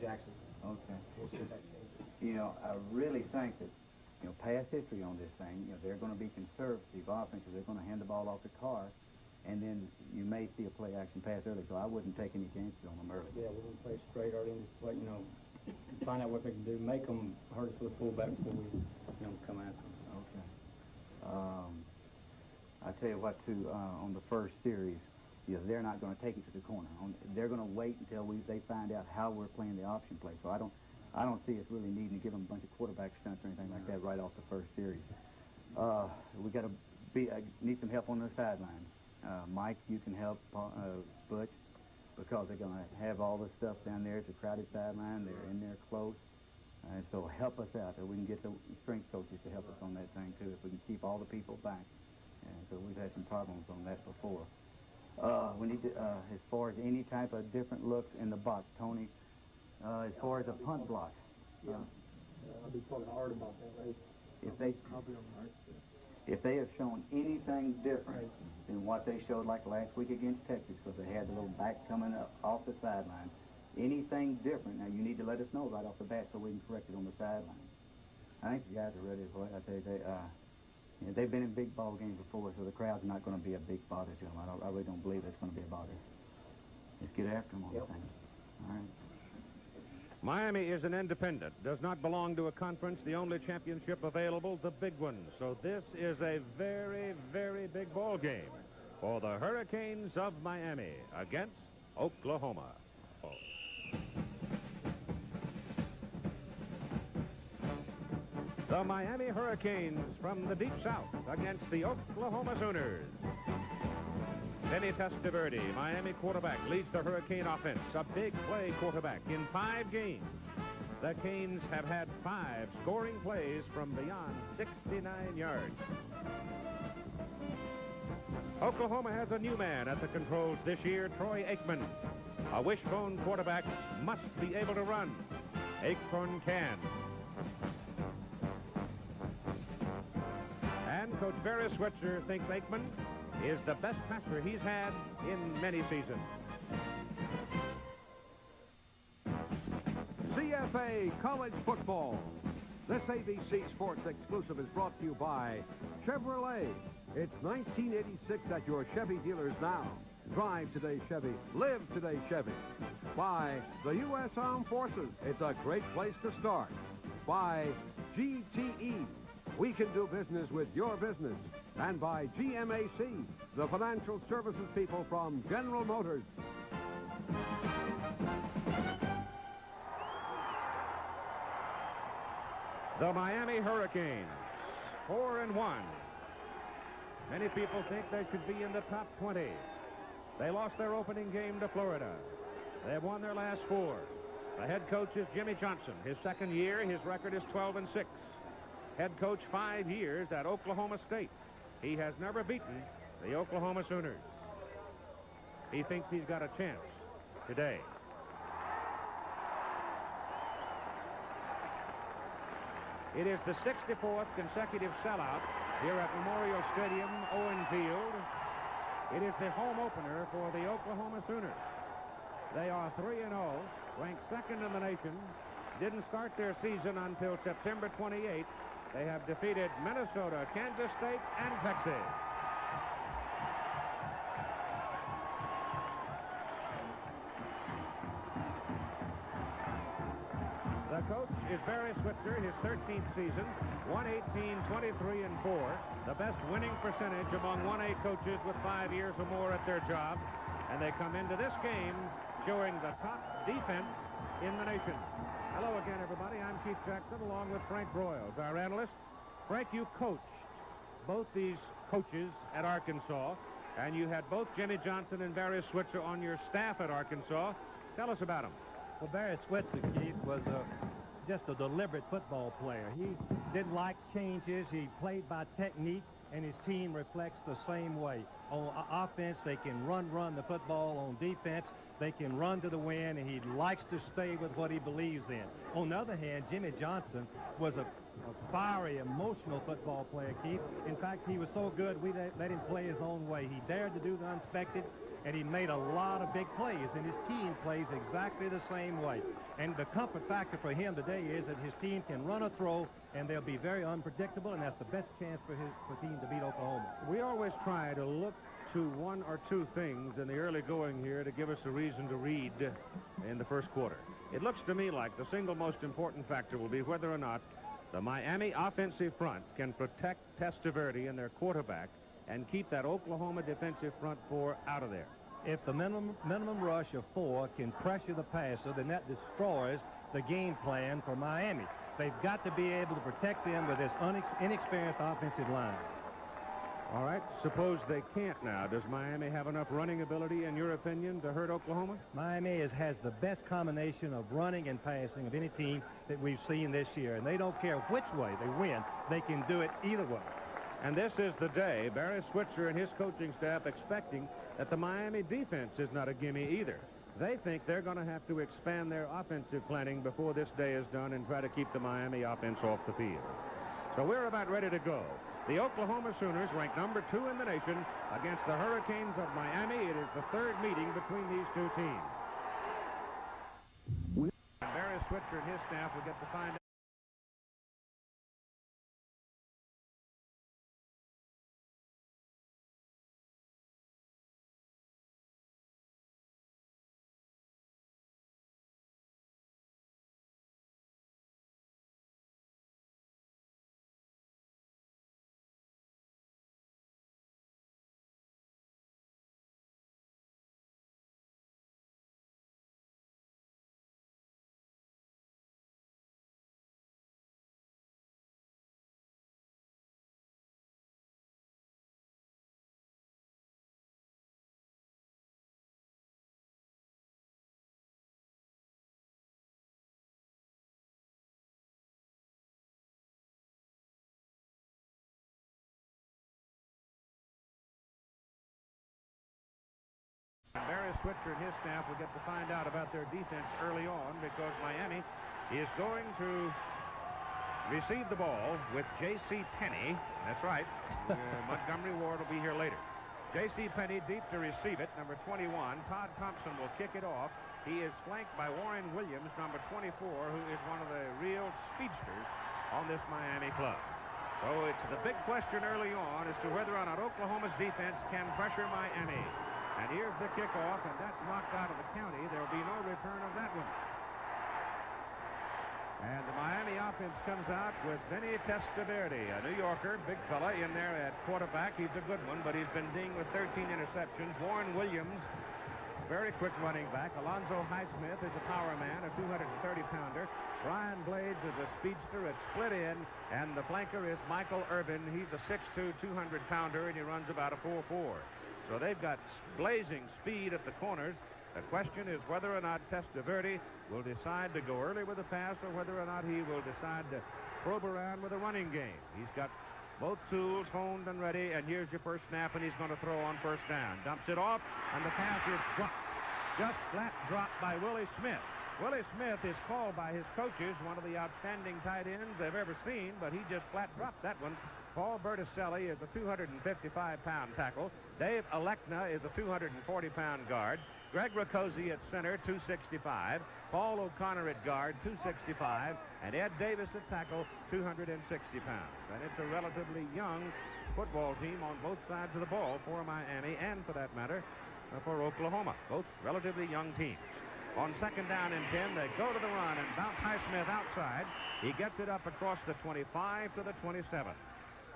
Jackson. Okay. We'll see if that changes. You know, I really think that, you know, past history on this thing, you know, they're going to be conservative offenses. They're going to hand the ball off to Carr, and then you may see a play-action pass early, so I wouldn't take any chances on them early. Yeah, we're going to play straight early and just, you know, find out what they can do, make them hurt us with the fullback before we, you know, come after them. Okay. I tell you what, too, on the first series, you know, they're not going to take it to the corner. They're going to wait until they find out how we're playing the option play. So I don't see us really needing to give them a bunch of quarterback stunts or anything like that right off the first series. We got to need some help on the sideline. Mike, you can help Butch, because they're going to have all this stuff down there. It's a crowded sideline. They're in there close. And so help us out. We can get the strength coaches to help us on that thing, too, if we can keep all the people back. And so we've had some problems on that before. We need to, as far as any type of different looks in the box, Tony, as far as a punt block. Yeah. I'll be talking hard about that, right? If they have shown anything different than what they showed like last week against Texas, because they had the little back coming up off the sideline, anything different, now you need to let us know right off the bat so we can correct it on the sideline. I think the guys are ready for it. I tell you, they've been in big ball games before, so the crowd's not going to be a big bother to them. I really don't believe it's going to be a bother. Let's get after them on the thing. All right. Miami is an independent, does not belong to a conference, the only championship available, the big one. So this is a very, very big ball game for the Hurricanes of Miami against Oklahoma. Oh. The Miami Hurricanes from the Deep South against the Oklahoma Sooners. Vinny Testaverde, Miami quarterback, leads the Hurricane offense, a big play quarterback. In 5 games, the Canes have had 5 scoring plays from beyond 69 yards. Oklahoma has a new man at the controls this year, Troy Aikman. A wishbone quarterback must be able to run. Aikman can. And Coach Barry Switzer thinks Aikman is the best passer he's had in many seasons. CFA College Football. This ABC Sports exclusive is brought to you by Chevrolet. It's 1986 at your Chevy dealers now. Drive today, Chevy. Live today, Chevy. By the U.S. Armed Forces. It's a great place to start. By GTE. We can do business with your business. And by GMAC, the financial services people from General Motors. The Miami Hurricanes, 4-1. Many people think they should be in the top 20. They lost their opening game to Florida. They have won their last 4. The head coach is Jimmy Johnson. His second year, his record is 12-6. Head coach 5 years at Oklahoma State. He has never beaten the Oklahoma Sooners. He thinks he's got a chance today. It is the 64th consecutive sellout here at Memorial Stadium, Owen Field. It is the home opener for the Oklahoma Sooners. They are 3-0, ranked second in the nation. Didn't start their season until September 28th. They have defeated Minnesota, Kansas State, and Texas. The coach is Barry Switzer, his 13th season, 118, 23, and 4. The best winning percentage among 1A coaches with 5 years or more at their job. And they come into this game showing the top defense in the nation. Hello again, everybody. I'm Keith Jackson, along with Frank Broyles, our analyst. Frank, you coached both these coaches at Arkansas, and you had both Jimmy Johnson and Barry Switzer on your staff at Arkansas. Tell us about them. Well, Barry Switzer, Keith, was just a deliberate football player. He didn't like changes. He played by technique, and his team reflects the same way. On offense, they can run the football. On defense, they can run to the win, and he likes to stay with what he believes in. On the other hand, Jimmy Johnson was a fiery, emotional football player, Keith. In fact, he was so good, we let him play his own way. He dared to do the unexpected, and he made a lot of big plays, and his team plays exactly the same way. And the comfort factor for him today is that his team can run a throw, and they'll be very unpredictable, and that's the best chance for his team to beat Oklahoma. We always try to look to one or two things in the early going here to give us a reason to read in the first quarter. It looks to me like the single most important factor will be whether or not the Miami offensive front can protect Testaverde and their quarterback and keep that Oklahoma defensive front four out of there. If the minimum rush of 4 can pressure the passer, then that destroys the game plan for Miami. They've got to be able to protect them with this inexperienced offensive line. All right, suppose they can't now. Does Miami have enough running ability, in your opinion, to hurt Oklahoma? Miami has the best combination of running and passing of any team that we've seen this year, and they don't care which way they win. They can do it either way. And this is the day Barry Switzer and his coaching staff expecting that the Miami defense is not a gimme either. They think they're going to have to expand their offensive planning before this day is done and try to keep the Miami offense off the field. So we're about ready to go. The Oklahoma Sooners rank number 2 in the nation against the Hurricanes of Miami. It is the third meeting between these two teams. Barry Switzer and his staff will get to find out. Barry Switzer and his staff will get to find out about their defense early on because Miami is going to receive the ball with J.C. Penney. That's right. Montgomery Ward will be here later. J.C. Penney deep to receive it, number 21. Todd Thompson will kick it off. He is flanked by Warren Williams, number 24, who is one of the real speedsters on this Miami club. So it's the big question early on as to whether or not Oklahoma's defense can pressure Miami. And here's the kickoff, and that's knocked out of the county. There will be no return of that one. And the Miami offense comes out with Vinny Testaverde, a New Yorker, big fella in there at quarterback. He's a good one, but he's been dinged with 13 interceptions. Warren Williams, very quick running back. Alonzo Highsmith is a power man, a 230-pounder. Brian Blades is a speedster at split end, and the flanker is Michael Urban. He's a 6'2", 200-pounder, and he runs about a 4'4". So they've got blazing speed at the corners. The question is whether or not Testaverde will decide to go early with the pass or whether or not he will decide to probe around with a running game. He's got both tools honed and ready, and here's your first snap, and he's going to throw on first down. Dumps it off, and the pass is dropped. Just flat dropped by Willie Smith. Willie Smith is called by his coaches one of the outstanding tight ends they've ever seen, but he just flat dropped that one. Paul Berticelli is a 255-pound tackle. Dave Alekna is a 240-pound guard. Greg Riccozzi at center, 265. Paul O'Connor at guard, 265. And Ed Davis at tackle, 260 pounds. And it's a relatively young football team on both sides of the ball for Miami and, for that matter, for Oklahoma. Both relatively young teams. On second down and 10, they go to the run and bounce Highsmith outside. He gets it up across the 25 to the 27.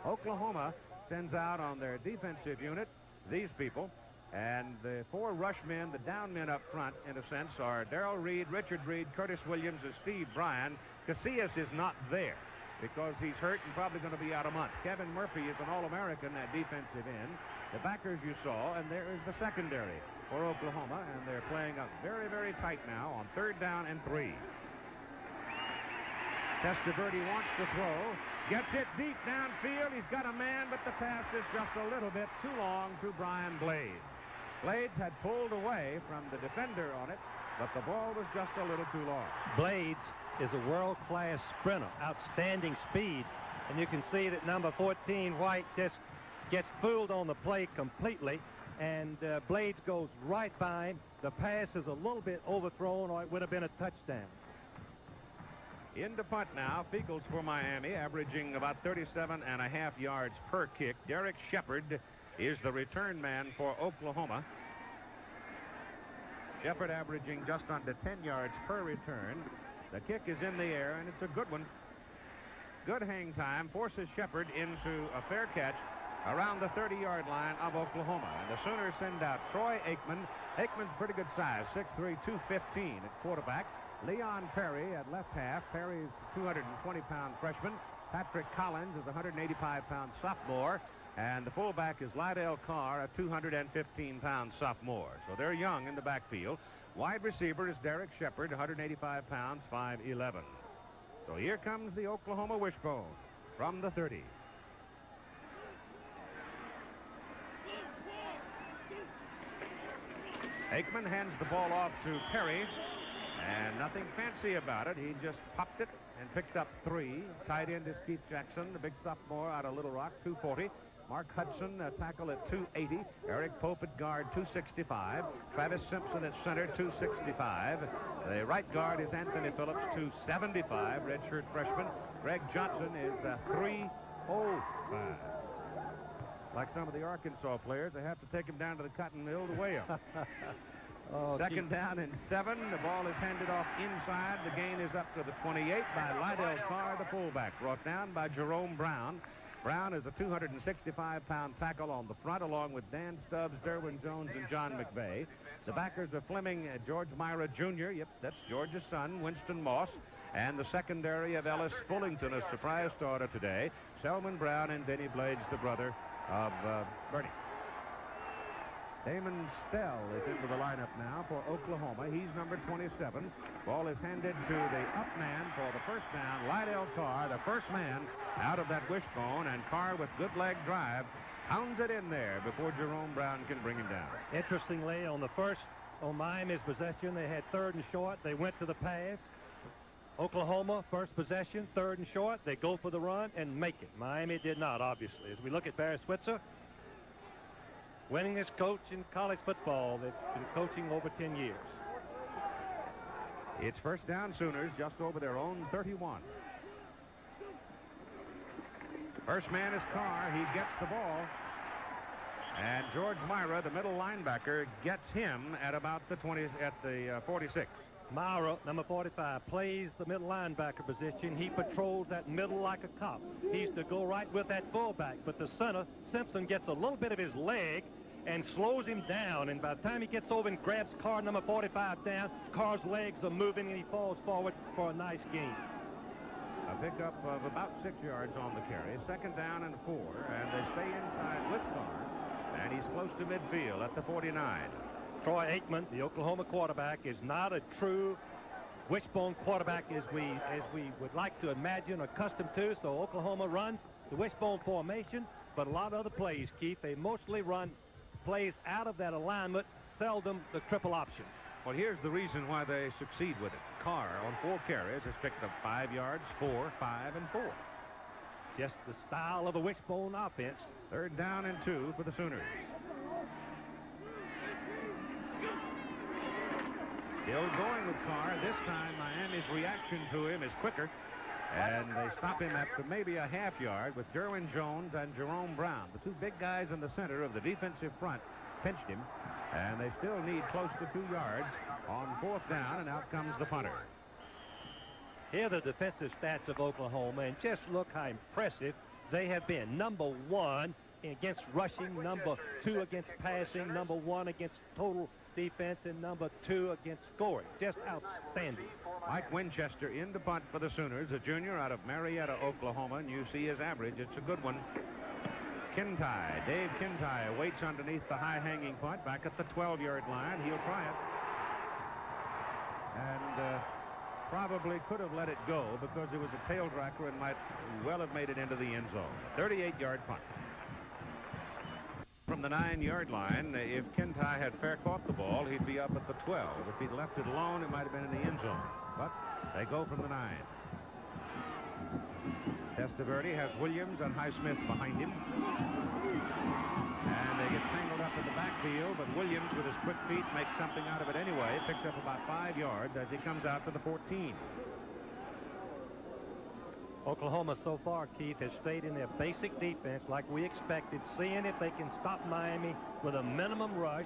Oklahoma sends out on their defensive unit these people. And the 4 rush men, the down men up front, in a sense, are Darrell Reed, Richard Reed, Curtis Williams, and Steve Bryan. Casillas is not there because he's hurt and probably going to be out a month. Kevin Murphy is an All-American at defensive end. The backers you saw, and there is the secondary for Oklahoma, and they're playing up very, very tight now on third down and 3. Testaverde wants to throw, gets it deep downfield. He's got a man, but the pass is just a little bit too long to Brian Blades. Blades had pulled away from the defender on it, but the ball was just a little too long. Blades is a world-class sprinter, outstanding speed, and you can see that number 14, White, just gets fooled on the play completely, and Blades goes right by him. The pass is a little bit overthrown, or it would have been a touchdown. Into punt now. Feagles for Miami, averaging about 37.5 yards per kick. Derek Shepard is the return man for Oklahoma. Shepard averaging just under 10 yards per return. The kick is in the air, and it's a good one. Good hang time forces Shepard into a fair catch around the 30-yard line of Oklahoma. And the Sooners send out Troy Aikman. Aikman's pretty good size, 6'3", 215 at quarterback. Leon Perry at left half. Perry is a 220-pound freshman. Patrick Collins is a 185-pound sophomore. And the fullback is Lydell Carr, a 215-pound sophomore. So they're young in the backfield. Wide receiver is Derek Shepard, 185 pounds, 5'11". So here comes the Oklahoma Wishbone from the 30. Aikman hands the ball off to Perry, and nothing fancy about it. He just popped it and picked up 3. Tight end is Keith Jackson, the big sophomore out of Little Rock, 240. Mark Hudson, tackle at 280. Eric Pope at guard, 265. Travis Simpson at center, 265. The right guard is Anthony Phillips, 275. Redshirt freshman. Greg Johnson is 305. Like some of the Arkansas players, they have to take him down to the cotton mill to weigh him. Second down and 7. The ball is handed off inside. The gain is up to the 28 by Lydell Carr, the fullback. Brought down by Jerome Brown. Brown is a 265-pound tackle on the front, along with Dan Stubbs, Derwin Jones, and John McVeigh. The backers are Fleming, George Myra Jr. Yep, that's George's son, Winston Moss. And the secondary of Ellis Fullington, a surprise starter today. Selman Brown and Denny Blades, the brother of Bernie. Damon Stell is into the lineup now for Oklahoma. He's number 27. Ball is handed to the up man for the first down. Lydell Carr, the first man out of that wishbone, and Carr with good leg drive pounds it in there before Jerome Brown can bring him down. Interestingly, on Miami's possession, they had 3rd and short. They went to the pass. Oklahoma, first possession, 3rd and short. They go for the run and make it. Miami did not, obviously. As we look at Barry Switzer, winningest coach in college football. That's been coaching over 10 years. It's first down Sooners just over their own 31. First man is Carr. He gets the ball. And George Myra, the middle linebacker, gets him at about the 46. Myra, number 45, plays the middle linebacker position. He patrols that middle like a cop. He's to go right with that fullback, but the center, Simpson, gets a little bit of his leg and slows him down, and by the time he gets over and grabs Carr, number 45, down, Carr's legs are moving, and he falls forward for a nice gain. A pickup of about 6 yards on the carry. Second down and 4, and they stay inside with Carr, and he's close to midfield at the 49. Troy Aikman, the Oklahoma quarterback, is not a true wishbone quarterback as we would like to imagine, accustomed to. So Oklahoma runs the wishbone formation, but a lot of other plays, Keith, they mostly run plays out of that alignment, seldom the triple option. Well, here's the reason why they succeed with it. Carr, on 4 carries, has picked up 5 yards, 4, 5, and 4. Just the style of a wishbone offense. Third down and 2 for the Sooners. Still going with Carr. This time, Miami's reaction to him is quicker. And they stop him at maybe a half yard with Derwin Jones and Jerome Brown. The 2 big guys in the center of the defensive front pinched him. And they still need close to 2 yards on 4th down, and out comes the punter. Here are the defensive stats of Oklahoma, and just look how impressive they have been. Number 1 against rushing, number 2 against passing, number 1 against total defense, and number 2 against scoring. Just outstanding. Mike Winchester in the punt for the Sooners, a junior out of Marietta, Oklahoma, and you see his average. It's a good one. Kintai, Dave Kintai waits underneath the high-hanging punt back at the 12-yard line. He'll try it. And probably could have let it go because it was a tail dracker and might well have made it into the end zone. 38-yard punt. From the 9-yard line, if Kintai had fair caught the ball, he'd be up at the 12. If he'd left it alone, it might have been in the end zone. But they go from the 9. Testaverde has Williams and Highsmith behind him. And they get tangled up in the backfield, but Williams, with his quick feet, makes something out of it anyway. Picks up about 5 yards as he comes out to the 14. Oklahoma so far, Keith, has stayed in their basic defense like we expected, seeing if they can stop Miami with a minimum rush,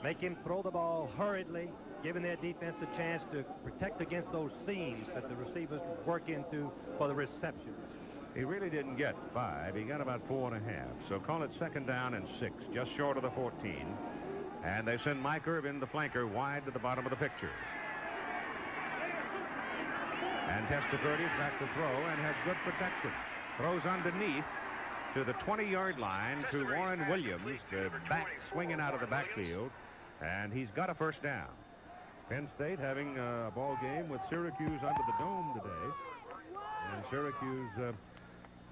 make him throw the ball hurriedly, giving their defense a chance to protect against those seams that the receivers work into for the reception. He really didn't get 5. He got about 4.5. So call it 2nd down and 6, just short of the 14. And they send Mike Irvin, the flanker, wide to the bottom of the picture. And Testaverde's back to throw and has good protection. Throws underneath to the 20-yard line to Warren Williams, the back swinging out of the backfield. And he's got a first down. Penn State having a ball game with Syracuse under the dome today. And Syracuse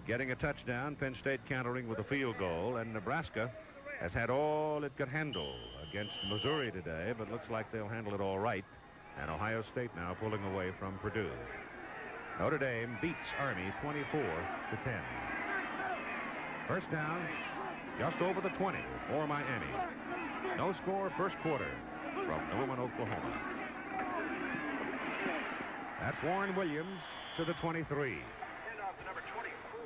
getting a touchdown. Penn State countering with a field goal. And Nebraska has had all it could handle against Missouri today, but looks like they'll handle it all right. And Ohio State now pulling away from Purdue. Notre Dame beats Army 24-10. First down, just over the 20 for Miami. No score first quarter from Norman, Oklahoma. That's Warren Williams to the 23.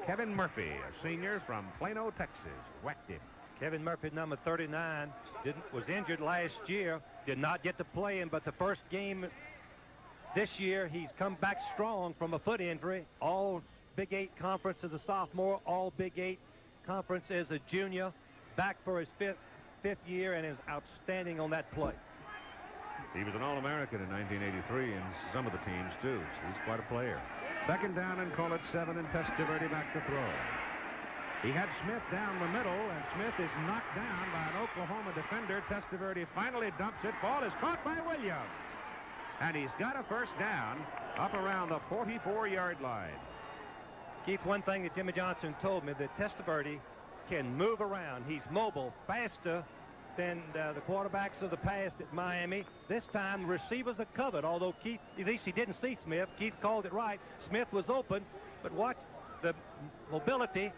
Kevin Murphy, a senior from Plano, Texas, whacked him. Kevin Murphy, number 39, was injured last year, did not get to play him, but the first game this year, he's come back strong from a foot injury. All Big 8 conference as a sophomore, all Big 8 conference as a junior, back for his fifth year, and is outstanding on that play. He was an All-American in 1983 and some of the teams too. So he's quite a player. 2nd down and call it 7, and Testaverde back to throw. He had Smith down the middle, and Smith is knocked down by an Oklahoma defender. Testaverde finally dumps it. Ball is caught by Williams. And he's got a first down up around the 44-yard line. Keith, one thing that Jimmy Johnson told me, that Testaverde can move around. He's mobile, faster than the quarterbacks of the past at Miami. This time, the receivers are covered, although Keith, at least he didn't see Smith. Keith called it right. Smith was open, but watch the mobility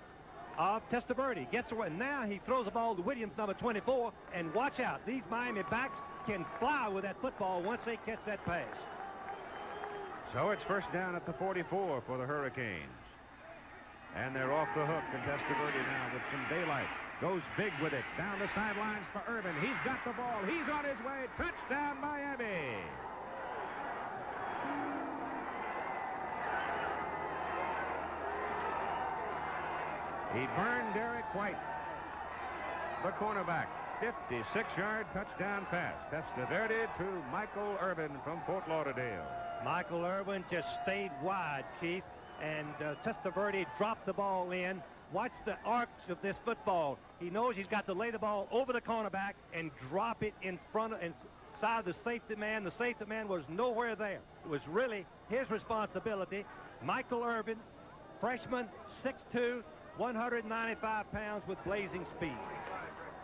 of Testaverde. Gets away. Now he throws the ball to Williams, number 24, and watch out. These Miami backs can fly with that football once they catch that pass. So it's first down at the 44 for the Hurricanes. And they're off the hook, and Testaverde now with some daylight goes big with it. Down the sidelines for Irvin. He's got the ball. He's on his way. Touchdown, Miami. He burned Derek White, the cornerback. 56-yard touchdown pass. Testaverde to Michael Irvin from Fort Lauderdale. Michael Irvin just stayed wide, Keith, and Testaverde dropped the ball in. Watch the arcs of this football. He knows he's got to lay the ball over the cornerback and drop it in front of inside of the safety man. The safety man was nowhere there. It was really his responsibility. Michael Irvin, freshman, 6'2", 195 pounds with blazing speed.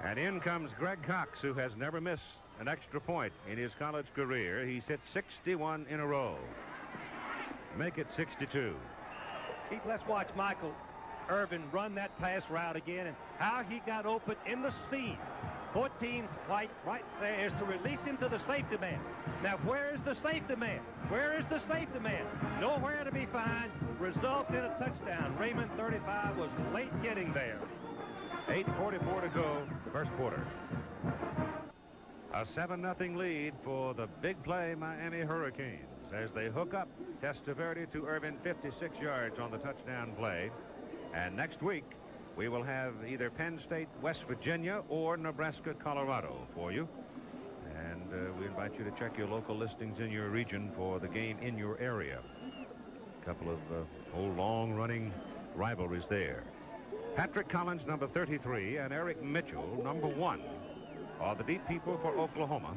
And in comes Greg Cox, who has never missed an extra point in his college career. He's hit 61 in a row. Make it 62. Keith, let's watch Michael Irvin run that pass route again, and how he got open in the seam. 14 White right there is to release him to the safety man. Now, where is the safety man? Where is the safety man? Nowhere to be found. Result in a touchdown. Raymond, 35, was late getting there. 8:44 to go, first quarter. A 7-0 lead for the big play Miami Hurricanes as they hook up Testaverde to Irvin, 56 yards on the touchdown play. And next week, we will have either Penn State, West Virginia, or Nebraska, Colorado for you. And we invite you to check your local listings in your region for the game in your area. A couple of old long-running rivalries there. Patrick Collins, number 33, and Eric Mitchell, number 1, are the deep people for Oklahoma.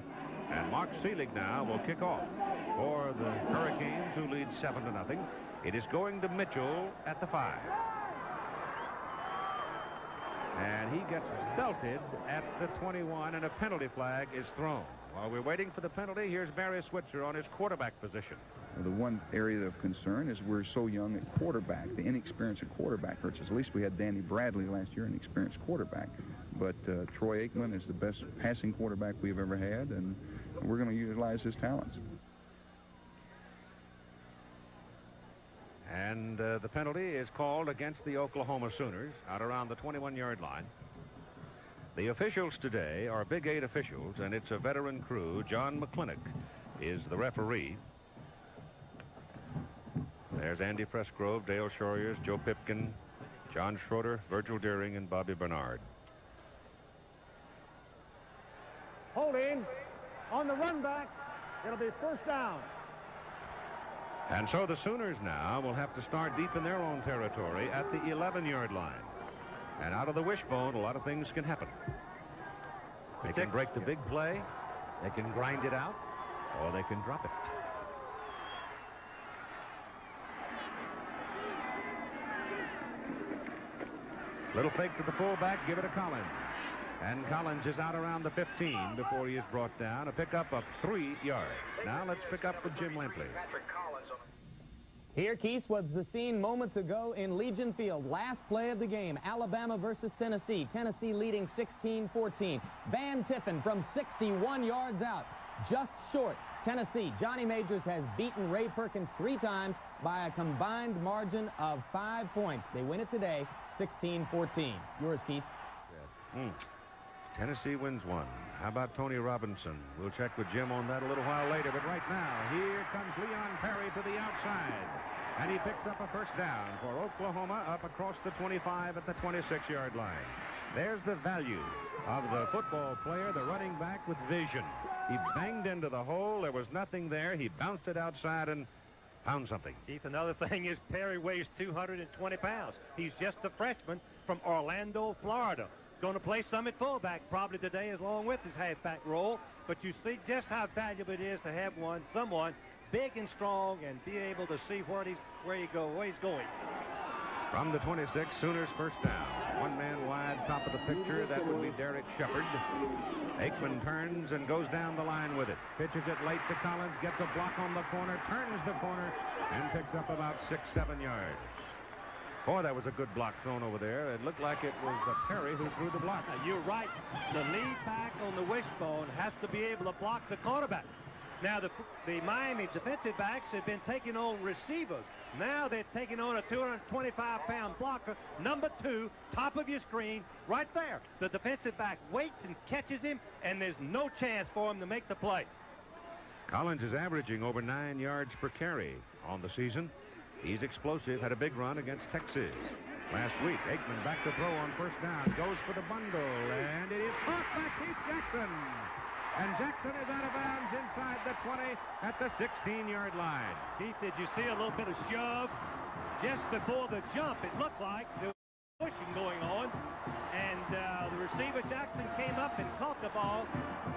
And Mark Selig now will kick off for the Hurricanes, who lead 7-0. It is going to Mitchell at the 5. And he gets belted at the 21, and a penalty flag is thrown. While we're waiting for the penalty, here's Barry Switzer on his quarterback position. The one area of concern is we're so young at quarterback. The inexperience at quarterback hurts us. At least we had Danny Bradley last year, an experienced quarterback. But Troy Aikman is the best passing quarterback we've ever had, and we're going to utilize his talents. the penalty is called against the Oklahoma Sooners out around the 21-yard line. The officials today are Big 8 officials, and it's a veteran crew. John McClintock is the referee. There's Andy Presgrove, Dale Shoryers, Joe Pipkin, John Schroeder, Virgil Deering, and Bobby Bernard. Holding on the run back. It'll be first down. And so the Sooners now will have to start deep in their own territory at the 11-yard line. And out of the wishbone, a lot of things can happen. They can break the big play, they can grind it out, or they can drop it. Little fake to the fullback, give it to Collins. And Collins is out around the 15 before he is brought down. A pickup of 3 yards. Now let's pick up with Jim Lampley. Here, Keith, was the scene moments ago in Legion Field. Last play of the game, Alabama versus Tennessee. Tennessee leading 16-14. Van Tiffen from 61 yards out, just short. Tennessee, Johnny Majors has beaten Ray Perkins 3 times by a combined margin of 5 points. They win it today, 16-14. Yours, Keith. Tennessee wins 1. How about Tony Robinson? We'll check with Jim on that a little while later. But right now, here comes Leon Perry to the outside. And he picks up a first down for Oklahoma up across the 25 at the 26-yard line. There's the value of the football player, the running back with vision. He banged into the hole. There was nothing there. He bounced it outside and found something. Keith, another thing is Perry weighs 220 pounds. He's just a freshman from Orlando, Florida. Going to play some at fullback probably today along with his halfback role. But you see just how valuable it is to have someone big and strong and be able to see where he's going. From the 26, Sooners first down. One man wide, top of the picture. That would be Derek Shepard. Aikman turns and goes down the line with it. Pitches it late to Collins, gets a block on the corner, turns the corner, and picks up about 6-7 yards. Boy, that was a good block thrown over there. It looked like it was Perry who threw the block. You're right. The lead back on the wishbone has to be able to block the cornerback. Now, the Miami defensive backs have been taking on receivers. Now they're taking on a 225-pound blocker, number 2, top of your screen, right there. The defensive back waits and catches him, and there's no chance for him to make the play. Collins is averaging over 9 yards per carry on the season. He's explosive, had a big run against Texas last week. Aikman back to throw on first down, goes for the bundle, and it is caught by Keith Jackson. And Jackson is out of bounds inside the 20 at the 16-yard line. Keith, did you see a little bit of shove just before the jump? It looked like there was pushing going on, and the receiver Jackson came up and caught the ball.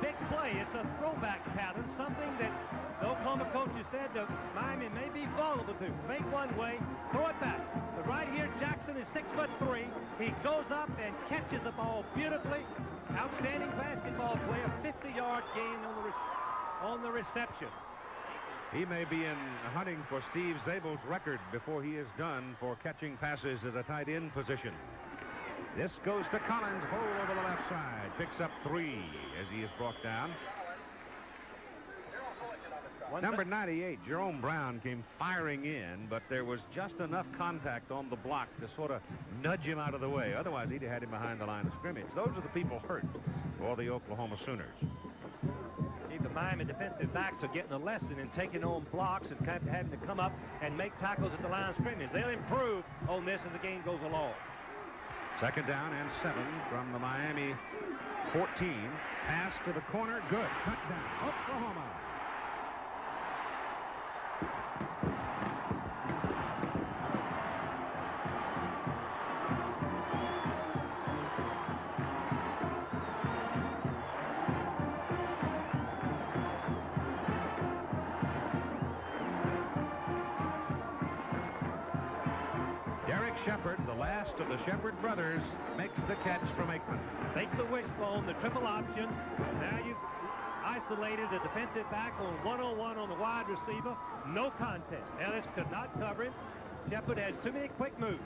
Big play. It's a throwback pattern, something that the Oklahoma coaches said that Miami may be vulnerable to. Fake one way, throw it back. But right here, Jackson is 6'3". He goes up and catches the ball beautifully. Outstanding basketball player, 50-yard gain on the reception. He may be in hunting for Steve Zabel's record before he is done for catching passes at a tight end position. This goes to Collins, hole over the left side. Picks up 3 as he is brought down. Number 98, Jerome Brown, came firing in, but there was just enough contact on the block to sort of nudge him out of the way. Otherwise, he'd have had him behind the line of scrimmage. Those are the people hurt for the Oklahoma Sooners. The Miami defensive backs are getting a lesson in taking on blocks and having to come up and make tackles at the line of scrimmage. They'll improve on this as the game goes along. Second down and 7 from the Miami 14. Pass to the corner. Good. Touchdown. Oklahoma. Shepard, the last of the Shepard brothers, makes the catch from Aikman. Take the wishbone, the triple option. Now you've isolated the defensive back on one-on-one on the wide receiver. No contest. Ellis could not cover him. Shepard has too many quick moves.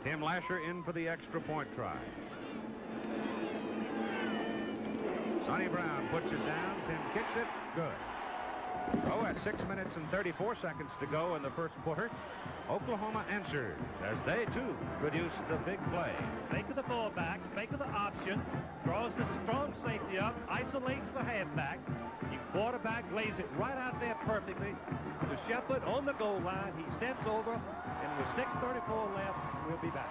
Tim Lasher in for the extra point try. Sonny Brown puts it down. Tim kicks it. Good. So at 6 minutes and 34 seconds to go in the first quarter, Oklahoma answers as they, too, produce the big play. Fake of the fullback, fake of the option, draws the strong safety up, isolates the halfback. The quarterback lays it right out there perfectly to Shepard on the goal line. He steps over, and with 6:34 left, we'll be back.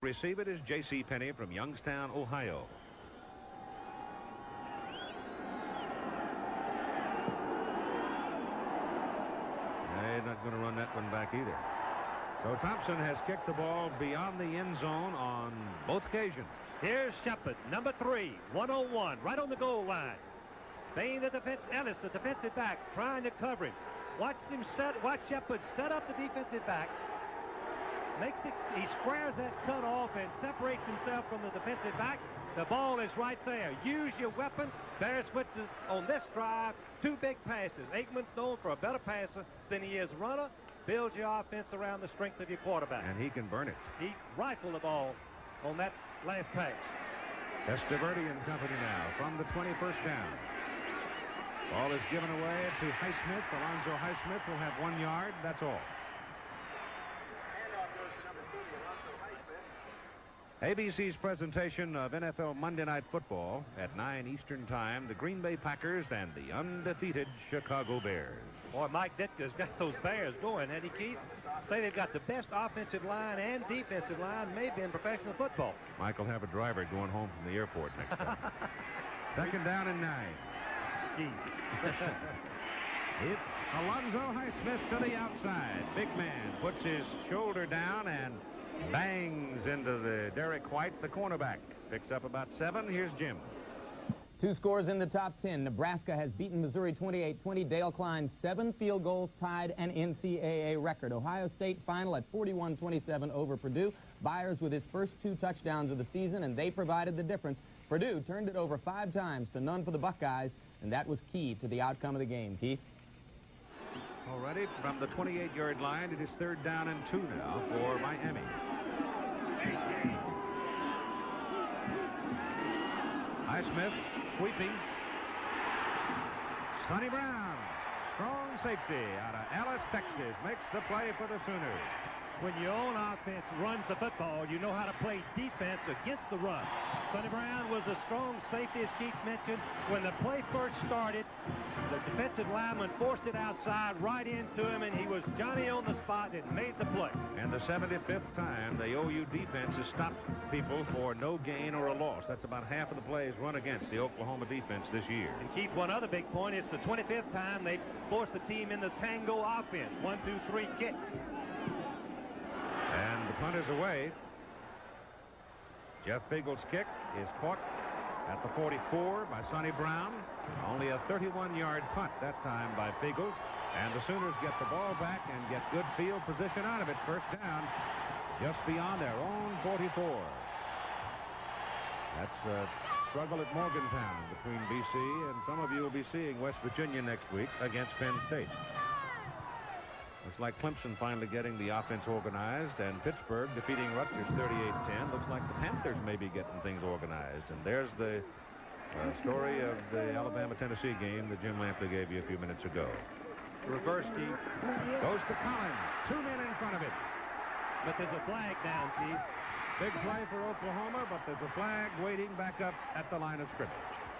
Receive it is J.C. Penney from Youngstown, Ohio. They're not going to run that one back either. So Thompson has kicked the ball beyond the end zone on both occasions. Here's Shepard, number 3, 101, right on the goal line. Baying the defense, Ellis, the defensive back, trying to cover him. Watch Shepard set up the defensive back. He squares that cut off and separates himself from the defensive back. The ball is right there. Use your weapon. Beresford on this drive, 2 big passes. Aikman's known for a better passer than he is runner. Build your offense around the strength of your quarterback. And he can burn it. He rifled the ball on that last pass. Testaverde and company now from the 21st down. Ball is given away to Highsmith. Alonzo Highsmith will have 1 yard. That's all. ABC's presentation of NFL Monday Night Football at 9 Eastern Time, the Green Bay Packers and the undefeated Chicago Bears. Boy, Mike Ditka's got those Bears going, hasn't he, Keith? Say they've got the best offensive line and defensive line maybe in professional football. Mike will have a driver going home from the airport next time. 2nd down and 9. It's Alonzo Highsmith to the outside. Big man puts his shoulder down and bangs into the Derek White, the cornerback. Picks up about 7. Here's Jim. 2 scores in the top 10. Nebraska has beaten Missouri 28-20. Dale Klein 7 field goals, tied an NCAA record. Ohio State final at 41-27 over Purdue. Byers with his first 2 touchdowns of the season, and they provided the difference. Purdue turned it over 5 times to none for the Buckeyes, and that was key to the outcome of the game. Keith? Already from the 28-yard line, it is 3rd down and 2 now for Miami. Highsmith sweeping. Sonny Brown, strong safety out of Alice, Texas, makes the play for the Sooners. When your own offense runs the football, you know how to play defense against the run. Sonny Brown was a strong safety, as Keith mentioned. When the play first started, the defensive lineman forced it outside right into him, and he was Johnny on the spot and made the play. And the 75th time the OU defense has stopped people for no gain or a loss. That's about half of the plays run against the Oklahoma defense this year. And Keith, one other big point, it's the 25th time they forced the team in the tango offense. 1, 2, 3 kick. And the punt is away. Jeff Beagle's kick is caught at the 44 by Sonny Brown. Only a 31-yard punt that time by Beagles. And the Sooners get the ball back and get good field position out of it. 1st down just beyond their own 44. That's a struggle at Morgantown between BC, and some of you will be seeing West Virginia next week against Penn State. Looks like Clemson finally getting the offense organized, and Pittsburgh defeating Rutgers 38-10. Looks like the Panthers may be getting things organized. And there's the story of the Alabama-Tennessee game that Jim Lampley gave you a few minutes ago. Reverse, Keith. Goes to Collins. 2 men in front of it. But there's a flag down, Keith. Big play for Oklahoma, but there's a flag waiting back up at the line of scrimmage.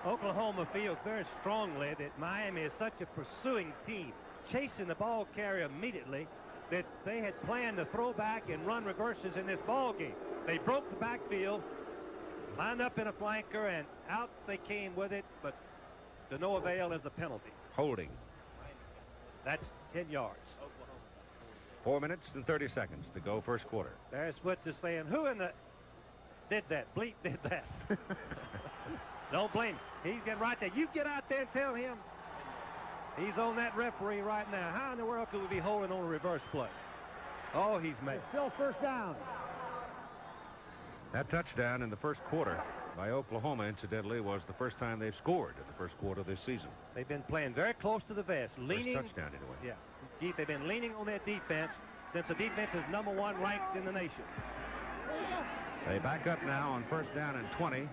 Oklahoma feels very strongly that Miami is such a pursuing team, chasing the ball carrier immediately, that they had planned to throw back and run reverses in this ball game. They broke the backfield, lined up in a flanker, and out they came with it, but to no avail as a penalty. Holding. That's 10 yards. 4 minutes and 30 seconds to go first quarter. There's Switz is saying, who in the did that? Bleep did that. Don't blame him. He's getting right there. You get out there and tell him. He's on that referee right now. How in the world could we be holding on a reverse play? Oh, he's made. Still 1st down. That touchdown in the first quarter by Oklahoma, incidentally, was the first time they've scored in the first quarter of this season. They've been playing very close to the vest, leaning. First touchdown, anyway. Yeah. Keith, they've been leaning on their defense since the defense is #1 ranked in the nation. They back up now on 1st down and 20.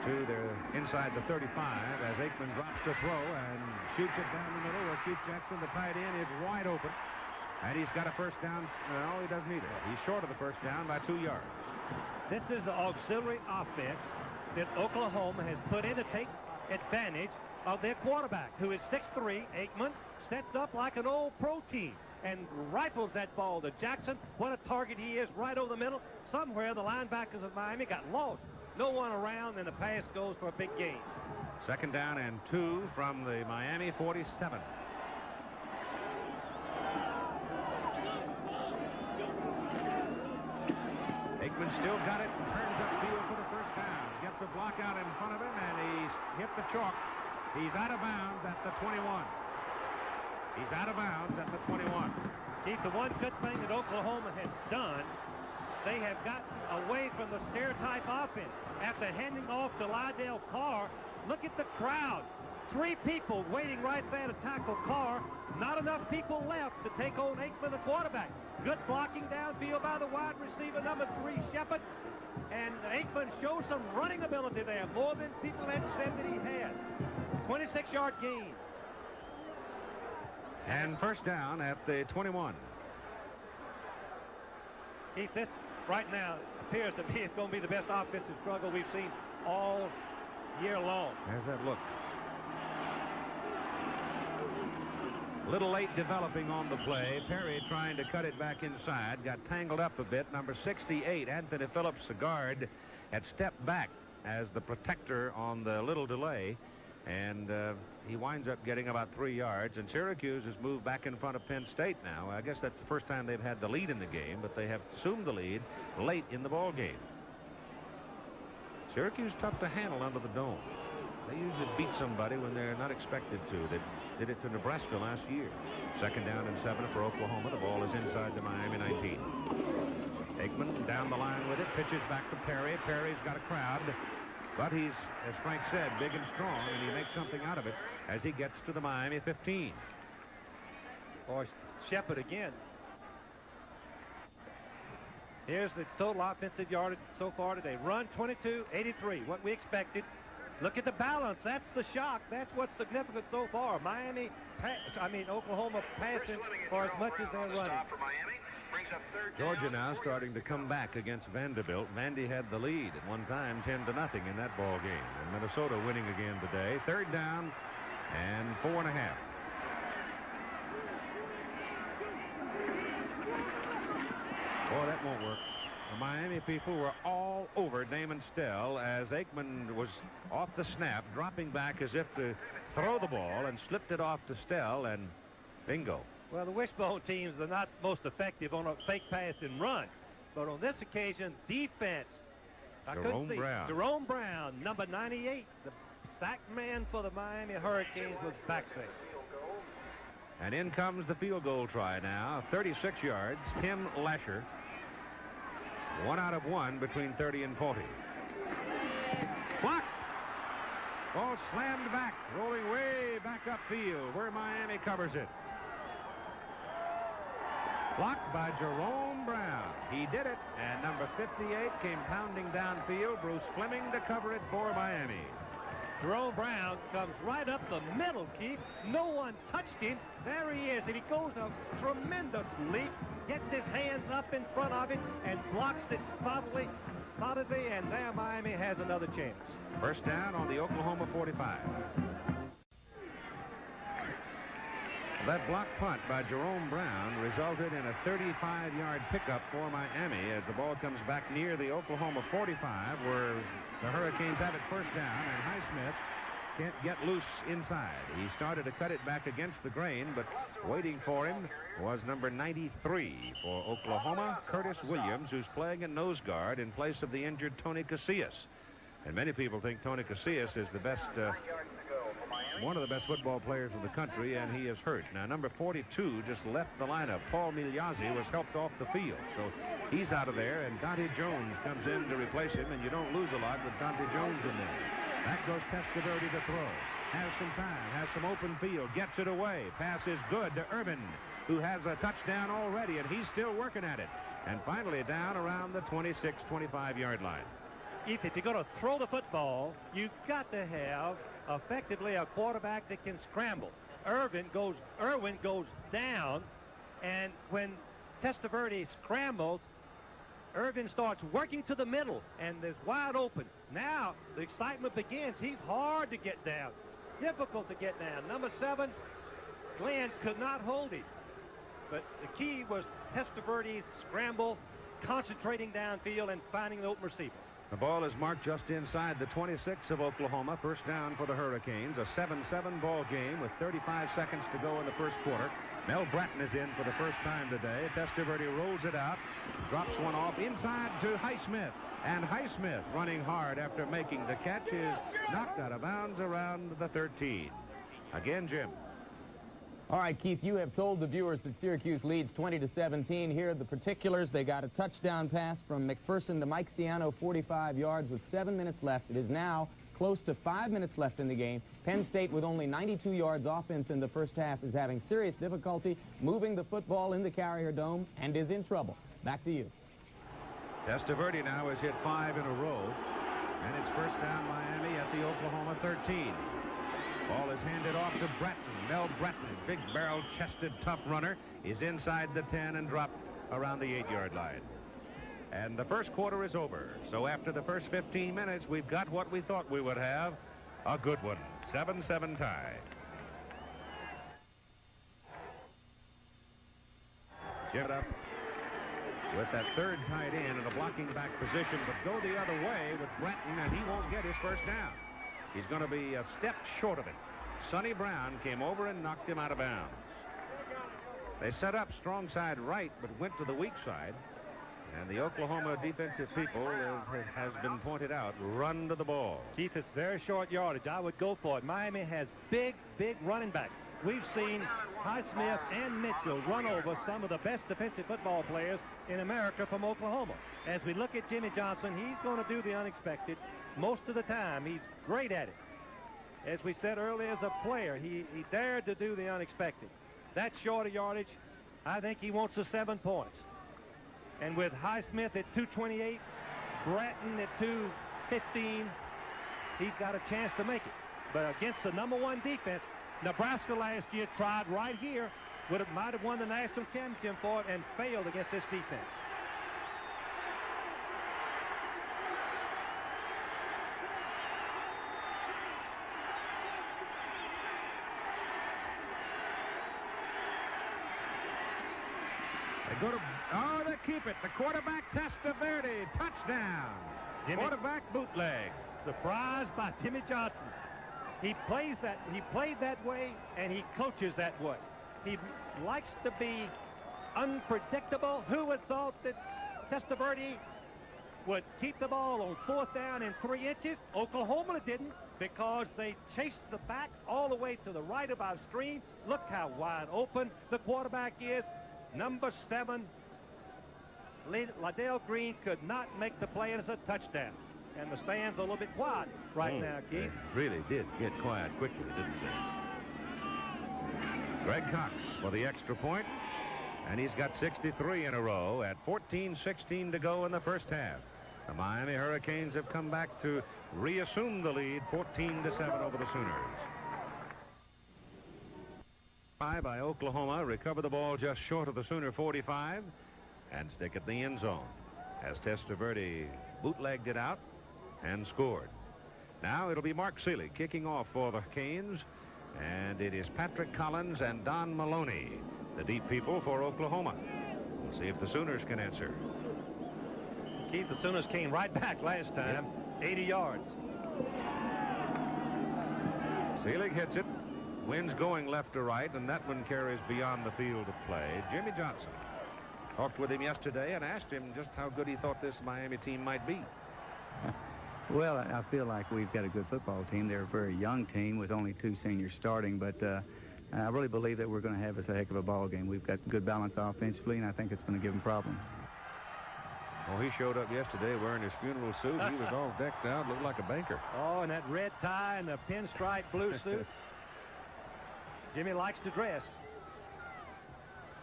to their inside the 35 as Aikman drops to throw and shoots it down the middle. Keith Jackson, the tight end, is wide open. And he's got a first down. No, he doesn't either. He's short of the first down by 2 yards. This is the auxiliary offense that Oklahoma has put in to take advantage of their quarterback, who is 6'3". Aikman sets up like an old pro team and rifles that ball to Jackson. What a target he is, right over the middle. Somewhere the linebackers of Miami got lost. No one around, and the pass goes for a big gain. Second down and 2 from the Miami 47. Aikman still got it and turns upfield for the first down. Gets a block out in front of him, and he's hit the chalk. He's out of bounds at the 21. He's out of bounds at the 21. Keith, the one good thing that Oklahoma has done, they have gotten away from the stereotype offense. After handing off to Lydell Carr, look at the crowd. 3 people waiting right there to tackle Carr. Not enough people left to take on Aikman, the quarterback. Good blocking downfield by the wide receiver, number 3, Shepard. And Aikman shows some running ability there, more than people had said that he had. 26-yard gain. And first down at the 21. Keith, this right now appears to be it's going to be the best offensive struggle we've seen all year long. How's that look? A little late developing on the play. Perry trying to cut it back inside. Got tangled up a bit. Number 68, Anthony Phillips, the guard, had stepped back as the protector on the little delay. And he winds up getting about 3 yards. And Syracuse has moved back in front of Penn State now. I guess that's the first time they've had the lead in the game, but they have assumed the lead late in the ball game. Syracuse tough to handle under the dome. They usually beat somebody when they're not expected to. They did it to Nebraska last year. Second down and 7 for Oklahoma. The ball is inside the Miami 19. Aikman down the line with it. Pitches back to Perry. Perry's got a crowd. But he's, as Frank said, big and strong, and he makes something out of it as he gets to the Miami 15. Or Shepard again. Here's the total offensive yardage so far today. Run 22-83, what we expected. Look at the balance. That's the shock. That's what's significant so far. Oklahoma passing for as much as they're running. Georgia now starting to come back against Vanderbilt. Vandy had the lead at one time, 10-0 in that ball game. And Minnesota winning again today. Third down and 4.5. Boy, that won't work. The Miami people were all over Damon Stell as Aikman was off the snap, dropping back as if to throw the ball, and slipped it off to Stell, and bingo. Well, the wishbone teams are not most effective on a fake pass and run. But on this occasion, defense. Jerome Brown, number 98, the sack man for the Miami Hurricanes, was back there. And in comes the field goal try now. 36 yards. Tim Lasher. 1 out of 1 between 30 and 40. Blocked. Ball slammed back, rolling way back upfield where Miami covers it. Blocked by Jerome Brown. He did it, and number 58 came pounding downfield. Bruce Fleming to cover it for Miami. Jerome Brown comes right up the middle, Keith. No one touched him. There he is, and he goes a tremendous leap, gets his hands up in front of it, and blocks it solidly, and there Miami has another chance. First down on the Oklahoma 45. That block punt by Jerome Brown resulted in a 35-yard pickup for Miami as the ball comes back near the Oklahoma 45, where the Hurricanes have it first down, and Highsmith can't get loose inside. He started to cut it back against the grain, but waiting for him was number 93 for Oklahoma, Curtis Williams, who's playing in nose guard in place of the injured Tony Casillas. And many people think Tony Casillas is the best, one of the best football players in the country, and he is hurt. Now, number 42 just left the lineup. Paul Migliozzi was helped off the field, so he's out of there, and Dante Jones comes in to replace him, and you don't lose a lot with Dante Jones in there. Back goes Testaverde to throw. Has some time, has some open field, gets it away. Pass is good to Urban, who has a touchdown already, and he's still working at it. And finally down around the 26, 25-yard line. if you're going to throw the football, you've got to have effectively a quarterback that can scramble. Irwin goes down, and when Testaverde scrambles, Irvin starts working to the middle, and is wide open. Now the excitement begins. He's hard to get down, difficult to get down. Number 7, Glenn could not hold him. But the key was Testaverde's scramble, concentrating downfield and finding the open receiver. The ball is marked just inside the 26 of Oklahoma. First down for the Hurricanes. A 7-7 ball game with 35 seconds to go in the first quarter. Mel Bratton is in for the first time today. Testaverde rolls it out, drops one off inside to Highsmith. And Highsmith, running hard after making the catch, is knocked out of bounds around the 13. Again, Jim. All right, Keith, you have told the viewers that Syracuse leads 20-17. Here are the particulars. They got a touchdown pass from McPherson to Mike Ciano, 45 yards with 7 minutes left. It is now close to 5 minutes left in the game. Penn State, with only 92 yards offense in the first half, is having serious difficulty moving the football in the Carrier Dome and is in trouble. Back to you. Testaverde now has hit 5 in a row, and it's first down Miami at the Oklahoma 13. Ball is handed off to Bratton. Mel Bratton, big barrel-chested, tough runner, is inside the 10 and dropped around the 8-yard line. And the first quarter is over. So after the first 15 minutes, we've got what we thought we would have, a good one. 7-7 tie. Give it up with that third tight end in a blocking back position, but go the other way with Bratton, and he won't get his first down. He's going to be a step short of it. Sonny Brown came over and knocked him out of bounds. They set up strong side right, but went to the weak side. And the Oklahoma defensive people, as has been pointed out, run to the ball. Keith, it's very short yardage. I would go for it. Miami has big running backs. We've seen Highsmith and Mitchell run over some of the best defensive football players in America from Oklahoma. As we look at Jimmy Johnson, he's going to do the unexpected most of the time. He's great at it. As we said earlier, as a player, he dared to do the unexpected. That shorter yardage, I think he wants the 7 points. And with Highsmith at 228, Bratton at 215, he's got a chance to make it. But against the #1 defense, Nebraska last year tried right here, might have won the national championship for it, and failed against this defense. They keep it. The quarterback, Testaverde, touchdown. Quarterback bootleg. Surprised by Jimmy Johnson. He played that way, and he coaches that way. He likes to be unpredictable. Who would thought that Testaverde would keep the ball on 4th down and 3 inches? Oklahoma didn't, because they chased the back all the way to the right of our screen. Look how wide open the quarterback is. Number 7, Liddell Green, could not make the play, and it's a touchdown. And the stands are a little bit quiet right now, Keith. They really did get quiet quickly, didn't they? Greg Cox for the extra point, and he's got 63 in a row at 14-16 to go in the first half. The Miami Hurricanes have come back to reassume the lead, 14-7 over the Sooners. By Oklahoma, recover the ball just short of the Sooner 45 and stick it in the end zone as Testaverde bootlegged it out and scored. Now it'll be Mark Seelig kicking off for the Canes, and it is Patrick Collins and Don Maloney, the deep people for Oklahoma. We'll see if the Sooners can answer. Keith, the Sooners came right back last time, 80 yards. Seelig hits it. Wind's going left to right, and that one carries beyond the field of play. Jimmy Johnson talked with him yesterday and asked him just how good he thought this Miami team might be. Well, I feel like we've got a good football team. They're a very young team with only 2 seniors starting, but I really believe that we're going to have us a heck of a ball game. We've got good balance offensively, and I think it's going to give them problems. Well, he showed up yesterday wearing his funeral suit. He was all decked out, looked like a banker. Oh, and that red tie and the pinstripe blue suit. Jimmy likes to dress.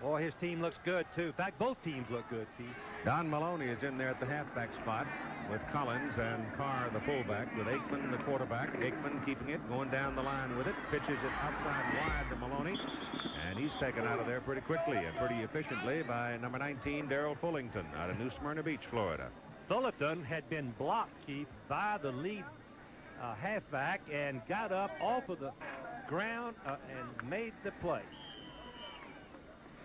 Boy, his team looks good, too. In fact, both teams look good, Pete. Don Maloney is in there at the halfback spot. with Collins and Carr, the fullback, with Aikman, the quarterback. Aikman keeping it, going down the line with it, pitches it outside wide to Maloney, and he's taken out of there pretty quickly and pretty efficiently by number 19, Darrell Fullington, out of New Smyrna Beach, Florida. Fullerton had been blocked, Keith, by the lead halfback and got up off of the ground and made the play.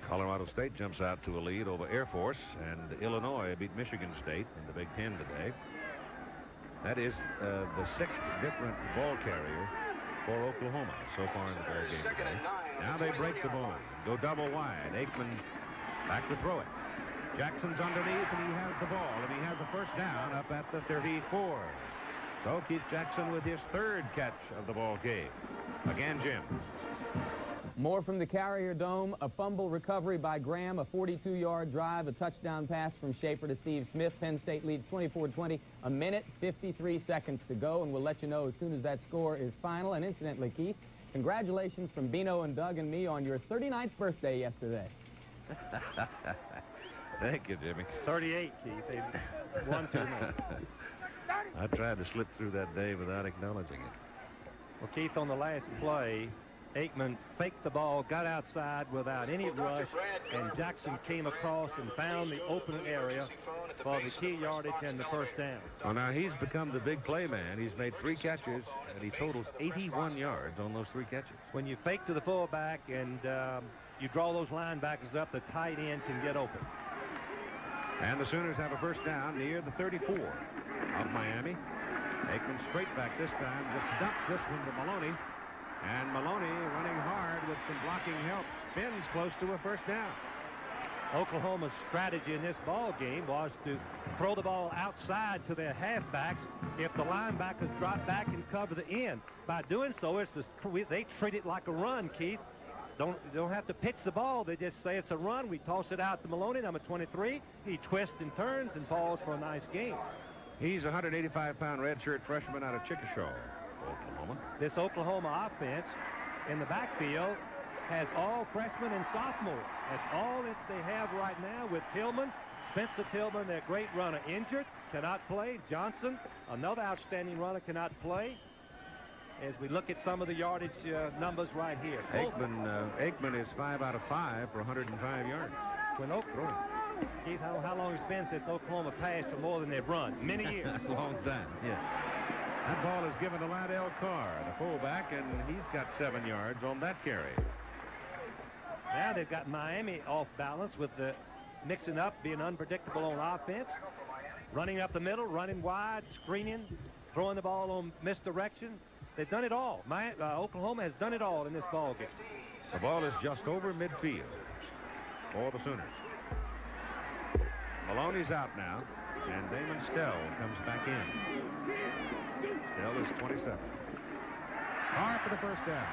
Colorado State jumps out to a lead over Air Force, and Illinois beat Michigan State in the Big Ten today. That is the 6th different ball carrier for Oklahoma so far in the ball game today. Now they break the ball, go double wide. Aikman back to throw it. Jackson's underneath, and he has the ball, and he has a first down up at the 34. So Keith Jackson with his 3rd catch of the ball game. Again, Jim. More from the Carrier Dome. A fumble recovery by Graham, a 42-yard drive, a touchdown pass from Schaefer to Steve Smith. Penn State leads 24-20, a minute, 53 seconds to go, and we'll let you know as soon as that score is final. And incidentally, Keith, congratulations from Bino and Doug and me on your 39th birthday yesterday. Thank you, Jimmy. 38, Keith. They won too many. I tried to slip through that day without acknowledging it. Well, Keith, on the last play, Aikman faked the ball, got outside without any rush, and Jackson came across and found the open area for the key yardage and the first down. Well, now he's become the big play man. He's made 3 catches, and he totals 81 yards on those 3 catches. When you fake to the fullback and you draw those linebackers up, the tight end can get open. And the Sooners have a first down near the 34 of Miami. Aikman straight back this time, just dumps this one to Maloney. And Maloney, running hard with some blocking help, spins close to a first down. Oklahoma's strategy in this ball game was to throw the ball outside to their halfbacks if the linebackers drop back and cover the end. By doing so, they treat it like a run, Keith. Don't have to pitch the ball. They just say it's a run. We toss it out to Maloney, number 23. He twists and turns and falls for a nice game. He's a 185-pound redshirt freshman out of Chickasha, Oklahoma. This Oklahoma offense in the backfield has all freshmen and sophomores. That's all that they have right now with Tillman. Spencer Tillman, their great runner, injured, cannot play. Johnson, another outstanding runner, cannot play. As we look at some of the yardage numbers right here. Aikman is 5 out of 5 for 105 yards. When Keith, how long it's been since Oklahoma passed for more than they've run? Many years. A long time, yeah. That ball is given to Lydell Carr, the fullback, and he's got 7 yards on that carry. Now they've got Miami off balance with the mixing up, being unpredictable on offense. Running up the middle, running wide, screening, throwing the ball on misdirection. They've done it all. Oklahoma has done it all in this ball game. The ball is just over midfield for the Sooners. Maloney's out now, and Damon Stell comes back in. Stell is 27. Carr for the first down.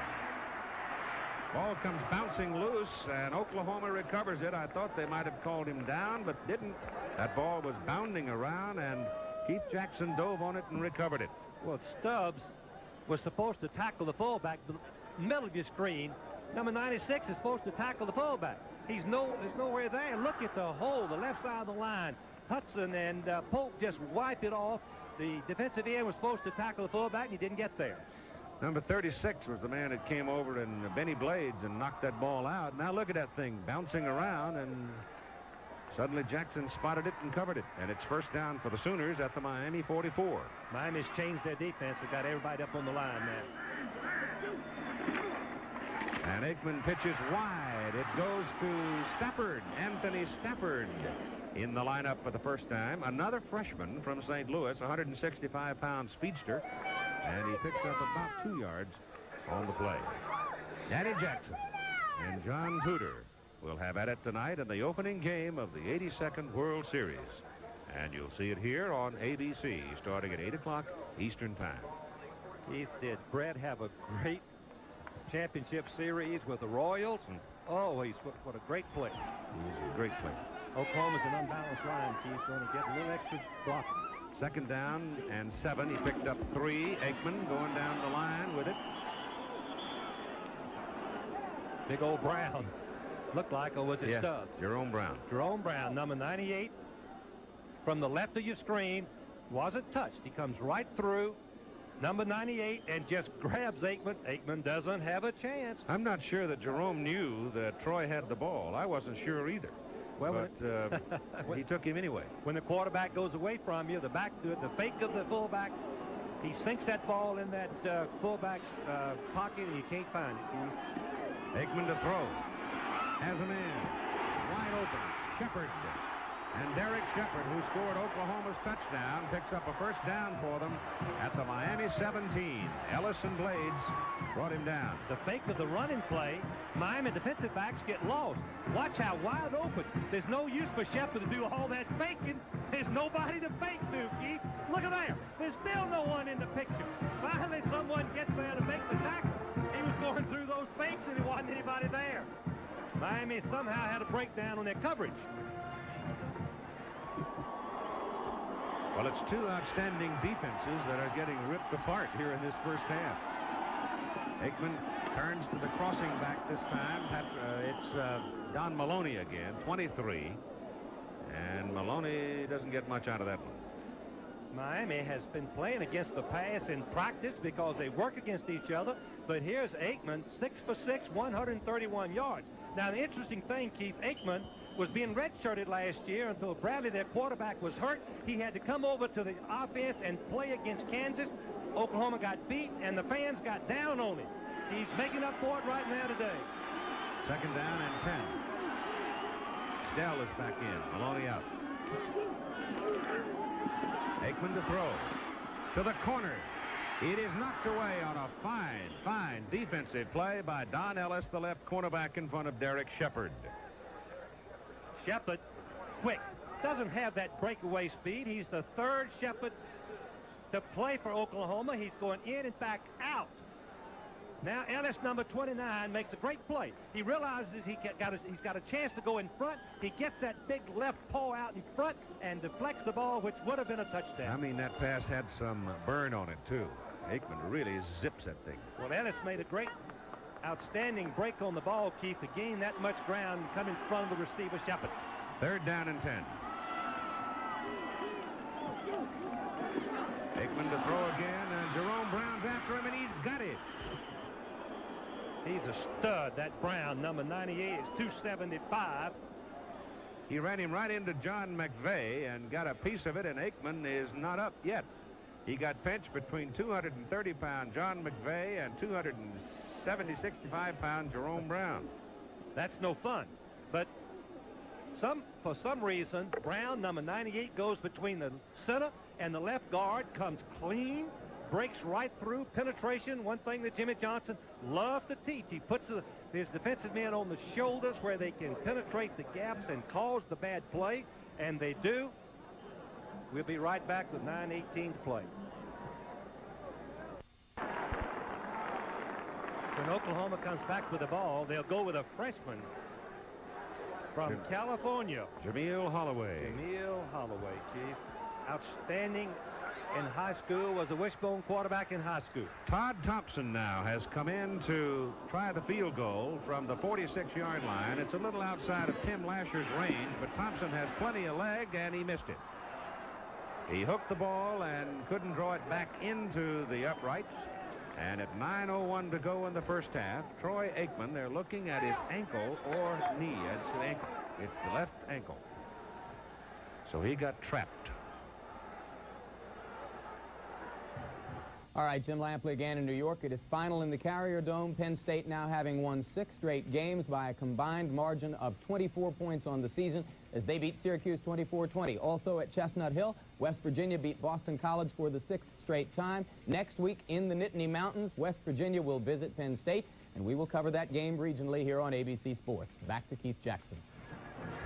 Ball comes bouncing loose, and Oklahoma recovers it. I thought they might have called him down, but didn't. That ball was bounding around, and Keith Jackson dove on it and recovered it. Well, Stubbs was supposed to tackle the fullback. The middle of your screen, number 96 is supposed to tackle the fullback. There's nowhere there. Look at the hole, the left side of the line. Hudson and Polk just wiped it off. The defensive end was supposed to tackle the fullback, and he didn't get there. Number 36 was the man that came over and Benny Blades and knocked that ball out. Now look at that thing bouncing around, and suddenly Jackson spotted it and covered it. And it's first down for the Sooners at the Miami 44. Miami's changed their defense. They've got everybody up on the line now. And Aikman pitches wide. It goes to Stafford, Anthony Stafford, in the lineup for the first time. Another freshman from St. Louis, 165-pound speedster. And he picks up about 2 yards on the play. Danny Jackson and John Tudor will have at it tonight in the opening game of the 82nd World Series. And you'll see it here on ABC starting at 8 o'clock Eastern Time. Keith, did Brett have a great championship series with the Royals? And what a great play. He's a great player. Oklahoma's an unbalanced line. Keith's going to get a little extra blocking. Second down and 7. He picked up 3. Aikman going down the line with it. Big old Brown. Looked like, or was it Stubbs? Jerome Brown. Jerome Brown, number 98. From the left of your screen, wasn't touched. He comes right through number 98 and just grabs Aikman. Aikman doesn't have a chance. I'm not sure that Jerome knew that Troy had the ball. I wasn't sure either. Well, but he took him anyway. When the quarterback goes away from you, the fake of the fullback, he sinks that ball in that fullback's pocket, and you can't find it. Aikman to throw. Has a man. Wide open. Shepard. And Derek Shepard, who scored Oklahoma's touchdown, picks up a first down for them at the Miami 17. Ellis and Blades brought him down. The fake of the running play, Miami defensive backs get lost. Watch how wide open. There's no use for Shepard to do all that faking. There's nobody to fake to, Keith. Look at there. There's still no one in the picture. Finally, someone gets there to make the tackle. He was going through those fakes, and there wasn't anybody there. Miami somehow had a breakdown on their coverage. Well, it's two outstanding defenses that are getting ripped apart here in this first half. Aikman turns to the crossing back this time. It's Don Maloney again, 23. And Maloney doesn't get much out of that one. Miami has been playing against the pass in practice because they work against each other. But here's Aikman, 6 for 6, 131 yards. Now, the interesting thing, Keith, Aikman was being redshirted last year until Bradley, their quarterback, was hurt. He had to come over to the offense and play against Kansas. Oklahoma got beat, and the fans got down on him. He's making up for it right now today. Second down and 10. Snell is back in. Maloney out. Aikman to throw. To the corner. It is knocked away on a fine defensive play by Don Ellis, the left cornerback, in front of Derek Shepard. Shepard, quick, doesn't have that breakaway speed. He's the third Shepard to play for Oklahoma. He's going in and back out. Now Ellis, number 29, makes a great play. He realizes he's got a chance to go in front. He gets that big left paw out in front and deflects the ball, which would have been a touchdown. I mean, that pass had some burn on it, too. Aikman really zips that thing. Well, Ellis made a great, outstanding break on the ball, Keith, to gain that much ground and come in front of the receiver, Shepard. Third down and 10. Aikman to throw again, and Jerome Brown's after him, and he's got it. He's a stud, that Brown, number 98, is 275. He ran him right into John McVeigh and got a piece of it, and Aikman is not up yet. He got pinched between 230-pound John McVeigh and 265-pound Jerome Brown. That's no fun. But for some reason, Brown, number 98, goes between the center and the left guard, comes clean, breaks right through, penetration, one thing that Jimmy Johnson loves to teach. He puts his defensive men on the shoulders where they can penetrate the gaps and cause the bad play, and they do. We'll be right back with 9:18 to play. When Oklahoma comes back with the ball, they'll go with a freshman from California. Jameel Holloway. Jameel Holloway, Chief. Outstanding in high school, was a wishbone quarterback in high school. Todd Thompson now has come in to try the field goal from the 46-yard line. It's a little outside of Tim Lasher's range, but Thompson has plenty of leg, and he missed it. He hooked the ball and couldn't draw it back into the uprights. And at 9:01 to go in the first half, Troy Aikman, they're looking at his ankle or knee. It's an ankle. It's the left ankle. So he got trapped. All right, Jim Lampley again in New York. It is final in the Carrier Dome. Penn State now having won 6 straight games by a combined margin of 24 points on the season as they beat Syracuse 24-20. Also at Chestnut Hill, West Virginia beat Boston College for the 6th straight time. Next week in the Nittany Mountains, West Virginia will visit Penn State, and we will cover that game regionally here on ABC Sports. Back to Keith Jackson.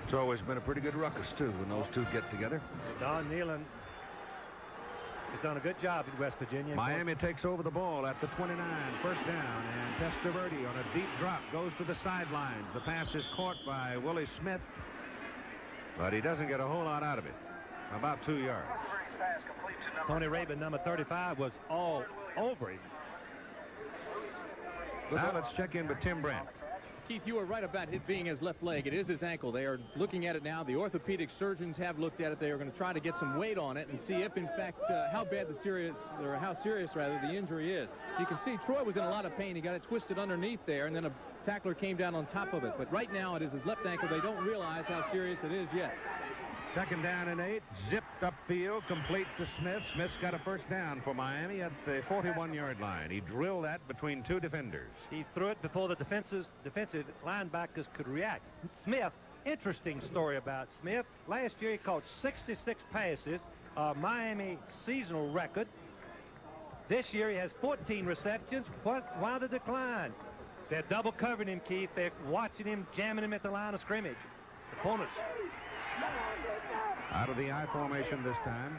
It's always been a pretty good ruckus, too, when those two get together. Don Nealon has done a good job in West Virginia. Miami takes over the ball at the 29, first down, and Testaverde on a deep drop goes to the sidelines. The pass is caught by Willie Smith, but he doesn't get a whole lot out of it. About 2 yards. Tony Rabin, number 35, was all over him. Now let's check in with Tim Brent. Keith, you were right about it being his left leg. It is his ankle. They are looking at it now. The orthopedic surgeons have looked at it. They are going to try to get some weight on it and see if, in fact, how serious the injury is. You can see Troy was in a lot of pain. He got it twisted underneath there, and then a tackler came down on top of it. But right now, it is his left ankle. They don't realize how serious it is yet. 2nd down and 8, zipped upfield, complete to Smith. Smith's got a first down for Miami at the 41-yard line. He drilled that between 2 defenders. He threw it before the defensive linebackers could react. Smith, interesting story about Smith. Last year he caught 66 passes, Miami seasonal record. This year he has 14 receptions. Why the decline? They're double covering him, Keith. They're watching him, jamming him at the line of scrimmage. Opponents. Out of the I formation this time.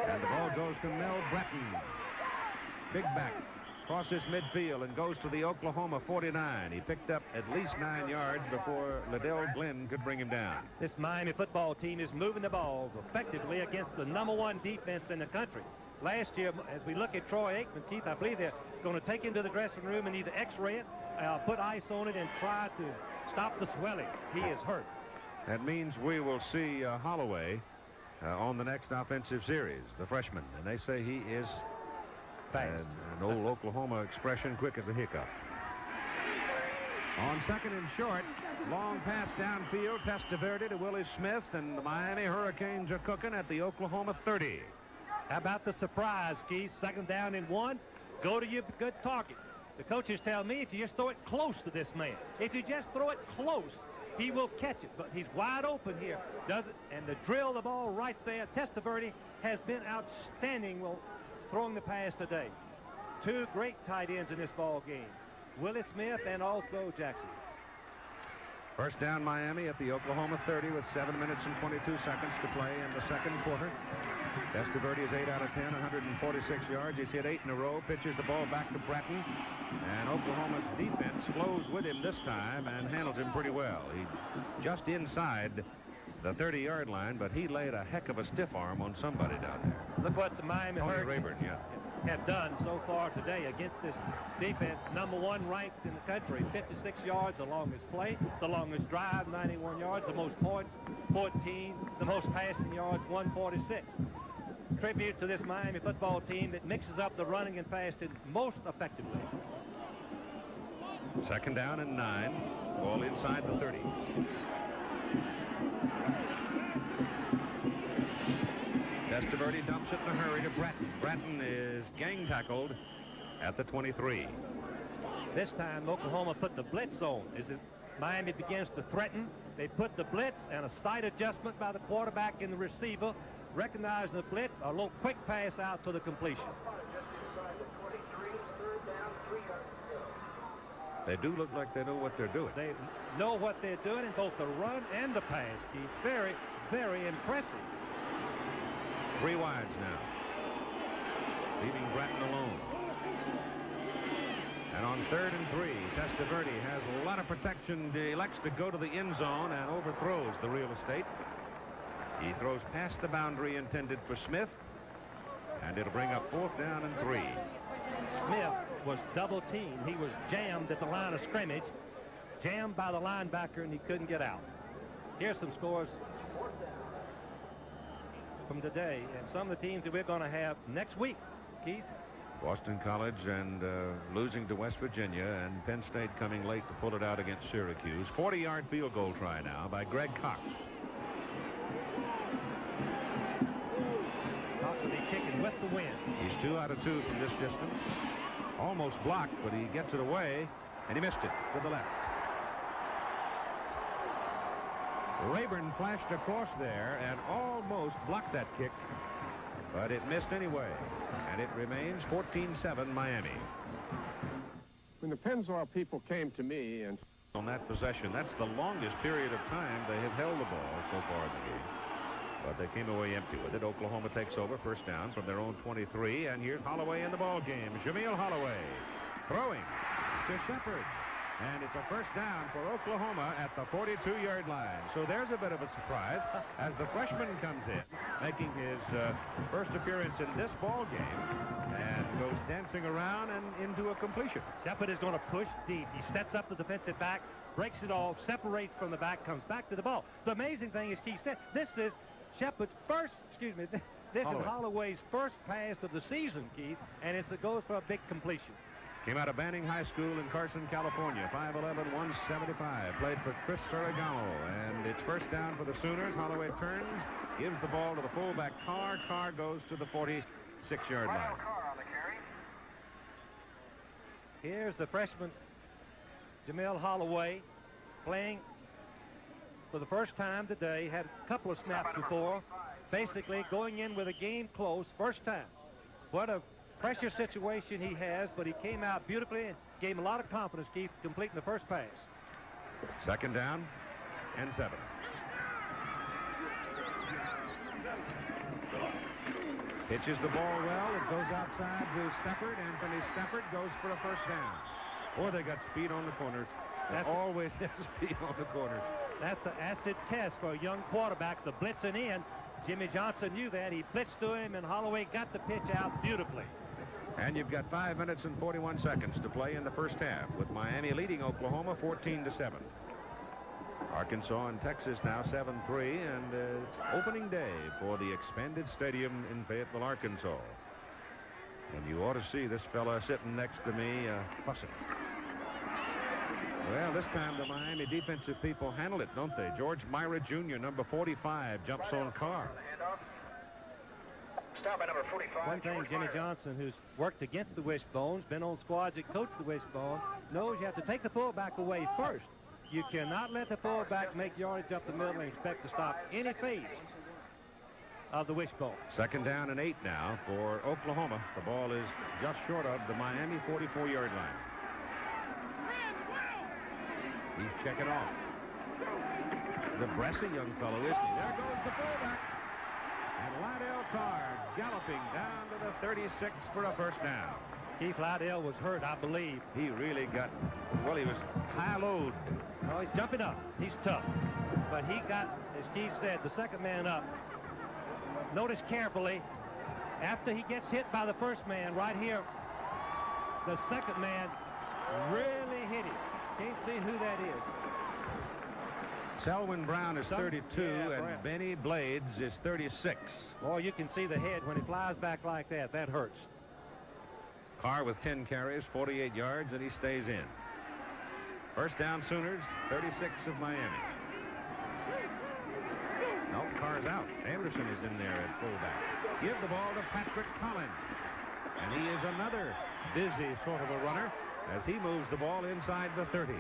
And the ball goes to Mel Breton. Big back. Crosses midfield and goes to the Oklahoma 49. He picked up at least 9 yards before Liddell Glenn could bring him down. This Miami football team is moving the ball effectively against the #1 defense in the country. Last year, as we look at Troy Aikman, Keith, I believe they're going to take him to the dressing room and either x-ray it, put ice on it, and try to stop the swelling. He is hurt. That means we will see Holloway on the next offensive series, the freshman. And they say he is fast. An old Oklahoma expression, quick as a hiccup. On 2nd and short, long pass downfield, Testaverde to Willie Smith, and the Miami Hurricanes are cooking at the Oklahoma 30. How about the surprise, Keith? 2nd down and 1. Go to your good target. The coaches tell me if you just throw it close to this man, if you just throw it close, he will catch it. But he's wide open here, does it? And to drill the ball right there, Testaverde has been outstanding throwing the pass today. 2 great tight ends in this ball game, Willie Smith and also Jackson. First down Miami at the Oklahoma 30 with 7 minutes and 22 seconds to play in the 2nd quarter. Testaverde is 8 out of 10, 146 yards. He's hit 8 in a row, pitches the ball back to Breton. And Oklahoma's defense flows with him this time and handles him pretty well. He's just inside the 30-yard line, but he laid a heck of a stiff arm on somebody down there. Look what the Miami Rayburn, have done so far today against this defense. #1 ranked in the country, 56 yards, the longest play, the longest drive, 91 yards, the most points, 14, the most passing yards, 146. Tribute to this Miami football team that mixes up the running and passing most effectively. 2nd down and 9, ball inside the 30. Testaverde dumps it in a hurry to Breton. Breton is gang tackled at the 23. This time Oklahoma put the blitz on. As Miami begins to threaten, they put the blitz and a slight adjustment by the quarterback and the receiver, recognizing the blitz, a little quick pass out for the completion. They do look like they know what they're doing. They know what they're doing in both the run and the pass, Keith. Very, very impressive. 3 wides now, leaving Breton alone. And on 3rd and 3, Testaverde has a lot of protection. He elects to go to the end zone and overthrows the real estate. He throws past the boundary intended for Smith, and it'll bring up 4th down and 3. Smith was double teamed. He was jammed at the line of scrimmage, jammed by the linebacker, and he couldn't get out. Here's some scores from today and some of the teams that we're going to have next week. Keith? Boston College and losing to West Virginia, and Penn State coming late to pull it out against Syracuse. 40-yard field goal try now by Greg Cox. Cox will be kicking with the wind. He's 2 out of 2 from this distance. Almost blocked, but he gets it away, and he missed it to the left. Rayburn flashed across there and almost blocked that kick, but it missed anyway, and it remains 14-7 Miami. When the Pennzoil people came to me and on that possession, that's the longest period of time they have held the ball so far in the game. But they came away empty with it. Oklahoma takes over, first down from their own 23, and here's Holloway in the ball game. Jameel Holloway throwing to Shepard. And it's a first down for Oklahoma at the 42-yard line. So there's a bit of a surprise as the freshman comes in, making his first appearance in this ball game. And goes dancing around and into a completion. Shepard is going to push deep. He sets up the defensive back, breaks it off, separates from the back, comes back to the ball. The amazing thing is, Keith said, this is Shepard's first, this is Holloway's first pass of the season, Keith, and it goes for a big completion. Came out of Banning High School in Carson, California. 5'11", 175. Played for Chris Ferragamo. And it's first down for the Sooners. Holloway turns, gives the ball to the fullback Carr. Carr goes to the 46-yard line. Here's the freshman Jamel Holloway playing for the first time today. Had a couple of snaps before. Basically going in with a game close, first time. What a pressure situation he has, but he came out beautifully and gave him a lot of confidence, Keith, completing the first pass. Second down and 7. Pitches the ball well. It goes outside to Stafford. Anthony Stafford goes for a first down. Boy, they got speed on the corners. They always have speed on the corners. That's the acid test for a young quarterback, the blitzing in. Jimmy Johnson knew that. He blitzed to him, and Holloway got the pitch out beautifully. And you've got 5 minutes and 41 seconds to play in the first half, with Miami leading Oklahoma 14-7. Arkansas and Texas now 7-3, and it's opening day for the expanded stadium in Fayetteville, Arkansas. And you ought to see this fella sitting next to me fussing. Well, this time the Miami defensive people handle it, don't they? George Myra Jr., number 45, jumps on Carr. One thing, Jimmy Johnson, who's worked against the wishbones, been on squads that coach the wishbone, knows you have to take the fullback away first. You cannot let the fullback make yardage up the middle and expect to stop any phase of the wishbone. Second down and 8 now for Oklahoma. The ball is just short of the Miami 44-yard line. He's checking off. The Bressie young fellow, isn't he? There goes the fullback. And Lydell Carr galloping down to the 36 for a first down. Keith, Lydell was hurt, I believe. He really got, well, he was high load. Oh, he's jumping up. He's tough. But he got, as Keith said, the second man up. Notice carefully, after he gets hit by the first man right here, the second man really hit him. Can't see who that is. Selwyn Brown is 32, and Benny Blades is 36. Boy, you can see the head when he flies back like that. That hurts. Carr with 10 carries, 48 yards, and he stays in. First down Sooners, 36 of Miami. No, Carr's out. Anderson is in there at fullback. Give the ball to Patrick Collins. And he is another busy sort of a runner as he moves the ball inside the 30.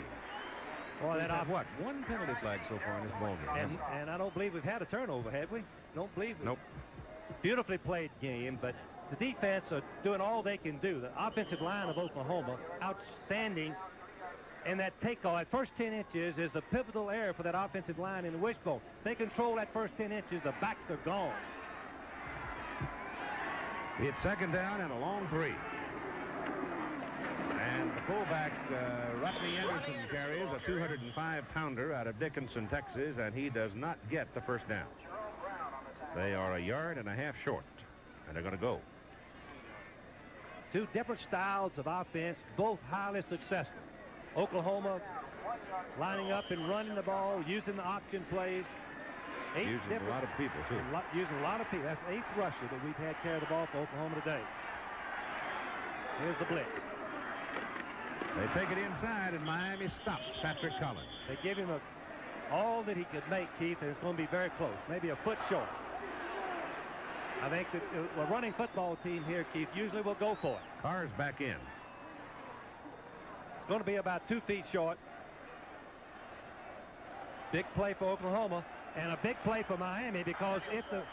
Boy, that had what? One penalty flag so far in this ball game. And I don't believe we've had a turnover, have we? Don't believe it. Nope. Beautifully played game, but the defense are doing all they can do. The offensive line of Oklahoma, outstanding. And that takeoff, that first 10 inches is the pivotal area for that offensive line in the wishbone. They control that first 10 inches, the backs are gone. It's second down and a long 3. And the fullback, Rodney Anderson, carries a 205-pounder out of Dickinson, Texas, and he does not get the first down. They are a yard and a half short, and they're going to go. Two different styles of offense, both highly successful. Oklahoma lining up and running the ball, using the option plays. Using a lot of people, too. Using a lot of people. That's the 8th rusher that we've had carry the ball for Oklahoma today. Here's the blitz. They take it inside, and Miami stops Patrick Collins. They give him all that he could make, Keith, and it's going to be very close, maybe a foot short. I think that a running football team here, Keith, usually will go for it. Carr's back in. It's going to be about 2 feet short. Big play for Oklahoma, and a big play for Miami, because if the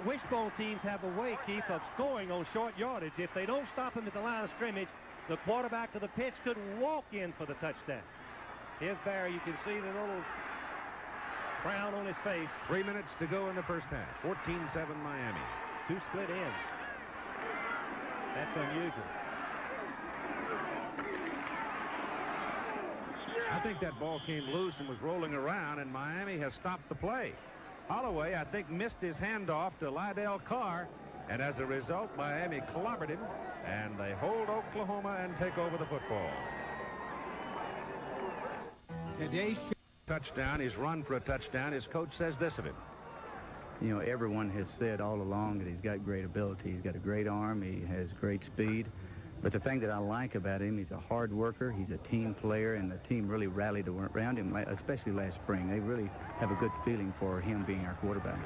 wishbone teams have a way, Keith, of scoring on short yardage, if they don't stop him at the line of scrimmage, the quarterback to the pitch could walk in for the touchdown. Here's Barry. You can see the little frown on his face. 3 minutes to go in the first half. 14-7 Miami. 2 split ends. That's unusual. I think that ball came loose and was rolling around, and Miami has stopped the play. Holloway, I think, missed his handoff to Lydell Carr, and as a result, Miami clobbered him and they hold Oklahoma and take over the football. Today's touchdown. He's run for a touchdown. His coach says this of him. You know, everyone has said all along that he's got great ability. He's got a great arm. He has great speed. But the thing that I like about him, he's a hard worker. He's a team player, and the team really rallied around him, especially last spring. They really have a good feeling for him being our quarterback.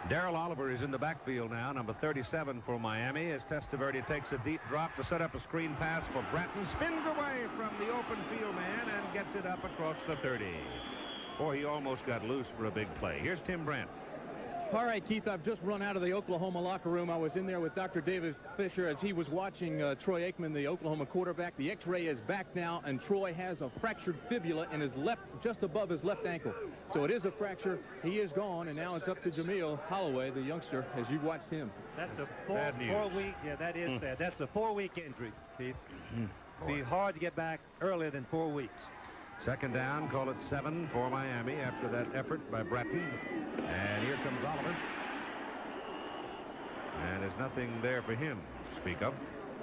Darrell Oliver is in the backfield now, number 37 for Miami, as Testaverde takes a deep drop to set up a screen pass for Bratton. Spins away from the open field man and gets it up across the 30. Boy, he almost got loose for a big play. Here's Tim Brent. All right, Keith, I've just run out of the Oklahoma locker room. I was in there with Dr. David Fisher as he was watching Troy Aikman, the Oklahoma quarterback. The X-ray is back now, and Troy has a fractured fibula in his left, just above his left ankle. So it is a fracture. He is gone, and now it's up to Jameel Holloway, the youngster, as you've watched him. That's a four-week, yeah, that is sad. That's a 4-week injury, Keith. Be hard to get back earlier than 4 weeks. Second down, call it 7 for Miami after that effort by Bratton. And here comes Oliver. And there's nothing there for him to speak of.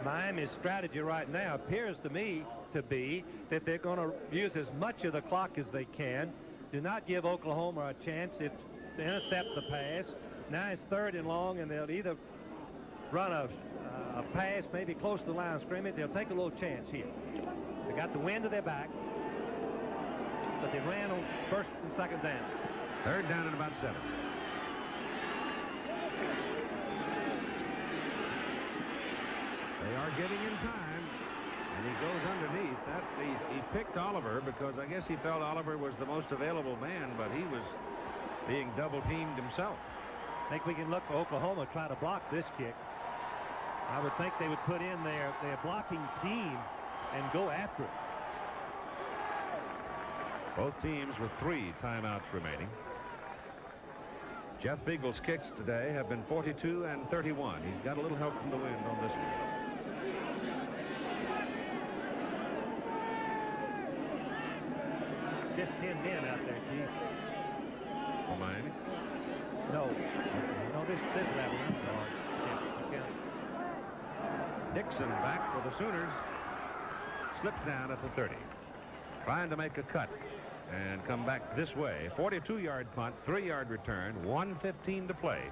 Miami's strategy right now appears to me to be that they're going to use as much of the clock as they can. Do not give Oklahoma a chance to intercept the pass. Now it's 3rd and long, and they'll either run a pass maybe close to the line of scrimmage. They'll take a little chance here. They got the wind to their back, but they ran on 1st and 2nd down. 3rd down and about 7. They are getting in time, and he goes underneath. He picked Oliver because I guess he felt Oliver was the most available man, but he was being double-teamed himself. I think we can look for Oklahoma try to block this kick. I would think they would put in their blocking team and go after it. Both teams with 3 timeouts remaining. Jeff Beagle's kicks today have been 42 and 31. He's got a little help from the wind on this one. Just 10 men out there, Keith. For Miami? No, this level. I'm sorry. Dixon back for the Sooners. Slips down at the 30. Trying to make a cut and come back this way. 42-yard punt, 3-yard return, 1:15 to play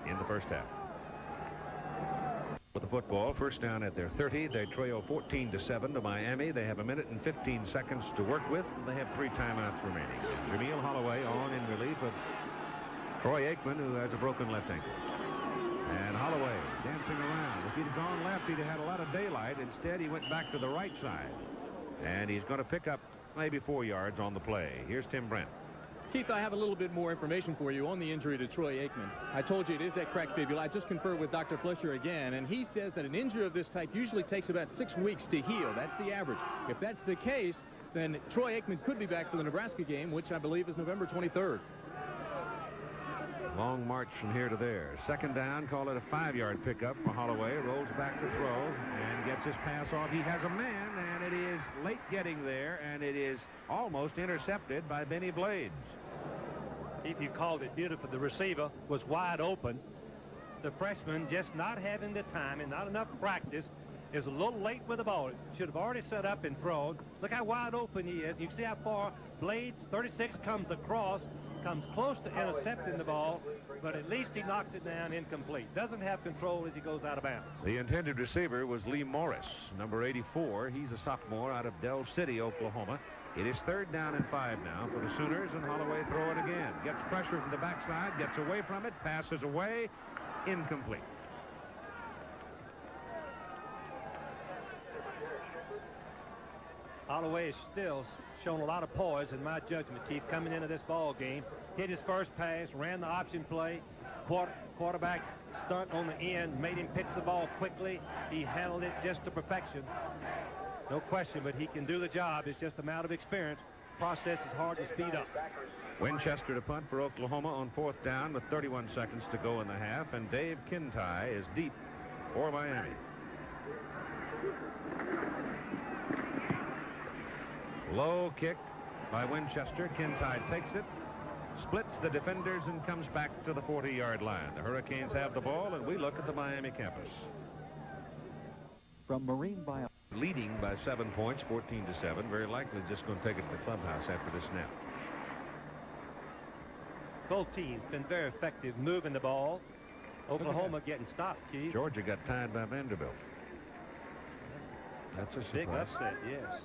in the first half. With the football, first down at their 30. They trail 14-7 to Miami. They have 1 minute and 15 seconds to work with. They have 3 timeouts remaining. Jameel Holloway on in relief of Troy Aikman, who has a broken left ankle. And Holloway dancing around. If he'd gone left, he'd have had a lot of daylight. Instead, he went back to the right side. And he's going to pick up maybe 4 yards on the play. Here's Tim Brent. Keith, I have a little bit more information for you on the injury to Troy Aikman. I told you it is that cracked fibula. I just conferred with Dr. Fletcher again, and he says that an injury of this type usually takes about 6 weeks to heal. That's the average. If that's the case, then Troy Aikman could be back for the Nebraska game, which I believe is November 23rd. Long march from here to there. Second down, call it a 5-yard pickup for Holloway. Rolls back to throw and gets his pass off. He has a man, and it is late getting there, and it is almost intercepted by Benny Blades. If you called it beautiful, the receiver was wide open. The freshman just not having the time and not enough practice is a little late with the ball. Should have already set up and thrown. Look how wide open he is. You see how far Blades, 36, comes across. Comes close to intercepting the ball, but at least he knocks it down incomplete. Doesn't have control as he goes out of bounds. The intended receiver was Lee Morris, number 84. He's a sophomore out of Del City, Oklahoma. It is 3rd down and 5 now for the Sooners, and Holloway throw it again. Gets pressure from the backside, gets away from it, passes away, incomplete. Holloway is still shown a lot of poise in my judgment, Keith, coming into this ball game. Hit his first pass, ran the option play. Quarterback stunt on the end, made him pitch the ball quickly. He handled it just to perfection. No question, but he can do the job. It's just a matter of experience. Process is hard to speed up. Winchester to punt for Oklahoma on 4th down with 31 seconds to go in the half, and Dave Kintai is deep for Miami. Low kick by Winchester. Kintai takes it, splits the defenders, and comes back to the 40-yard line. The Hurricanes have the ball, and we look at the Miami campus. from Marine Bio. Leading by 7 points, 14-7. Very likely just going to take it to the clubhouse after this snap. Both teams been very effective moving the ball. Oklahoma getting stopped, Keith. Georgia got tied by Vanderbilt. That's a Big surprise. upset, yes.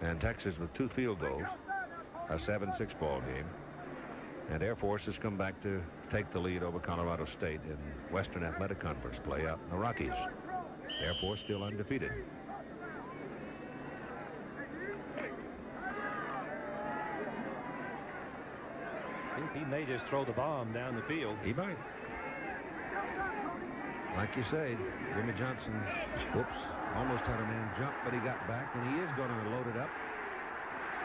And Texas with 2 field goals. A 7-6 ball game. And Air Force has come back to take the lead over Colorado State in Western Athletic Conference play out in the Rockies. Air Force still undefeated. I think he may just throw the bomb down the field. He might. Like you say, Jimmy Johnson, whoops, almost had a man jump, but he got back, and he is going to load it up.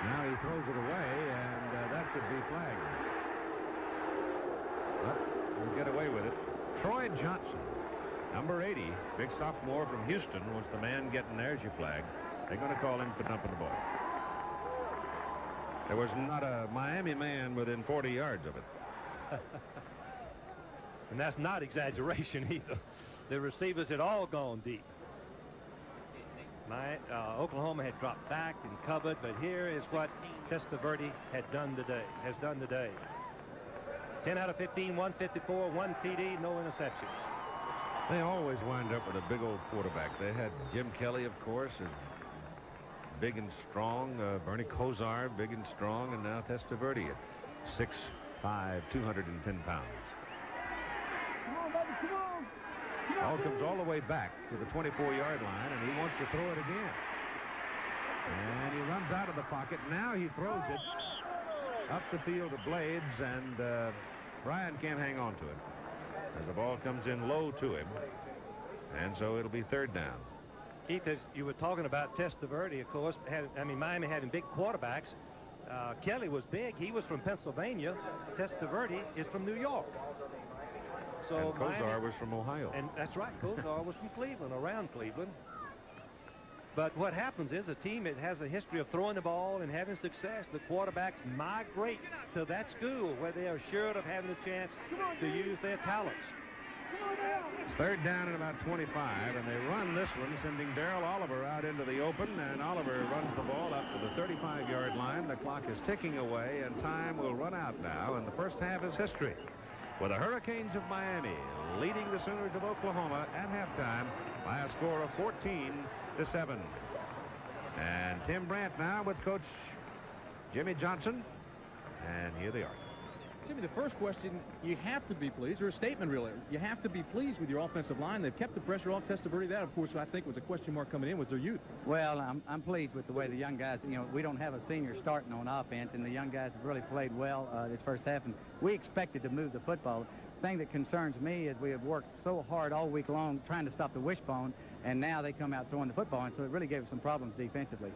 Now he throws it away, and that could be flagged. But we'll get away with it. Troy Johnson, number 80, big sophomore from Houston, was the man getting there's your flag. They're going to call him for dumping the ball. There was not a Miami man within 40 yards of it. And that's not exaggeration either. The receivers had all gone deep. Oklahoma had dropped back and covered, but here is what Testaverde has done today. 10 out of 15, 154, 1 TD, no interceptions. They always wind up with a big old quarterback. They had Jim Kelly, of course, is big and strong. Bernie Kosar, big and strong, and now Testaverde, 6'5", 210 pounds. Ball comes all the way back to the 24-yard line, and he wants to throw it again. And he runs out of the pocket. Now he throws it up the field to Blades, and Bryan can't hang on to it as the ball comes in low to him. And so it'll be 3rd down. Keith, as you were talking about Testaverde, of course, Miami having big quarterbacks. Kelly was big. He was from Pennsylvania. Testaverde is from New York. So And Kosar Miami, was from Ohio. And that's right. Kosar was from Cleveland, around Cleveland. But what happens is a team that has a history of throwing the ball and having success, the quarterbacks migrate to that school where they are sure of having a chance to use their talents. It's 3rd down and about 25, and they run this one, sending Darrell Oliver out into the open, and Oliver runs the ball up to the 35-yard line. The clock is ticking away, and time will run out now, and the first half is history, with the Hurricanes of Miami leading the Sooners of Oklahoma at halftime by a score of 14-7. And Tim Brandt now with Coach Jimmy Johnson, and here they are. Jimmy, the first question, you have to be pleased, or a statement really, you have to be pleased with your offensive line. They've kept the pressure off Testaverde. That, of course, I think was a question mark coming in with their youth. Well, I'm pleased with the way the young guys, we don't have a senior starting on offense, and the young guys have really played well this first half, and we expected to move the football. The thing that concerns me is we have worked so hard all week long trying to stop the wishbone, and now they come out throwing the football, and so it really gave us some problems defensively.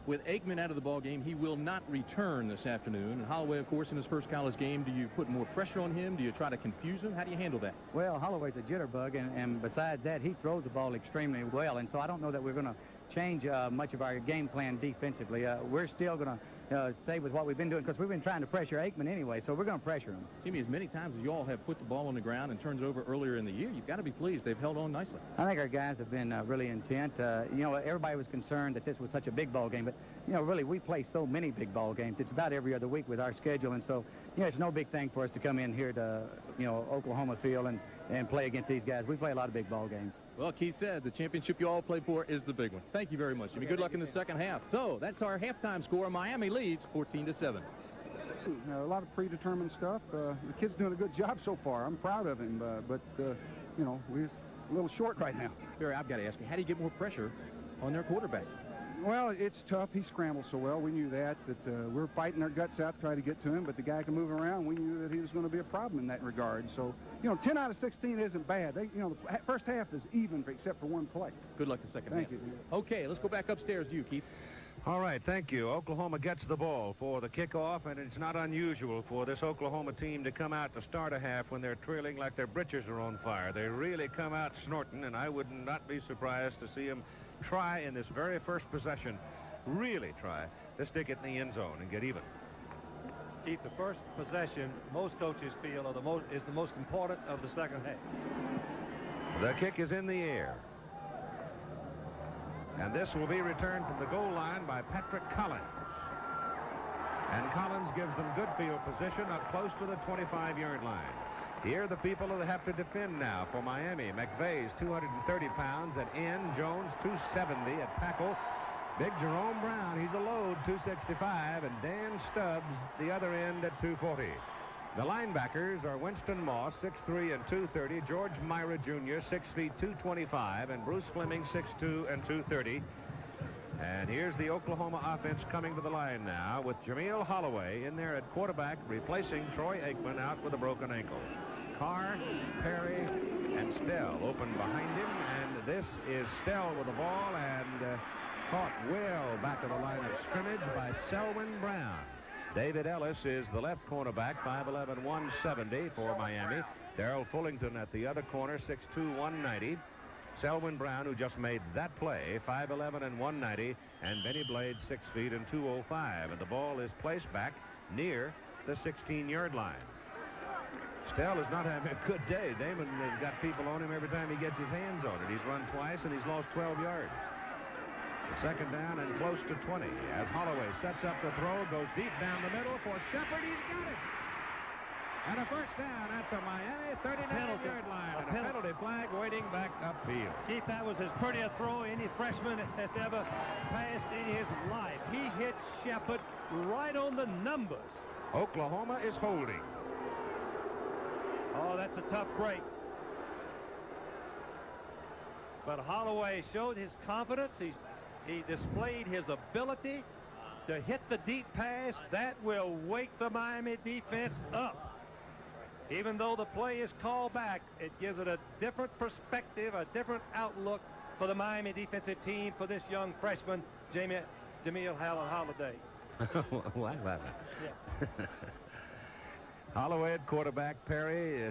With Aikman out of the ball game, he will not return this afternoon. And Holloway, of course, in his first college game, do you put more pressure on him? Do you try to confuse him? How do you handle that? Well, Holloway's a jitterbug, and besides that, he throws the ball extremely well, and so I don't know that we're going to change much of our game plan defensively. We're still going to stay with what we've been doing because we've been trying to pressure Aikman anyway, so we're going to pressure him. Jimmy, as many times as you all have put the ball on the ground and turned it over earlier in the year, you've got to be pleased. They've held on nicely. I think our guys have been really intent. Everybody was concerned that this was such a big ball game, but, really we play so many big ball games. It's about every other week with our schedule, and so, it's no big thing for us to come in here to, Oklahoma Field and play against these guys. We play a lot of big ball games. Well, Keith said the championship you all played for is the big one. Thank you very much, Jimmy. Good luck in the second half. So that's our halftime score. Miami leads 14-7. A lot of predetermined stuff. The kid's doing a good job so far. I'm proud of him, but we're a little short right now. Barry, I've got to ask you, how do you get more pressure on their quarterback? Well, it's tough. He scrambles so well. We knew that we're fighting our guts out to try to get to him, but the guy can move around. We knew that he was going to be a problem in that regard. So, 10 out of 16 isn't bad. The first half is even except for one play. Good luck the second half. Thank you. Okay, let's go back upstairs to you, Keith. All right, thank you. Oklahoma gets the ball for the kickoff, and it's not unusual for this Oklahoma team to come out to start a half when they're trailing like their britches are on fire. They really come out snorting, and I would not be surprised to see them try in this very first possession, really try to stick it in the end zone and get even. Keith, the first possession, most coaches feel is the most important of the second half. The kick is in the air. And this will be returned from the goal line by Patrick Collins. And Collins gives them good field position up close to the 25-yard line. Here are the people who have to defend now for Miami. McVeigh's 230 pounds at end. Jones 270 at tackle. Big Jerome Brown, he's a load, 265. And Dan Stubbs, the other end at 240. The linebackers are Winston Moss, 6'3" and 230. George Myra Jr., 6 feet, 225. And Bruce Fleming, 6'2" and 230. And here's the Oklahoma offense coming to the line now with Jameel Holloway in there at quarterback, replacing Troy Aikman out with a broken ankle. Carr, Perry, and Stell open behind him. And this is Stell with the ball and caught well back of the line of scrimmage by Selwyn Brown. David Ellis is the left cornerback, 5'11", 170 for Miami. Darrell Fullington at the other corner, 6'2", 190. Selwyn Brown, who just made that play, 5'11" and 190. And Benny Blade, 6 feet and 205. And the ball is placed back near the 16-yard line. Stell is not having a good day. Damon has got people on him every time he gets his hands on it. He's run twice and he's lost 12 yards. The second down and close to 20 as Holloway sets up the throw, goes deep down the middle for Shepard. He's got it. And a first down at the Miami 39-yard line. And a penalty flag waiting back upfield. Keith, that was as pretty a throw any freshman has ever passed in his life. He hit Shepard right on the numbers. Oklahoma is holding. Oh, that's a tough break. But Holloway showed his confidence. He displayed his ability to hit the deep pass. That will wake the Miami defense up. Even though the play is called back, it gives it a different perspective, a different outlook for the Miami defensive team for this young freshman, Jameel Holiday. Like that. Yeah. Holloway at quarterback, Perry,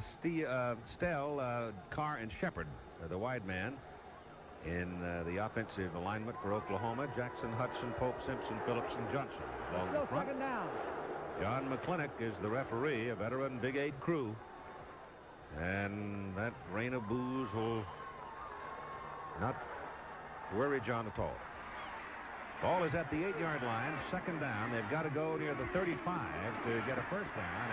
Stell, Carr, and Shepard, the wide man. In the offensive alignment for Oklahoma, Jackson, Hudson, Pope, Simpson, Phillips, and Johnson. Along the front. Second down. John McClintock is the referee, a veteran Big 8 crew. And that rain of booze will not worry John at all. Ball is at the 8-yard line, second down. They've got to go near the 35 to get a first down,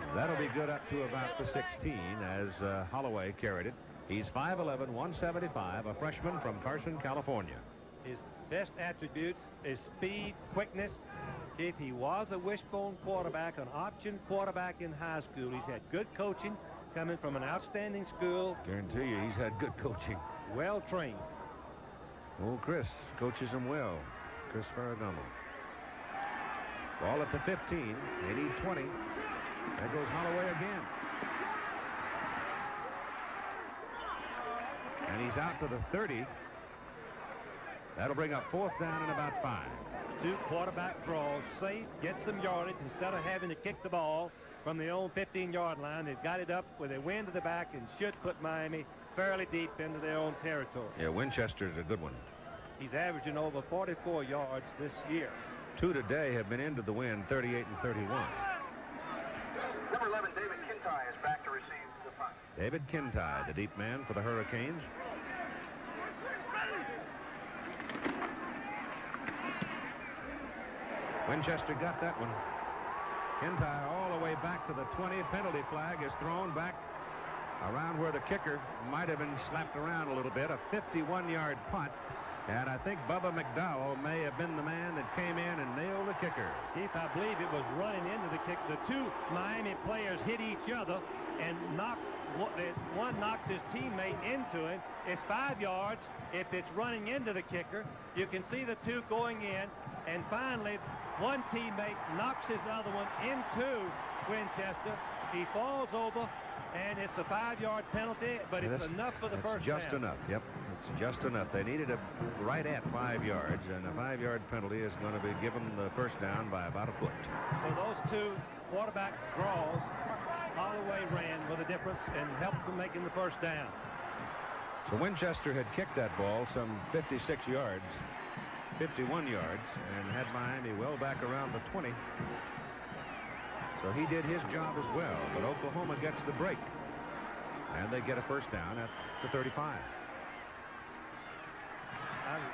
and that'll be good up to about the 16 as Holloway carried it. He's 5'11", 175, a freshman from Carson, California. His best attributes is speed, quickness. If he was a wishbone quarterback, an option quarterback in high school, he's had good coaching, coming from an outstanding school. Guarantee you he's had good coaching. Well trained. Oh, Chris coaches him well. Chris Ferragamo. Ball at the 15. They need 20. There goes Holloway again. And he's out to the 30. That'll bring up fourth down and about 5. 2 quarterback draws, safe, get some yardage instead of having to kick the ball from the own 15-yard line. They've got it up with a wind to the back and should put Miami fairly deep into their own territory. Yeah, Winchester's a good one. He's averaging over 44 yards this year. 2 today have been into the wind, 38 and 31. Number 11, David Kintai, is back to receive the punt. David Kintai, the deep man for the Hurricanes. Winchester got that one. Kintai all the way back to the 20. Penalty flag is thrown back around where the kicker might have been slapped around a little bit. A 51-yard punt. And I think Bubba McDowell may have been the man that came in and nailed the kicker. Keith, I believe it was running into the kick. The 2 Miami players hit each other and one knocked his teammate into it. It's 5 yards. If it's running into the kicker, you can see the 2 going in. And finally, one teammate knocks his other one into Winchester. He falls over, and it's a 5-yard penalty, but it's enough for the first down. Just enough, yep. It's just enough. They needed a right at 5 yards, and a 5-yard penalty is going to be given the first down by about a foot. So those 2 quarterback draws, Holloway ran with a difference and helped them making the first down. So Winchester had kicked that ball some 56 yards. 51 yards, and had Miami well back around the 20. So he did his job as well, but Oklahoma gets the break, and they get a first down at the 35.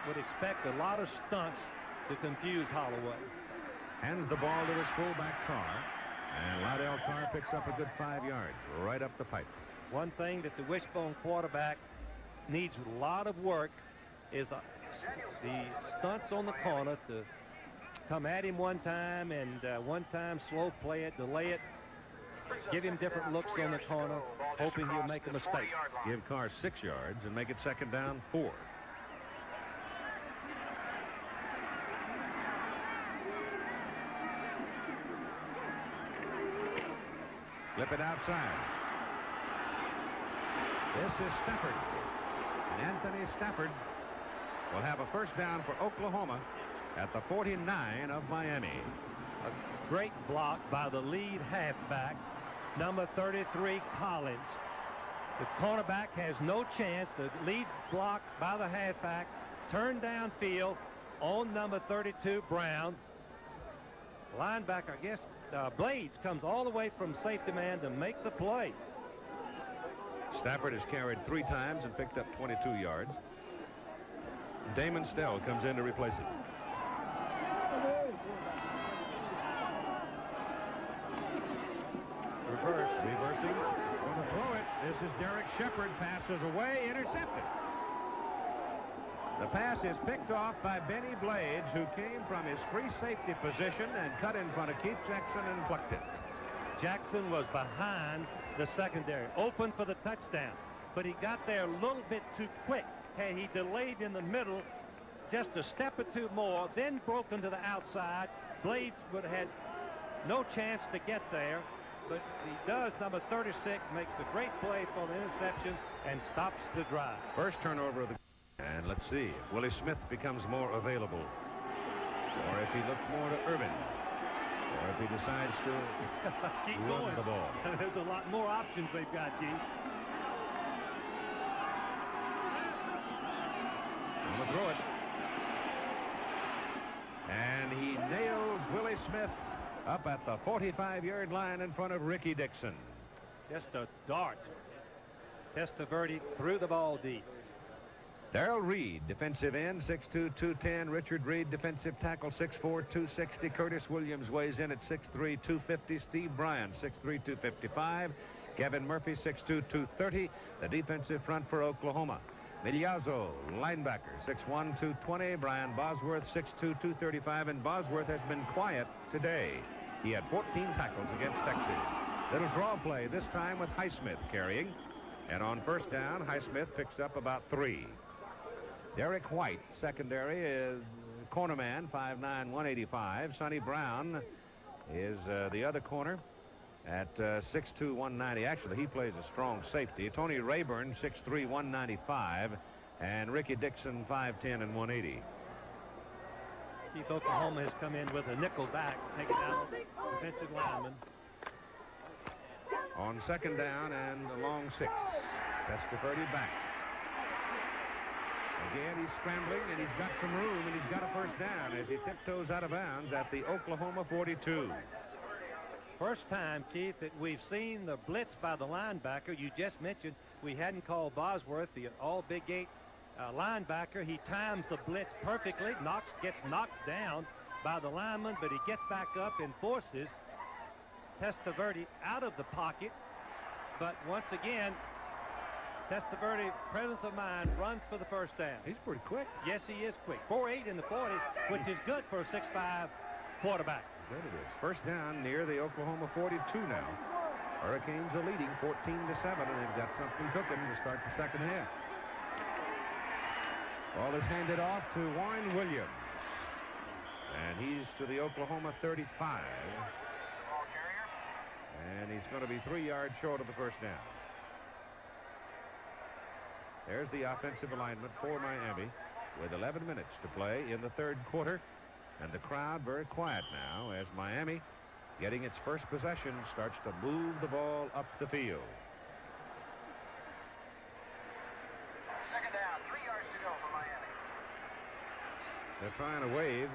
would expect a lot of stunts to confuse Holloway. Hands the ball to his fullback Carr. And Lydell Carr picks up a good 5 yards right up the pipe. One thing that the wishbone quarterback needs a lot of work is the stunts on the corner to come at him one time and one time slow play it, delay it, give him different looks on the corner, hoping he'll make a mistake. Give Carr 6 yards and make it 2nd down 4. Flip it outside. This is Stafford. And Anthony Stafford will have a 1st down for Oklahoma at the 49 of Miami. A great block by the lead halfback, number 33, Collins. The cornerback has no chance. The lead block by the halfback, turned downfield on number 32, Brown. Linebacker, I guess, Blades comes all the way from safety man to make the play. Stafford has carried 3 times and picked up 22 yards. Damon Stell comes in to replace him. Reversing. Going to throw it. This is Derek Shepard. Passes away. Intercepted. The pass is picked off by Benny Blades, who came from his free safety position and cut in front of Keith Jackson and plucked it. Jackson was behind the secondary, open for the touchdown, but he got there a little bit too quick. Okay, he delayed in the middle just a step or two more, then broke into the outside. Blades would have had no chance to get there, but he does. Number 36 makes a great play for the interception and stops the drive. First turnover of the game. And let's see if Willie Smith becomes more available, or if he looks more to Urban, or if he decides to keep run going. the ball. There's a lot more options they've got, Keith. I'm gonna throw it. And he nails Willie Smith up at the 45-yard line in front of Ricky Dixon. Just a dart. Testaverde threw the ball deep. Darrell Reed, defensive end, 6'2", 210. Richard Reed, defensive tackle, 6'4", 260. Curtis Williams weighs in at 6'3", 250. Steve Bryan, 6'3", 255. Kevin Murphy, 6'2", 230. The defensive front for Oklahoma. Mediazo, linebacker, 6'1", 220. Brian Bosworth, 6'2", 235. And Bosworth has been quiet today. He had 14 tackles against Texas. Little draw play, this time with Highsmith carrying. And on 1st down, Highsmith picks up about 3. Derek White, secondary, is cornerman, 5'9", 185. Sonny Brown is the other corner at 6'2", 190. Actually, he plays a strong safety. Tony Rayburn, 6'3", 195. And Ricky Dixon, 5'10", and 180. Keith, Oklahoma has come in with a nickel back, taking out defensive lineman. On 2nd down and a long 6. Testaverde back. Again, he's scrambling, and he's got some room, and he's got a 1st down as he tiptoes out of bounds at the Oklahoma 42. First time, Keith, that we've seen the blitz by the linebacker. You just mentioned we hadn't called Bosworth, the all-Big 8 linebacker. He times the blitz perfectly, gets knocked down by the lineman, but he gets back up and forces Testaverde out of the pocket. But once again, Testaverde, presence of mind, runs for the 1st down. He's pretty quick. Yes, he is quick. 4'8" in the 40, which is good for a 6'5" quarterback. Good it is. 1st down near the Oklahoma 42 now. Hurricanes are leading 14-7, and they've got something cooking to start the 2nd half. Ball is handed off to Warren Williams. And he's to the Oklahoma 35. And he's going to be 3 yards short of the 1st down. There's the offensive alignment for Miami with 11 minutes to play in the 3rd quarter. And the crowd very quiet now as Miami, getting its first possession, starts to move the ball up the field. 2nd down, 3 yards to go for Miami. They're trying to wave.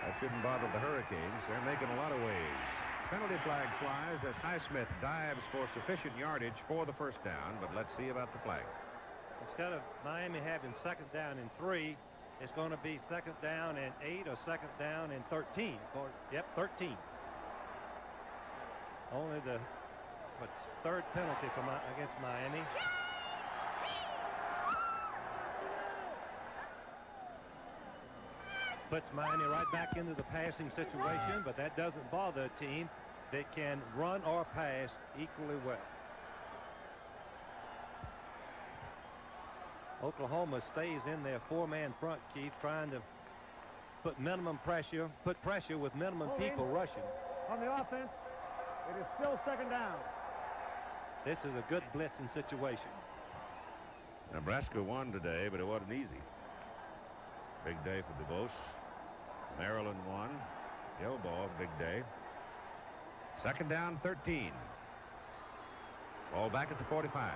That shouldn't bother the Hurricanes. They're making a lot of waves. Penalty flag flies as Highsmith dives for sufficient yardage for the 1st down, but let's see about the flag. It's instead of Miami having second down and 3, it's going to be second down and 8 or second down and 13. Yep, 13. Only the third penalty against Miami. Puts Miami right back into the passing situation, but that doesn't bother a team that can run or pass equally well. Oklahoma stays in their 4-man front, Keith, trying to put pressure with minimum people rushing. On the offense, it is still second down. This is a good blitzing situation. Nebraska won today, but it wasn't easy. Big day for DeVos. Maryland won. Gilboa, big day. Second down, 13. Ball back at the 45.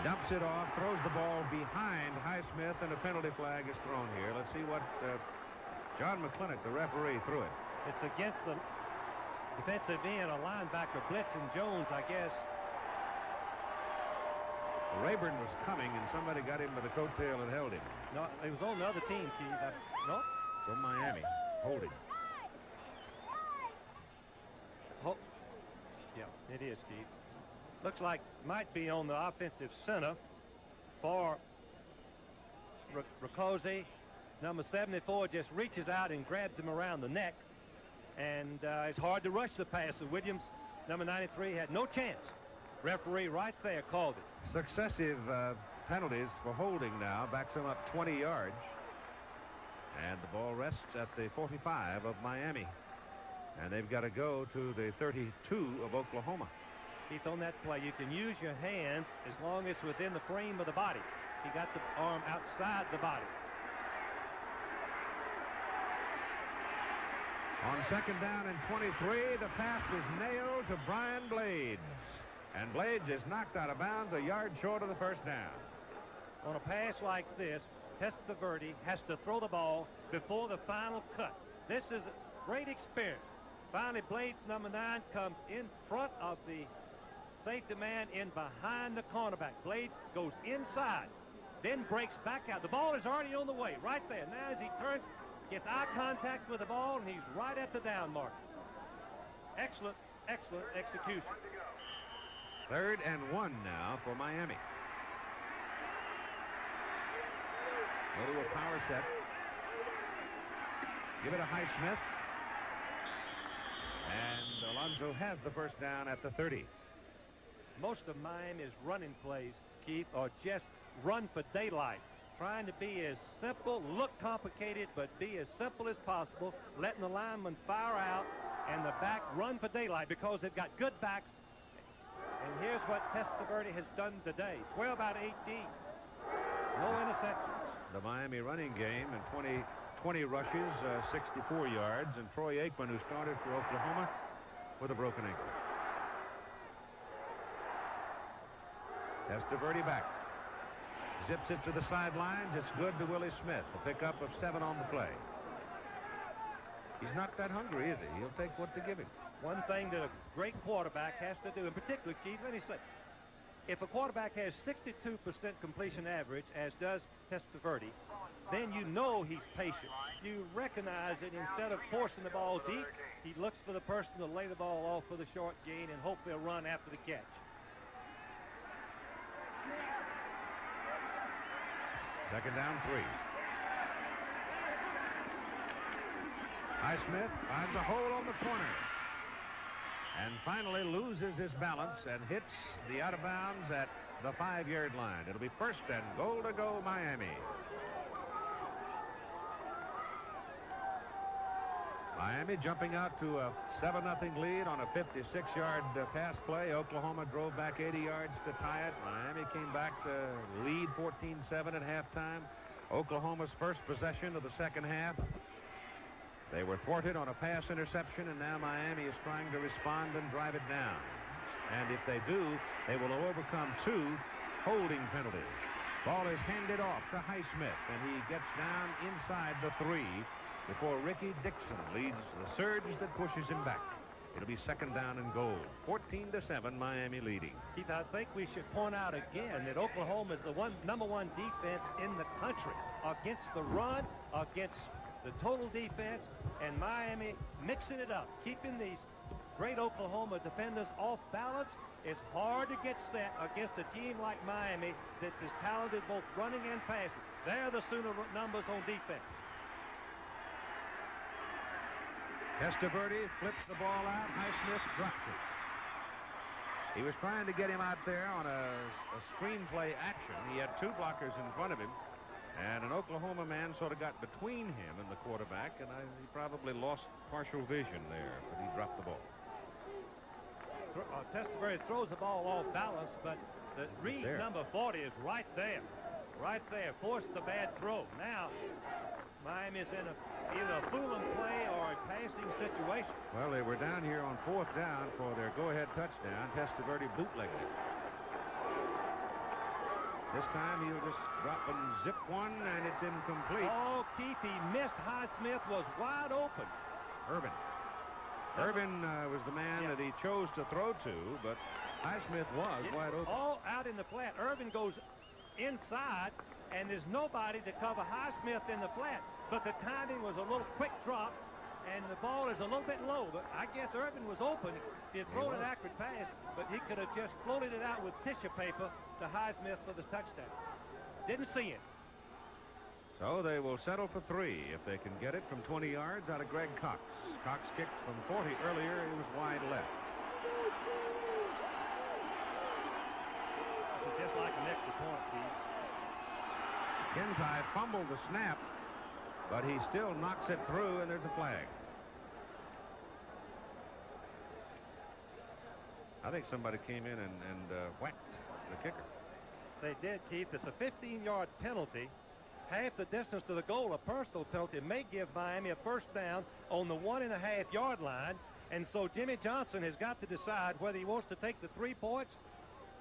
Dumps it off, throws the ball behind Highsmith, and a penalty flag is thrown here. Let's see what John McClintock, the referee, threw it. It's against the defensive end, a linebacker blitzing Jones, I guess. Rayburn was coming, and somebody got him by the coattail and held him. No, it was on the other team, Keith. No? So Miami holding. Yeah, it is, Keith. Looks like might be on the offensive center for Riccozzi. Number 74 just reaches out and grabs him around the neck. And it's hard to rush the passer. Williams, number 93, had no chance. Referee right there called it. Successive penalties for holding now. Backs him up 20 yards. And the ball rests at the 45 of Miami. And they've got to go to the 32 of Oklahoma. Keith, on that play, you can use your hands as long as it's within the frame of the body. He got the arm outside the body. On second down and 23, the pass is nailed to Brian Blades. And Blades is knocked out of bounds a yard short of the first down. On a pass like this, Testaverde has to throw the ball before the final cut. This is a great experience. Finally, Blades, number 9, comes in front of the safety man in behind the cornerback. Blades goes inside, then breaks back out. The ball is already on the way, right there. Now as he turns, gets eye contact with the ball, and he's right at the down mark. Excellent, excellent execution. 3rd and 1 now for Miami. Go to a power set. Give it to Highsmith. And Alonso has the first down at the 30. Most of Miami's running plays, Keith, are just run for daylight. Trying to be as simple, look complicated, but be as simple as possible. Letting the lineman fire out and the back run for daylight because they've got good backs. And here's what Testaverde has done today. 12 out of 18. No interceptions. The Miami running game in 20 rushes, 64 yards, and Troy Aikman, who started for Oklahoma, with a broken ankle. Testaverde back. Zips it to the sidelines. It's good to Willie Smith. A pickup of 7 on the play. He's not that hungry, is he? He'll take what they give him. One thing that a great quarterback has to do, in particular, Keith, let me say, if a quarterback has 62% completion average, as does Testaverde, then you know he's patient. You recognize that instead of forcing the ball deep, he looks for the person to lay the ball off for the short gain and hope they'll run after the catch. Second down, 3. Highsmith finds a hole on the corner. And finally loses his balance and hits the out of bounds at the 5-yard line. It'll be 1st and goal to go, Miami. Miami jumping out to a 7-0 lead on a 56-yard pass play. Oklahoma drove back 80 yards to tie it. Miami came back to lead 14-7 at halftime. Oklahoma's first possession of the second half. They were thwarted on a pass interception, and now Miami is trying to respond and drive it down. And if they do, they will overcome 2 holding penalties. Ball is handed off to Highsmith, and he gets down inside the 3 before Ricky Dixon leads the surge that pushes him back. It'll be second down and goal. 14-7, Miami leading. Keith, I think we should point out again that Oklahoma is the number one defense in the country against the run, against the total defense, and Miami mixing it up, keeping these great Oklahoma defenders off balance. It's hard to get set against a team like Miami that is talented both running and passing. They're the Sooner numbers on defense. Testaverde flips the ball out. Highsmith drops it. He was trying to get him out there on a screenplay action. He had two blockers in front of him, and an Oklahoma man sort of got between him and the quarterback, and he probably lost partial vision there, but he dropped the ball. Testaverde throws the ball off balance, but the Reed number 40 is right there. Right there. Forced the bad throw. Now, Miami's in either a fool and play or a passing situation. Well, they were down here on 4th down for their go-ahead touchdown. Testaverde bootlegged it. This time he'll just drop and zip one, and it's incomplete. Oh, Keith, he missed. Highsmith was wide open. Irvin was the man that he chose to throw to, but Highsmith was wide open. All out in the flat. Irvin goes inside, and there's nobody to cover Highsmith in the flat. But the timing was a little quick drop, and the ball is a little bit low. But I guess Irvin was open. He had thrown an accurate pass, but he could have just floated it out with tissue paper to Highsmith for the touchdown. Didn't see it. So they will settle for 3 if they can get it from 20 yards out of Greg Cox. Cox kicked from 40 earlier. It was wide left. Just like an extra point, Keith. Kintai fumbled the snap, but he still knocks it through, and there's a flag. I think somebody came in and whacked the kicker. They did, Keith. It's a 15-yard penalty. Half the distance to the goal. A personal penalty may give Miami a first down on the 1.5-yard line. And so Jimmy Johnson has got to decide whether he wants to take the 3 points.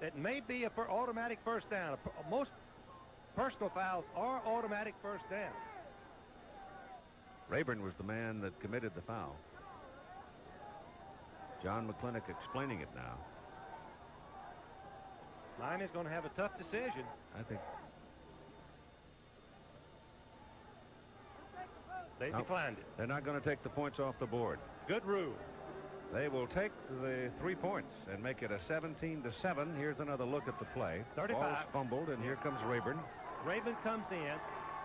It may be an automatic first down. Most personal fouls are automatic first down. Rayburn was the man that committed the foul. John McClintock explaining it now. Miami's going to have a tough decision. I think. They declined it. They're not going to take the points off the board. Good rule. They will take the 3 points and make it a 17-7. Here's another look at the play. 35. Ball's fumbled, and here comes Rayburn. Rayburn comes in,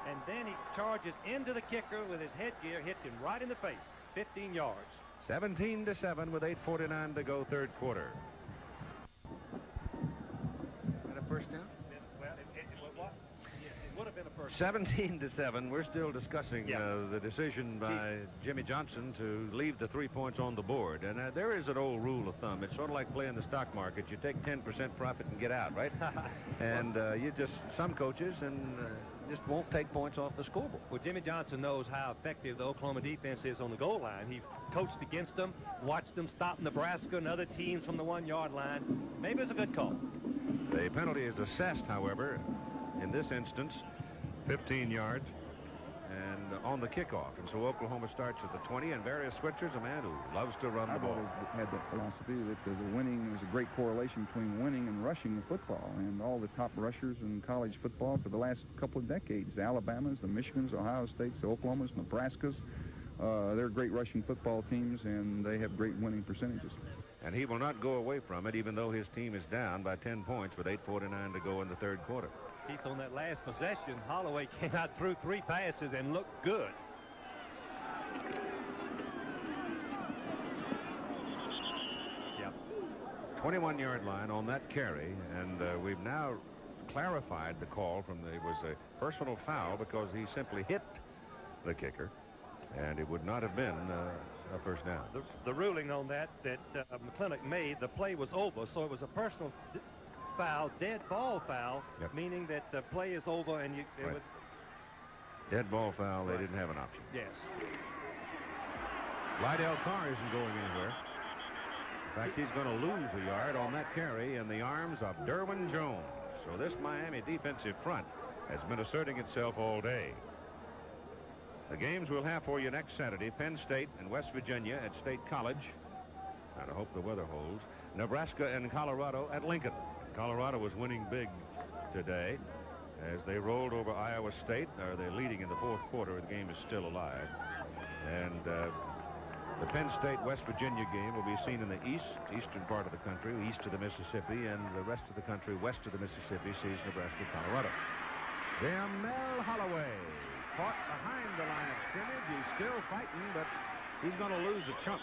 and then he charges into the kicker with his headgear, hits him right in the face. 15 yards. 17-7 with 8:49 to go, third quarter. And a first down? Well, it would have been a first 17-7. We're still discussing the decision by Jimmy Johnson to leave the 3 points on the board. And there is an old rule of thumb. It's sort of like playing the stock market. You take 10% profit and get out, right? And some coaches just won't take points off the scoreboard. Well, Jimmy Johnson knows how effective the Oklahoma defense is on the goal line. He coached against them, watched them stop Nebraska and other teams from the 1-yard line. Maybe it's a good call. The penalty is assessed, however, in this instance, 15 yards, and on the kickoff. And so Oklahoma starts at the 20, and Various Switcher's a man who loves to run the ball. I've always had that philosophy that the winning, there's a great correlation between winning and rushing the football. And all the top rushers in college football for the last couple of decades, the Alabamas, the Michigans, Ohio States, the Oklahomas, Nebraskas, they're great rushing football teams, and they have great winning percentages. And he will not go away from it, even though his team is down by 10 points with 8:49 to go in the third quarter. Keith, on that last possession, Holloway came out through 3 passes and looked good. Yep. 21-yard line on that carry, and we've now clarified the call from it was a personal foul because he simply hit the kicker, and it would not have been a first down. The ruling on that McClintock made, the play was over, so it was a personal foul, dead ball foul, meaning that the play is over and it was dead ball foul. They didn't have an option. Yes. Lydell Carr isn't going anywhere. In fact, he's going to lose a yard on that carry in the arms of Derwin Jones. So this Miami defensive front has been asserting itself all day. The games we'll have for you next Saturday: Penn State and West Virginia at State College. And I hope the weather holds. Nebraska and Colorado at Lincoln. Colorado was winning big today as they rolled over Iowa State. They're leading in the fourth quarter. The game is still alive. And the Penn State-West Virginia game will be seen in the eastern part of the country, east of the Mississippi, and the rest of the country west of the Mississippi sees Nebraska-Colorado. Mel Holloway fought behind the line of scrimmage. He's still fighting, but he's going to lose a chunk.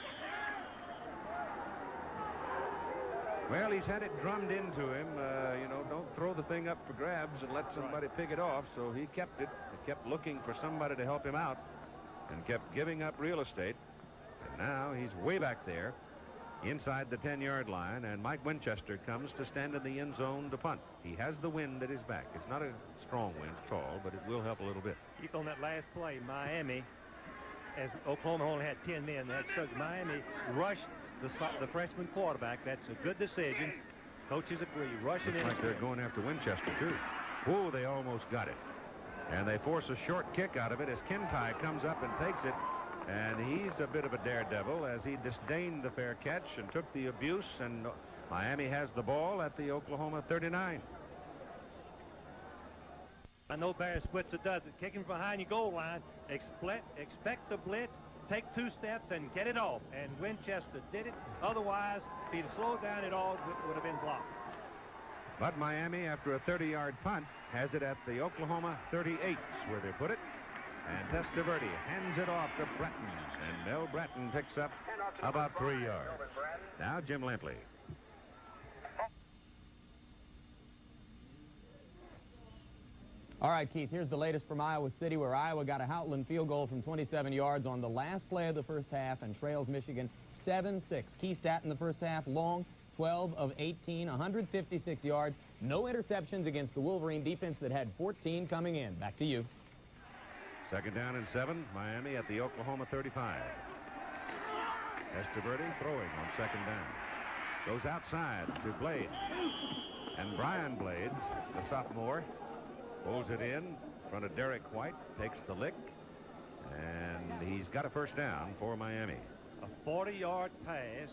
Well, he's had it drummed into him, you know, don't throw the thing up for grabs and let somebody pick it off, so he kept it. He kept looking for somebody to help him out and kept giving up real estate. And now he's way back there inside the 10-yard line, and Mike Winchester comes to stand in the end zone to punt. He has the wind at his back. It's not a strong wind, it's tall, but it will help a little bit. Keep on that last play, Miami, as Oklahoma only had 10 men, Miami rushed the freshman quarterback. That's a good decision. Coaches agree. Rushing in. Looks like they're going after Winchester, too. Whoa, they almost got it. And they force a short kick out of it as Kintai comes up and takes it. And he's a bit of a daredevil as he disdained the fair catch and took the abuse. And Miami has the ball at the Oklahoma 39. I know Barry Switzer does it. Kicking behind your goal line. Expect the blitz. Take 2 steps and get it off. And Winchester did it. Otherwise, if he'd slowed down at all, it would have been blocked. But Miami, after a 30-yard punt, has it at the Oklahoma 38, where they put it. And Testaverde hands it off to Bratton. And Mel Bratton picks up about 3 yards. Now Jim Lampley. All right, Keith, here's the latest from Iowa City, where Iowa got a Houghton field goal from 27 yards on the last play of the first half and trails Michigan 7-6. Key stat in the first half, long, 12 of 18, 156 yards, no interceptions against the Wolverine defense that had 14 coming in. Back to you. 2nd down and 7, Miami at the Oklahoma 35. Testaverde throwing on 2nd down. Goes outside to Blades. And Brian Blades, the sophomore, pulls it in front of Derek White, takes the lick, and he's got a first down for Miami. A 40-yard pass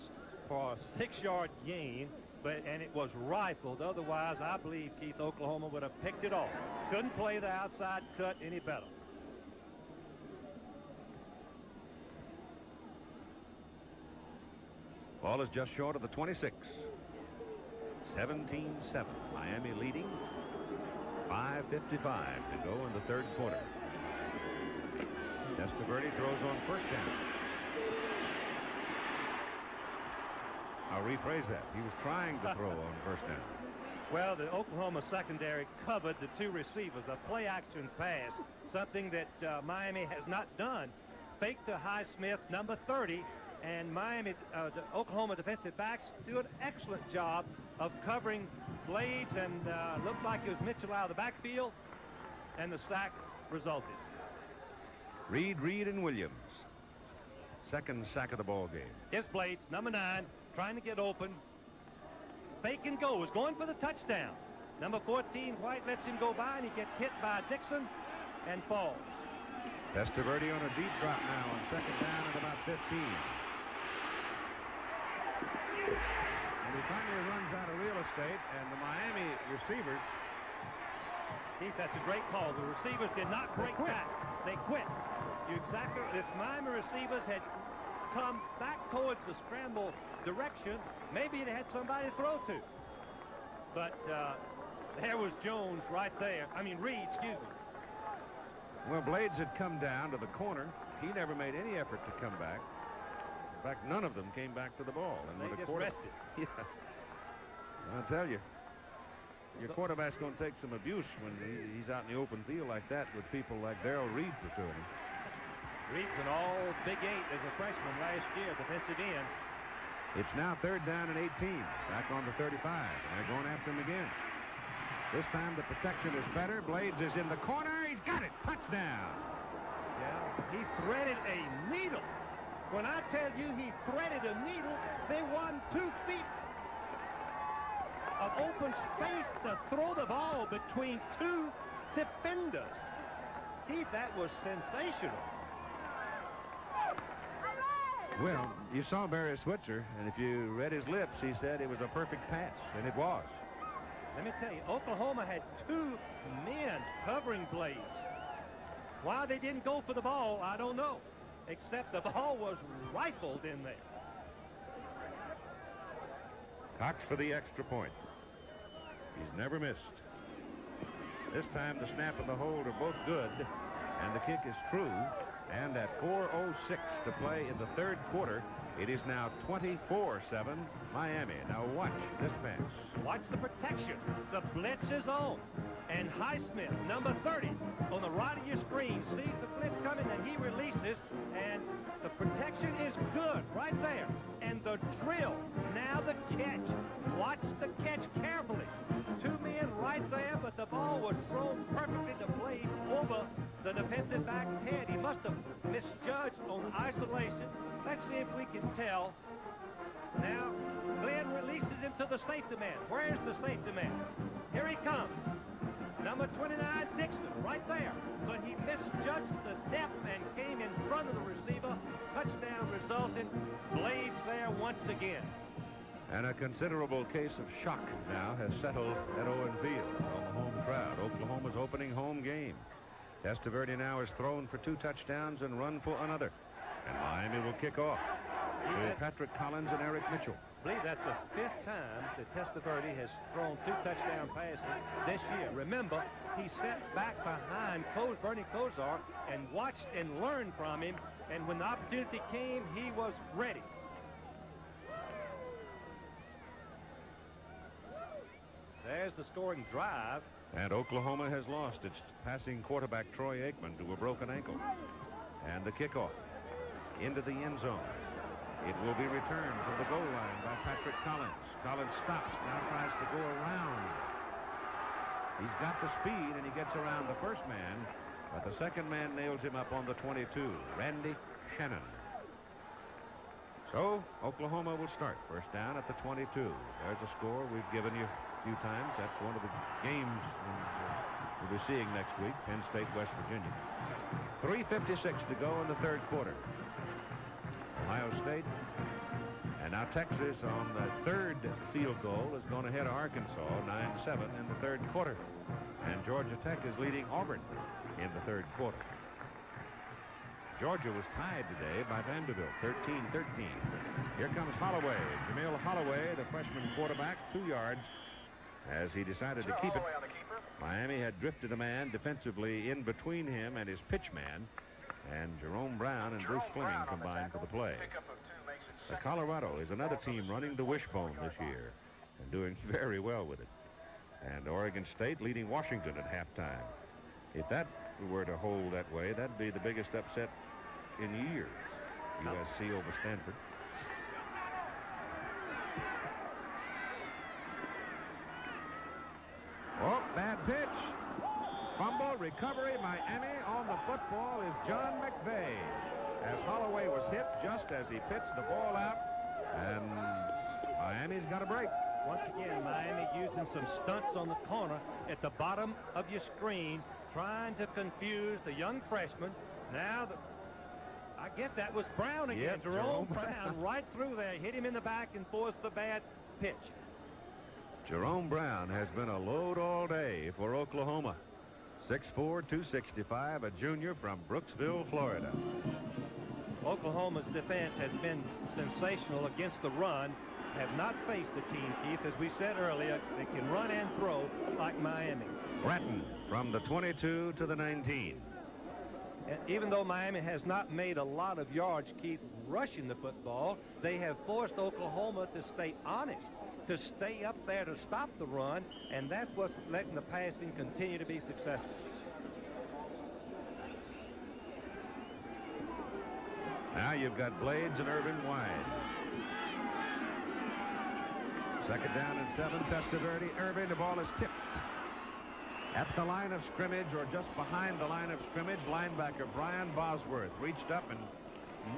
for a 6-yard gain, and it was rifled. Otherwise, I believe, Keith, Oklahoma would have picked it off. Couldn't play the outside cut any better. Ball is just short of the 26. 17-7. Miami leading. 5:55 to go in the 3rd quarter. Testaverde throws on 1st down. I'll rephrase that. He was trying to throw on 1st down. Well, the Oklahoma secondary covered the 2 receivers. A play-action pass, something that Miami has not done. Fake to Highsmith, number 30, and Miami, the Oklahoma defensive backs do an excellent job of covering Blades, and looked like it was Mitchell out of the backfield, and the sack resulted. Reed, and Williams. 2nd sack of the ball game. Here's Blades, number 9, trying to get open. Fake and goes, going for the touchdown. Number 14, White lets him go by, and he gets hit by Dixon and falls. Testaverde on a deep drop now on 2nd down at about 15. And he finally runs out of real estate, and the Miami receivers. Keith, that's a great call. The receivers did not break back. They quit. If Miami receivers had come back towards the scramble direction, maybe they had somebody to throw to. But there was Jones right there. Reed, excuse me. Well, Blades had come down to the corner. He never made any effort to come back. In fact, none of them came back to the ball. And they just rested. Yeah. I'll tell you, your quarterback's going to take some abuse when he's out in the open field like that with people like Darrell Reed pursuing him. Reed's an all Big 8 as a freshman last year, defensive end. It's now 3rd down and 18. Back on the 35. And they're going after him again. This time the protection is better. Blades is in the corner. He's got it. Touchdown. Yeah, he threaded a needle. When I tell you he threaded a needle, they won 2 feet of open space to throw the ball between 2 defenders. Keith, that was sensational. Well, you saw Barry Switzer, and if you read his lips, he said it was a perfect pass, and it was. Let me tell you, Oklahoma had 2 men covering Blades. Why they didn't go for the ball, I don't know, except the ball was rifled in there. Cox for the extra point. He's never missed. This time the snap and the hold are both good, and the kick is true. And at 4:06 to play in the third quarter, it is now 24-7 Miami. Now watch this pass. Watch the protection. The blitz is on. And Highsmith, number 30, on the right of your screen, sees the blitz coming and he releases. And the protection is good right there. And the drill. Now the catch. Watch the catch carefully. 2 men right there, but the ball was thrown perfectly to Blades over the defensive back's head. He must have misjudged on isolation. Let's see if we can tell. Now, Glenn releases him to the safety man. Where's the safety man? Here he comes. Number 29, Dixon, right there. But he misjudged the depth and came in front of the receiver. Touchdown resulting. Blades there once again. And a considerable case of shock now has settled at Owen Field on the home crowd. Oklahoma's opening home game. Testaverde now is thrown for 2 touchdowns and run for another. And Miami will kick off. To Patrick Collins and Eric Mitchell. I believe that's the 5th time that Testaverde has thrown 2 touchdown passes this year. Remember, he sat back behind Bernie Kosar and watched and learned from him. And when the opportunity came, he was ready. There's the scoring drive. And Oklahoma has lost its passing quarterback Troy Aikman to a broken ankle. And the kickoff into the end zone. It will be returned from the goal line by Patrick Collins. Collins stops, now tries to go around. He's got the speed and he gets around the first man, but the second man nails him up on the 22, Randy Shannon. So Oklahoma will start first down at the 22. There's a score we've given you a few times. That's one of the games we'll be seeing next week, Penn State, West Virginia. 3:56 to go in the third quarter. Ohio State, and now Texas on the third field goal is going ahead of Arkansas 9-7 in the third quarter, and Georgia Tech is leading Auburn in the third quarter. Georgia was tied today by Vanderbilt 13-13. Here comes Holloway. Jamil Holloway, the freshman quarterback, 2 yards as he decided to keep it. Miami had drifted a man defensively in between him and his pitch man. And Jerome Brown and Bruce Fleming combined for the play. The Colorado is another team running the wishbone this year and doing very well with it. And Oregon State leading Washington at halftime. If that were to hold that way, that'd be the biggest upset in years. USC over Stanford. Oh, bad pitch. Fumble, recovery, Miami on the football is John McVay. As Holloway was hit just as he pitched the ball out, and Miami's got a break. Once again, Miami using some stunts on the corner at the bottom of your screen, trying to confuse the young freshman. Now, I guess that was Brown again. Yep, Jerome Brown right through there, hit him in the back and forced the bad pitch. Jerome Brown has been a load all day for Oklahoma. 6'4", 265, a junior from Brooksville, Florida. Oklahoma's defense has been sensational against the run. Have not faced a team, Keith, as we said earlier, that can run and throw like Miami. Bratton from the 22 to the 19. And even though Miami has not made a lot of yards, Keith, rushing the football, they have forced Oklahoma to stay honest, to stay up there to stop the run, and that's what's letting the passing continue to be successful. Now you've got Blades and Irvin wide. Second down and 7. Testaverde. Irvin, the ball is tipped. At the line of scrimmage, or just behind the line of scrimmage, linebacker Brian Bosworth reached up and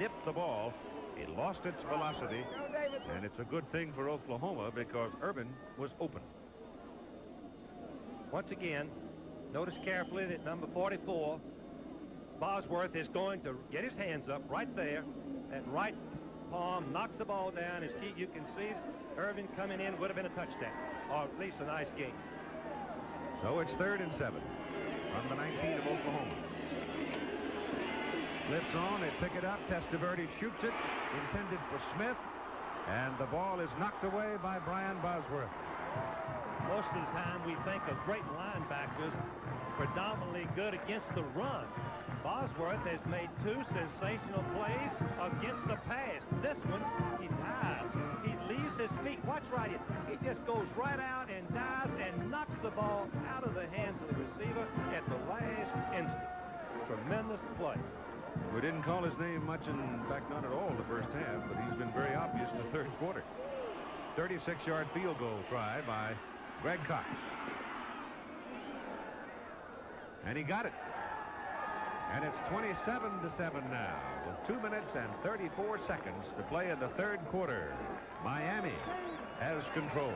nipped the ball. It lost its velocity, and it's a good thing for Oklahoma because Irvin was open. Once again, notice carefully that number 44, Bosworth, is going to get his hands up right there, at right palm, knocks the ball down. As you can see, Irvin coming in would have been a touchdown, or at least a nice gain. So it's 3rd and 7 from the 19 of Oklahoma. Flips on, they pick it up. Testaverde shoots it, intended for Smith, and the ball is knocked away by Brian Bosworth. Most of the time we think of great linebackers predominantly good against the run. Bosworth has made 2 sensational plays against the pass. This one, he dives. He leaves his feet. Watch right here. He just goes right out and dives and knocks the ball out of the hands of the receiver at the last instant. Tremendous play. We didn't call his name much, in fact, not at all the first half, but he's been very obvious in the 3rd quarter. 36-yard field goal try by Greg Cox. And he got it. And it's 27-7 now, with 2 minutes and 34 seconds to play in the 3rd quarter. Miami has control.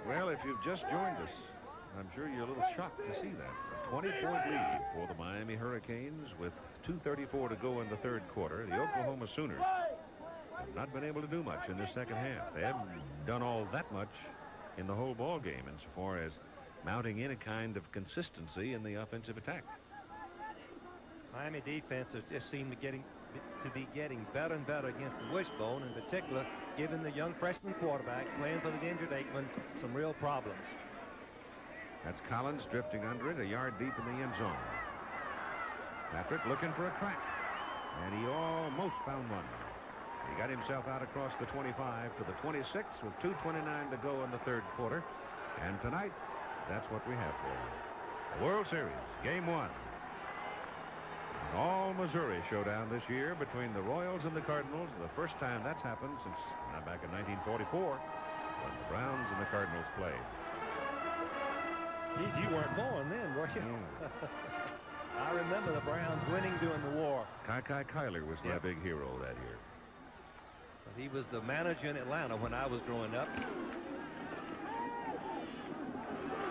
Well, if you've just joined us, I'm sure you're a little shocked to see that. A 20-point lead for the Miami Hurricanes with 2:34 to go in the 3rd quarter. The Oklahoma Sooners have not been able to do much in the 2nd half. They haven't done all that much in the whole ball game insofar as mounting in a kind of consistency in the offensive attack. Miami defense has just seemed to be getting better and better against the wishbone, in particular giving the young freshman quarterback playing for the injured Aikman some real problems. That's Collins drifting under it, a yard deep in the end zone. Patrick looking for a crack, and he almost found one. He got himself out across the 25 to the 26 with 2:29 to go in the 3rd quarter. And tonight, that's what we have for you. The World Series, Game 1. An all-Missouri showdown this year between the Royals and the Cardinals. The first time that's happened since back in 1944 when the Browns and the Cardinals played. You weren't born then, were you? I remember the Browns winning during the war. Kai Kyler was my big hero that year. He was the manager in Atlanta when I was growing up.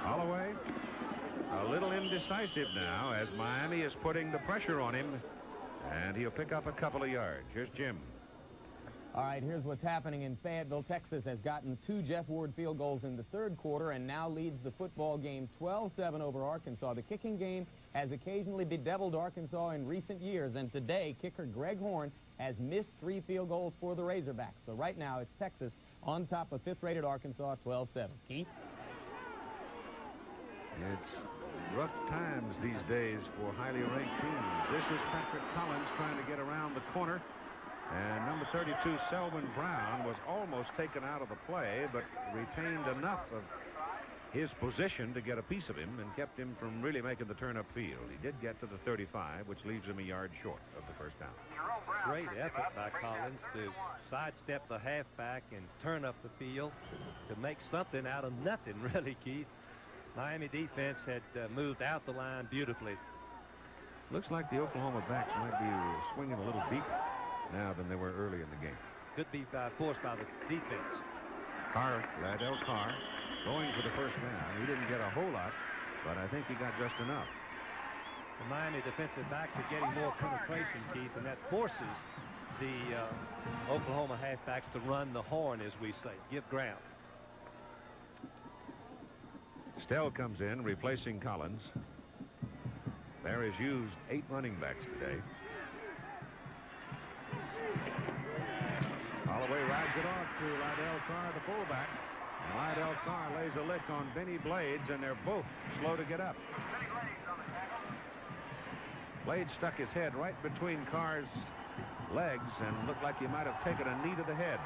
Holloway, a little indecisive now as Miami is putting the pressure on him, and he'll pick up a couple of yards. Here's Jim. All right, here's what's happening in Fayetteville. Texas has gotten 2 Jeff Ward field goals in the 3rd quarter and now leads the football game 12-7 over Arkansas. The kicking game has occasionally bedeviled Arkansas in recent years, and today kicker Greg Horn has missed 3 field goals for the Razorbacks. So right now it's Texas on top of 5th-rated Arkansas 12-7. Keith? It's rough times these days for highly ranked teams. This is Patrick Collins trying to get around the corner. And number 32, Selwyn Brown, was almost taken out of the play, but retained enough of his position to get a piece of him and kept him from really making the turn upfield. He did get to the 35, which leaves him a yard short of the first down. Great effort by Collins to sidestep the halfback and turn up the field to make something out of nothing, really, Keith. Miami defense had moved out the line beautifully. Looks like the Oklahoma backs might be swinging a little deeper now than they were early in the game. Could be forced by the defense. Lydell Carr, going for the first down. He didn't get a whole lot, but I think he got just enough. The Miami defensive backs are getting more penetration, Keith, and that forces the Oklahoma halfbacks to run the horn, as we say, give ground. Stell comes in, replacing Collins. There is used 8 running backs today. Holloway rides it off to Lydell Carr, the fullback. And Lydell Carr lays a lick on Benny Blades, and they're both slow to get up. Blades stuck his head right between Carr's legs and looked like he might have taken a knee to the head.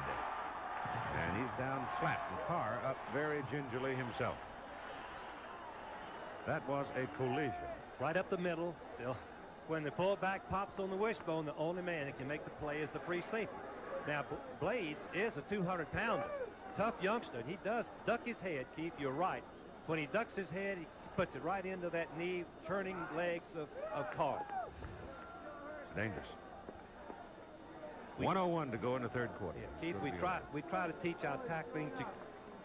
And he's down flat, and Carr up very gingerly himself. That was a collision. Right up the middle. When the fullback pops on the wishbone, the only man that can make the play is the free safety. Now, Blades is a 200-pounder. Tough youngster, and he does duck his head, Keith. You're right. When he ducks his head, he puts it right into that knee, turning legs of Carr. It's dangerous. 1:01 to go in the 3rd quarter. Yeah, Keith, we try to teach our tackling to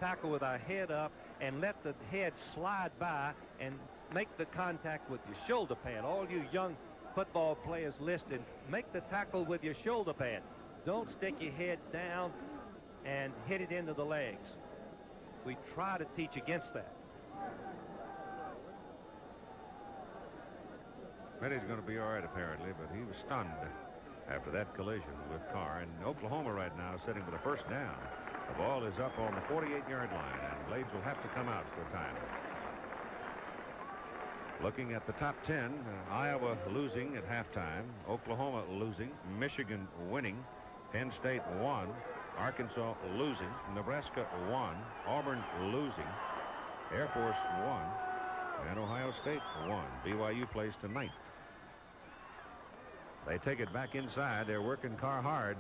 tackle with our head up and let the head slide by and make the contact with your shoulder pad. All you young football players listening, make the tackle with your shoulder pad. Don't stick your head down and hit it into the legs. We try to teach against that. Petty's going to be all right, apparently, but he was stunned after that collision with Carr. And Oklahoma right now sitting with a first down. The ball is up on the 48-yard line, and Blades will have to come out for a time. Looking at the top 10, Iowa losing at halftime, Oklahoma losing, Michigan winning, Penn State won, Arkansas losing, Nebraska won, Auburn losing, Air Force won, and Ohio State won. BYU plays tonight. They take it back inside. They're working Carr hard.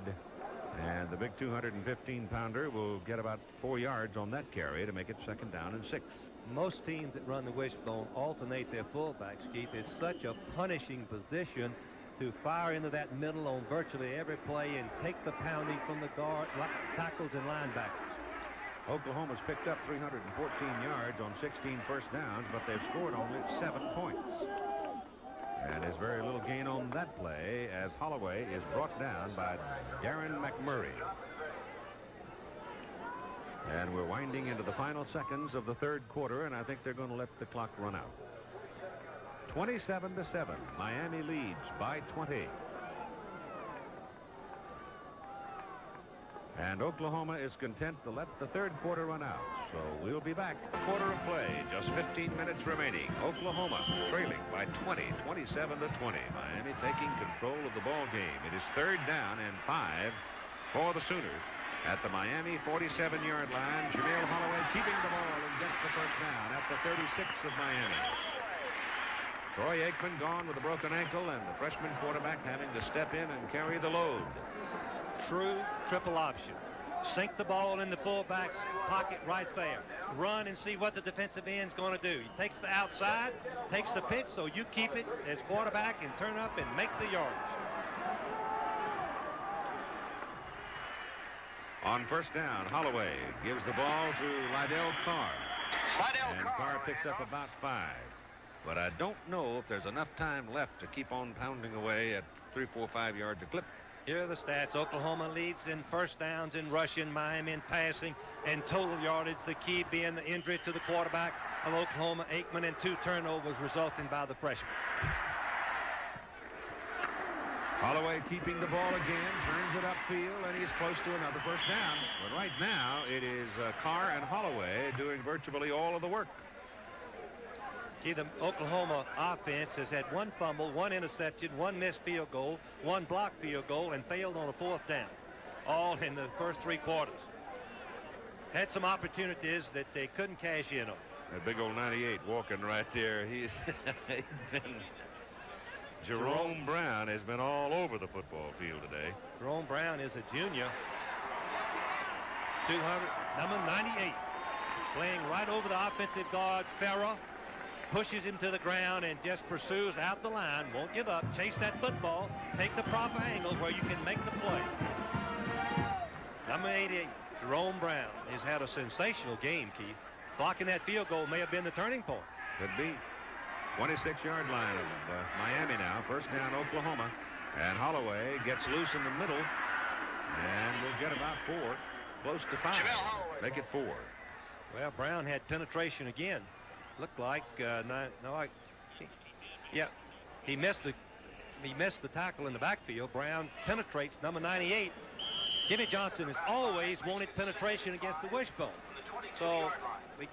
And the big 215-pounder will get about 4 yards on that carry to make it 2nd down and 6. Most teams that run the wishbone alternate their fullbacks, Keith. It's such a punishing position to fire into that middle on virtually every play and take the pounding from the guard, tackles, and linebackers. Oklahoma's picked up 314 yards on 16 first downs, but they've scored only 7 points. And there's very little gain on that play as Holloway is brought down by Darren McMurray. And we're winding into the final seconds of the 3rd quarter, and I think they're going to let the clock run out. 27-7. Miami leads by 20. And Oklahoma is content to let the 3rd quarter run out. So we'll be back. Quarter of play, just 15 minutes remaining. Oklahoma trailing by 20, 27-20. Miami taking control of the ball game. It is 3rd down and 5 for the Sooners. At the Miami 47-yard line, Jamil Holloway keeping the ball and gets the first down at the 36 of Miami. Troy Aikman gone with a broken ankle, and the freshman quarterback having to step in and carry the load. True triple option. Sink the ball in the fullback's pocket right there. Run and see what the defensive end's going to do. He takes the outside, takes the pitch, so you keep it as quarterback and turn up and make the yardage. On first down, Holloway gives the ball to Lydell Carr. And Carr picks up about 5. But I don't know if there's enough time left to keep on pounding away at 3, 4, 5 yards a clip. Here are the stats. Oklahoma leads in first downs in rushing, Miami in passing, and total yardage. The key being the injury to the quarterback of Oklahoma, Aikman, and 2 turnovers resulting by the freshman. Holloway keeping the ball again, turns it upfield, and he's close to another first down. But right now, it is Carr and Holloway doing virtually all of the work. See, the Oklahoma offense has had 1 fumble, 1 interception, 1 missed field goal, 1 blocked field goal, and failed on a 4th down, all in the first 3 quarters. Had some opportunities that they couldn't cash in on. That big old 98 walking right there. He's been... Jerome Brown has been all over the football field today. Jerome Brown is a junior. Number 98. Playing right over the offensive guard, Farrah. Pushes him to the ground and just pursues out the line. Won't give up. Chase that football. Take the proper angle where you can make the play. Number 88, Jerome Brown, has had a sensational game, Keith. Blocking that field goal may have been the turning point. Could be. 26-yard line of Miami now. First down, Oklahoma. And Holloway gets loose in the middle. And we'll get about 4. Close to 5. Make it 4. Well, Brown had penetration again. Looked like he missed the tackle in the backfield. Brown penetrates number 98. Jimmy Johnson has always wanted penetration against the wishbone. So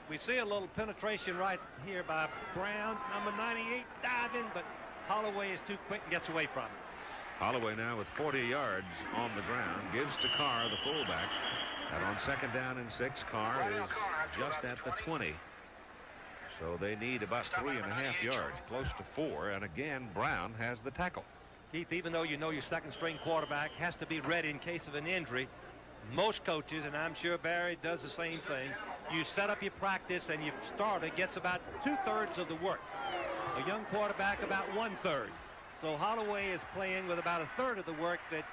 we see a little penetration right here by Brown, number 98, diving, but Holloway is too quick and gets away from it. Holloway now with 40 yards on the ground, gives to Carr, the fullback. And on 2nd down and 6, Carr is just at the 20. So they need about 3.5 yards, close to 4. And again, Brown has the tackle. Keith, even though you know your second-string quarterback has to be ready in case of an injury, most coaches, and I'm sure Barry does the same thing, you set up your practice and your starter gets about 2/3 of the work. A young quarterback about 1/3. So Holloway is playing with about 1/3 of the work that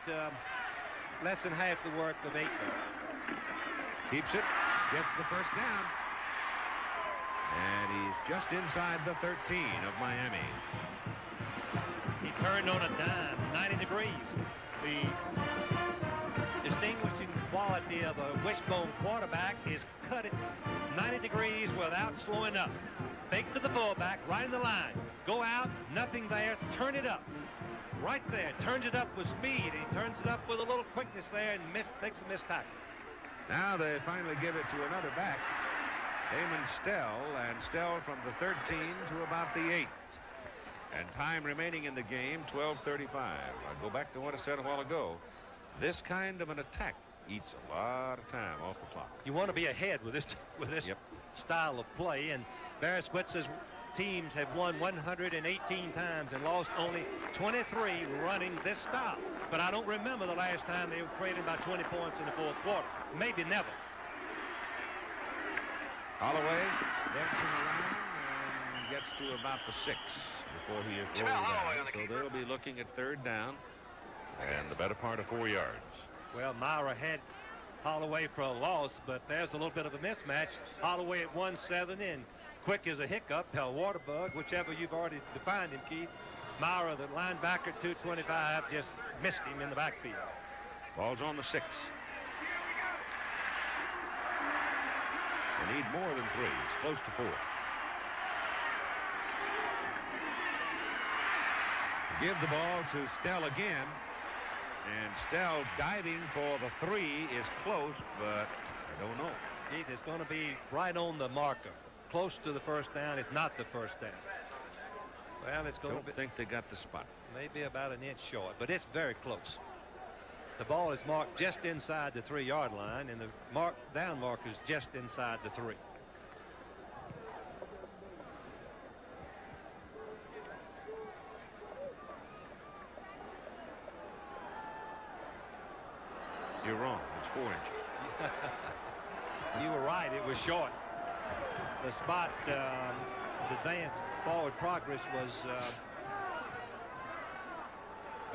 less than half the work of Aikman. Keeps it, gets the first down. And he's just inside the 13 of Miami. He turned on a dime, 90 degrees. The distinguishing quality of a wishbone quarterback is cut it 90 degrees without slowing up. Fake to the fullback, right in the line. Go out, nothing there, turn it up. Right there, turns it up with speed. He turns it up with a little quickness there and makes a missed tackle. Now they finally give it to another back, Damon Stell, and Stell from the 13 to about the 8. And time remaining in the game, 12:35. I'll go back to what I said a while ago. This kind of an attack eats a lot of time off the clock. You want to be ahead with this style of play, and Barry Switzer's teams have won 118 times and lost only 23 running this style. But I don't remember the last time they were creating about 20 points in the fourth quarter. Maybe never. Holloway dancing around and gets to about the 6 before he is rolled down. So they'll be looking at 3rd down and the better part of 4 yards. Well, Myra had Holloway for a loss, but there's a little bit of a mismatch. Holloway at 1.7 and Quick is a hiccup, a water bug, whichever you've already defined him, Keith. Myra, the linebacker at 225, just missed him in the backfield. Ball's on the 6. They need more than 3. It's close to 4. Give the ball to Stell again. And Stell diving for the 3 is close, but I don't know. Keith, it's going to be right on the marker. Close to the first down, if not the first down. Well, it's going to be... Don't think they got the spot. Maybe about an inch short, but it's very close. The ball is marked just inside the 3-yard line, and the down marker is just inside the 3. You're wrong. It's 4 inches. You were right. It was short. The spot, the advance forward progress was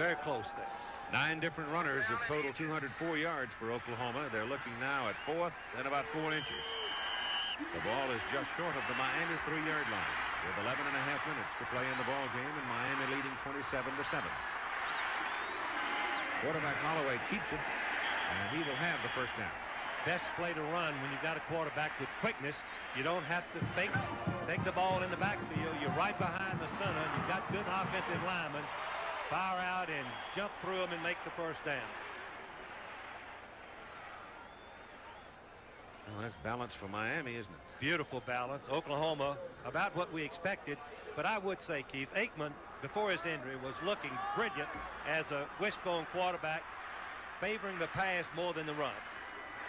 very close there. 9 different runners have total 204 yards for Oklahoma. They're looking now at 4th and about 4 inches. The ball is just short of the Miami 3-yard line with 11 and a half minutes to play in the ball game, and Miami leading 27-7. Quarterback Holloway keeps it, and he will have the first down. Best play to run when you've got a quarterback with quickness. You don't have to take the ball in the backfield. You're right behind the center. You've got good offensive linemen. Fire out and jump through them and make the first down. Well, that's balance for Miami, isn't it? Beautiful balance. Oklahoma, about what we expected. But I would say, Keith, Aikman, before his injury, was looking brilliant as a wishbone quarterback, favoring the pass more than the run.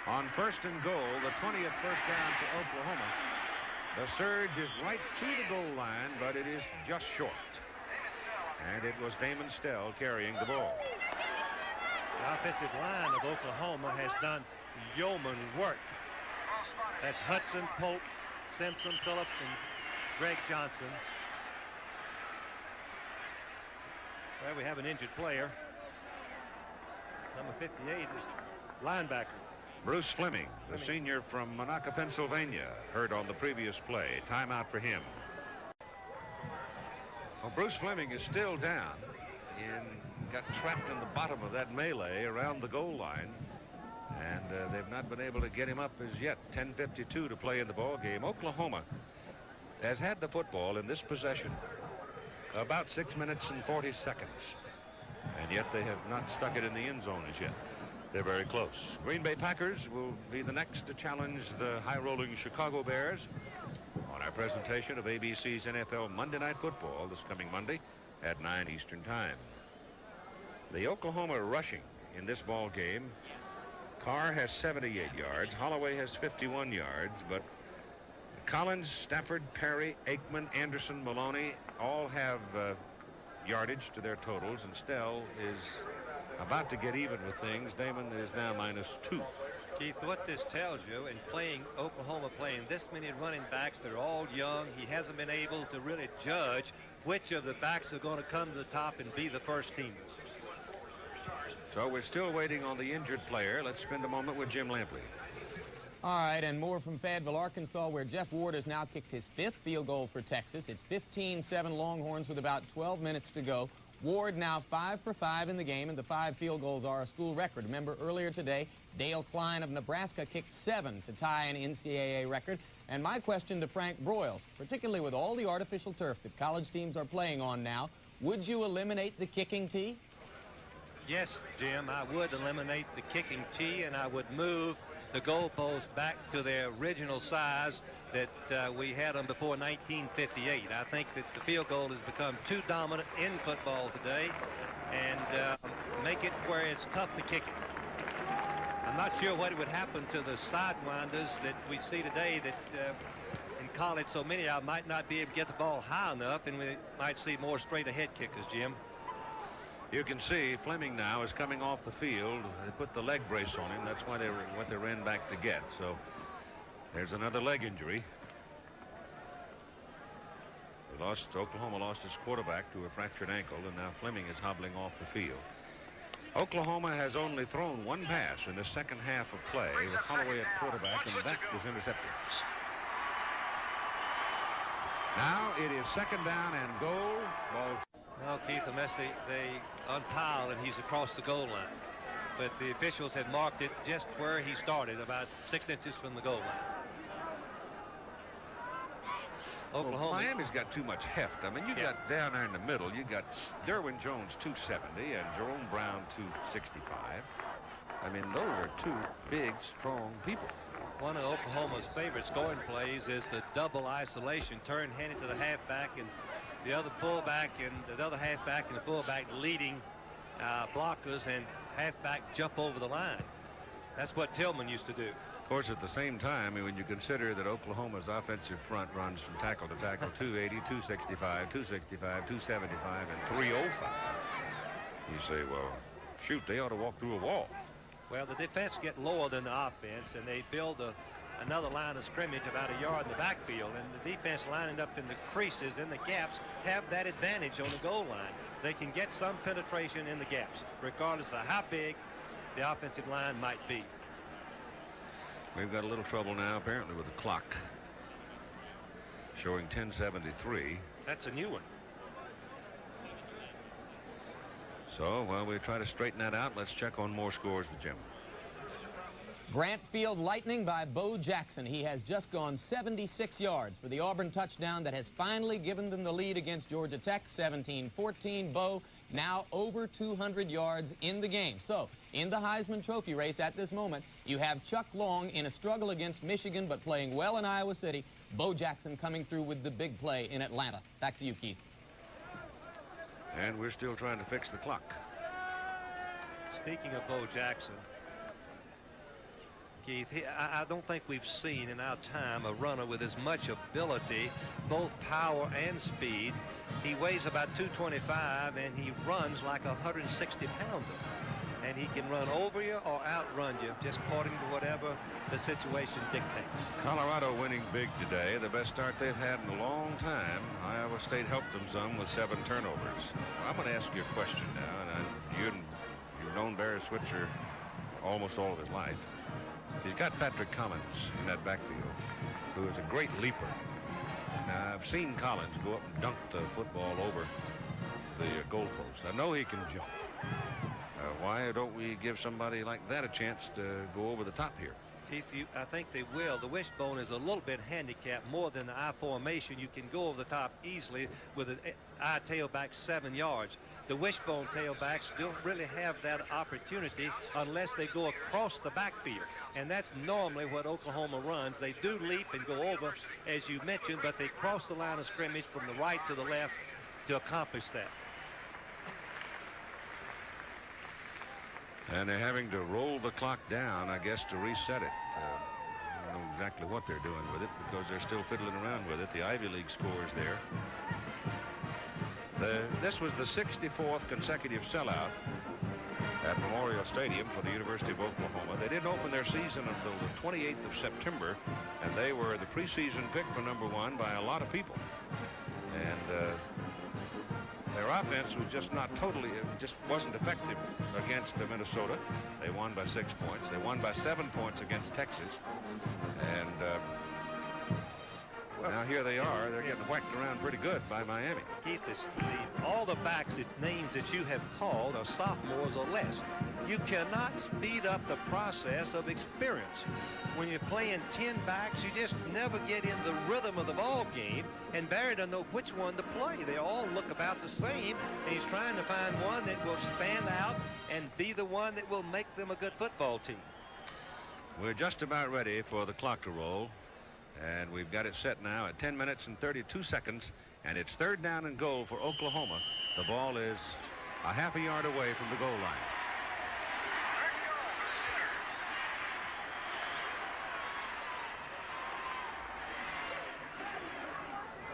On 1st and goal, the 20th first down for Oklahoma. The surge is right to the goal line, but it is just short. And it was Damon Stell carrying the ball. The offensive line of Oklahoma has done yeoman work. That's Hudson, Pope, Simpson, Phillips, and Greg Johnson. Well, we have an injured player. Number 58 is linebacker. Bruce Fleming, the senior from Monaca, Pennsylvania, hurt on the previous play. Timeout for him. Well, Bruce Fleming is still down and got trapped in the bottom of that melee around the goal line. And they've not been able to get him up as yet. 10:52 to play in the ball game. Oklahoma has had the football in this possession about 6 minutes and 40 seconds. And yet they have not stuck it in the end zone as yet. They're very close. Green Bay Packers will be the next to challenge the high-rolling Chicago Bears on our presentation of ABC's NFL Monday Night Football this coming Monday at 9 Eastern Time. The Oklahoma rushing in this ball game, Carr has 78 yards, Holloway has 51 yards, but Collins, Stafford, Perry, Aikman, Anderson, Maloney all have yardage to their totals, and Stell is about to get even with things. Damon is now -2. Keith, what this tells you, in Oklahoma playing this many running backs, they're all young. He hasn't been able to really judge which of the backs are going to come to the top and be the first team. So we're still waiting on the injured player. Let's spend a moment with Jim Lampley. All right, and more from Fayetteville, Arkansas, where Jeff Ward has now kicked his 5th field goal for Texas. It's 15-7 Longhorns with about 12 minutes to go. Ward now 5 for 5 in the game, and the 5 field goals are a school record. Remember, earlier today, Dale Klein of Nebraska kicked 7 to tie an NCAA record. And my question to Frank Broyles, particularly with all the artificial turf that college teams are playing on now, would you eliminate the kicking tee? Yes, Jim, I would eliminate the kicking tee, and I would move the goalposts back to their original size that we had them before 1958. I think that the field goal has become too dominant in football today, and make it where it's tough to kick it. I'm not sure what would happen to the sidewinders that we see today that in college so many of them might not be able to get the ball high enough, and we might see more straight ahead kickers, Jim. You can see Fleming now is coming off the field. They put the leg brace on him. That's why what they ran back to get. So there's another leg injury. Oklahoma lost its quarterback to a fractured ankle, and now Fleming is hobbling off the field. Oklahoma has only thrown 1 pass in the second half of play with Holloway at quarterback, and that was intercepted. Now it is 2nd down and goal. Ball. Well, Keith, unless they unpile and he's across the goal line. But the officials had marked it just where he started, about 6 inches from the goal line. Oklahoma. Well, Miami's got too much heft. I mean, you got down there in the middle, you got Derwin Jones 270 and Jerome Brown 265. I mean, those are 2 big, strong people. One of Oklahoma's favorite scoring plays is the double isolation, turn, hand it to the halfback, and the other fullback and the other halfback and the fullback leading blockers, and halfback jump over the line. That's what Tillman used to do. Of course, at the same time, when you consider that Oklahoma's offensive front runs from tackle to tackle 280, 265, 265, 275, and 305, you say, well, shoot, they ought to walk through a wall. Well, the defense get lower than the offense, and they build another line of scrimmage about a yard in the backfield, and the defense lining up in the creases, in the gaps, have that advantage on the goal line. They can get some penetration in the gaps, regardless of how big the offensive line might be. We've got a little trouble now, apparently, with the clock showing 10:73. That's a new one. So, while we try to straighten that out, let's check on more scores with Jim. Grant Field Lightning by Bo Jackson. He has just gone 76 yards for the Auburn touchdown that has finally given them the lead against Georgia Tech, 17-14. Bo now over 200 yards in the game. So, in the Heisman Trophy race at this moment, you have Chuck Long in a struggle against Michigan, but playing well in Iowa City. Bo Jackson coming through with the big play in Atlanta. Back to you, Keith. And we're still trying to fix the clock. Speaking of Bo Jackson, Keith, I don't think we've seen in our time a runner with as much ability, both power and speed. He weighs about 225, and he runs like a 160-pounder. And he can run over you or outrun you, just according to whatever the situation dictates. Colorado winning big today, the best start they've had in a long time. Iowa State helped them some with 7 turnovers. I'm going to ask you a question now, and you've known Barry Switzer almost all of his life. He's got Patrick Collins in that backfield, who is a great leaper. Now, I've seen Collins go up and dunk the football over the goalpost. I know he can jump. Why don't we give somebody like that a chance to go over the top here? Keith, I think they will. The wishbone is a little bit handicapped more than the I formation. You can go over the top easily with an I tailback 7 yards. The wishbone tailbacks don't really have that opportunity unless they go across the backfield. And that's normally what Oklahoma runs. They do leap and go over, as you mentioned, but they cross the line of scrimmage from the right to the left to accomplish that. And they're having to roll the clock down, I guess, to reset it. I don't know exactly what they're doing with it because they're still fiddling around with it. The Ivy League scores there. This was the 64th consecutive sellout at Memorial Stadium for the University of Oklahoma. They didn't open their season until the 28th of September, and they were the preseason pick for #1 by a lot of people. And Their offense was just not totally, it just wasn't effective against Minnesota. They won by 6 points. They won by 7 points against Texas. And now here they are. They're getting whacked around pretty good by Miami. Keith, all the backs, names that you have called are sophomores or less. You cannot speed up the process of experience. When you're playing 10 backs, you just never get in the rhythm of the ball game, and Barry doesn't know which one to play. They all look about the same, and he's trying to find one that will stand out and be the one that will make them a good football team. We're just about ready for the clock to roll, and we've got it set now at 10 minutes and 32 seconds, and it's 3rd down and goal for Oklahoma. The ball is a half a yard away from the goal line.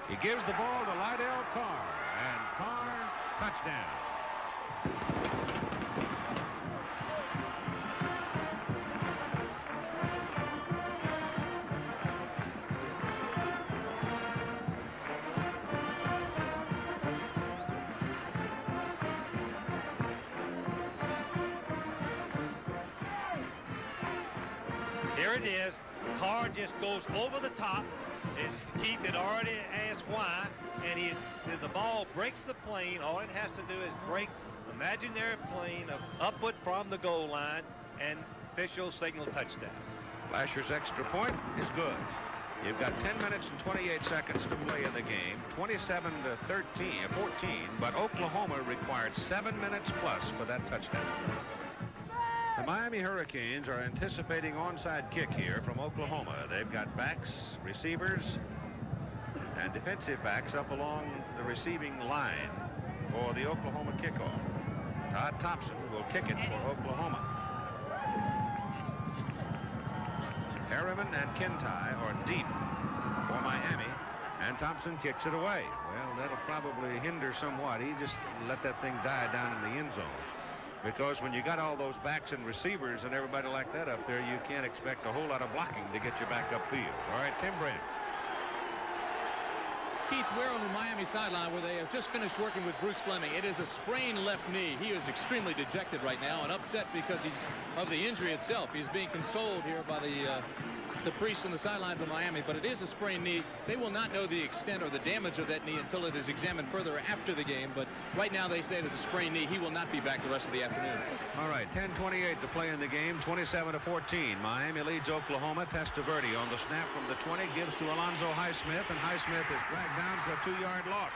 He gives the ball to Lydell Carr, and Carr, touchdown. Here it is. Carr just goes over the top. And Keith had already asked why, and as the ball breaks the plane, all it has to do is break imaginary plane upward from the goal line, and officials signal touchdown. Lasher's extra point is good. You've got 10 minutes and 28 seconds to play in the game, 27 to 14, but Oklahoma required 7 minutes plus for that touchdown. The Miami Hurricanes are anticipating onside kick here from Oklahoma. They've got backs, receivers, and defensive backs up along the receiving line for the Oklahoma kickoff. Todd Thompson will kick it for Oklahoma. Harriman and Kintai are deep for Miami, and Thompson kicks it away. Well, that'll probably hinder somewhat. He just let that thing die down in the end zone. Because when you got all those backs and receivers and everybody like that up there, you can't expect a whole lot of blocking to get you back upfield. All right, Tim Brand. Keith, we're on the Miami sideline where they have just finished working with Bruce Fleming. It is a sprained left knee. He is extremely dejected right now and upset because of the injury itself. He's being consoled here by the priests on the sidelines of Miami, but it is a sprained knee. They will not know the extent or the damage of that knee until it is examined further after the game, but right now they say it is a sprained knee. He will not be back the rest of the afternoon. All right, 10:28 to play in the game, 27 to 14. Miami leads Oklahoma. Testaverde on the snap from the 20 gives to Alonzo Highsmith, and Highsmith is dragged down for a 2-yard loss.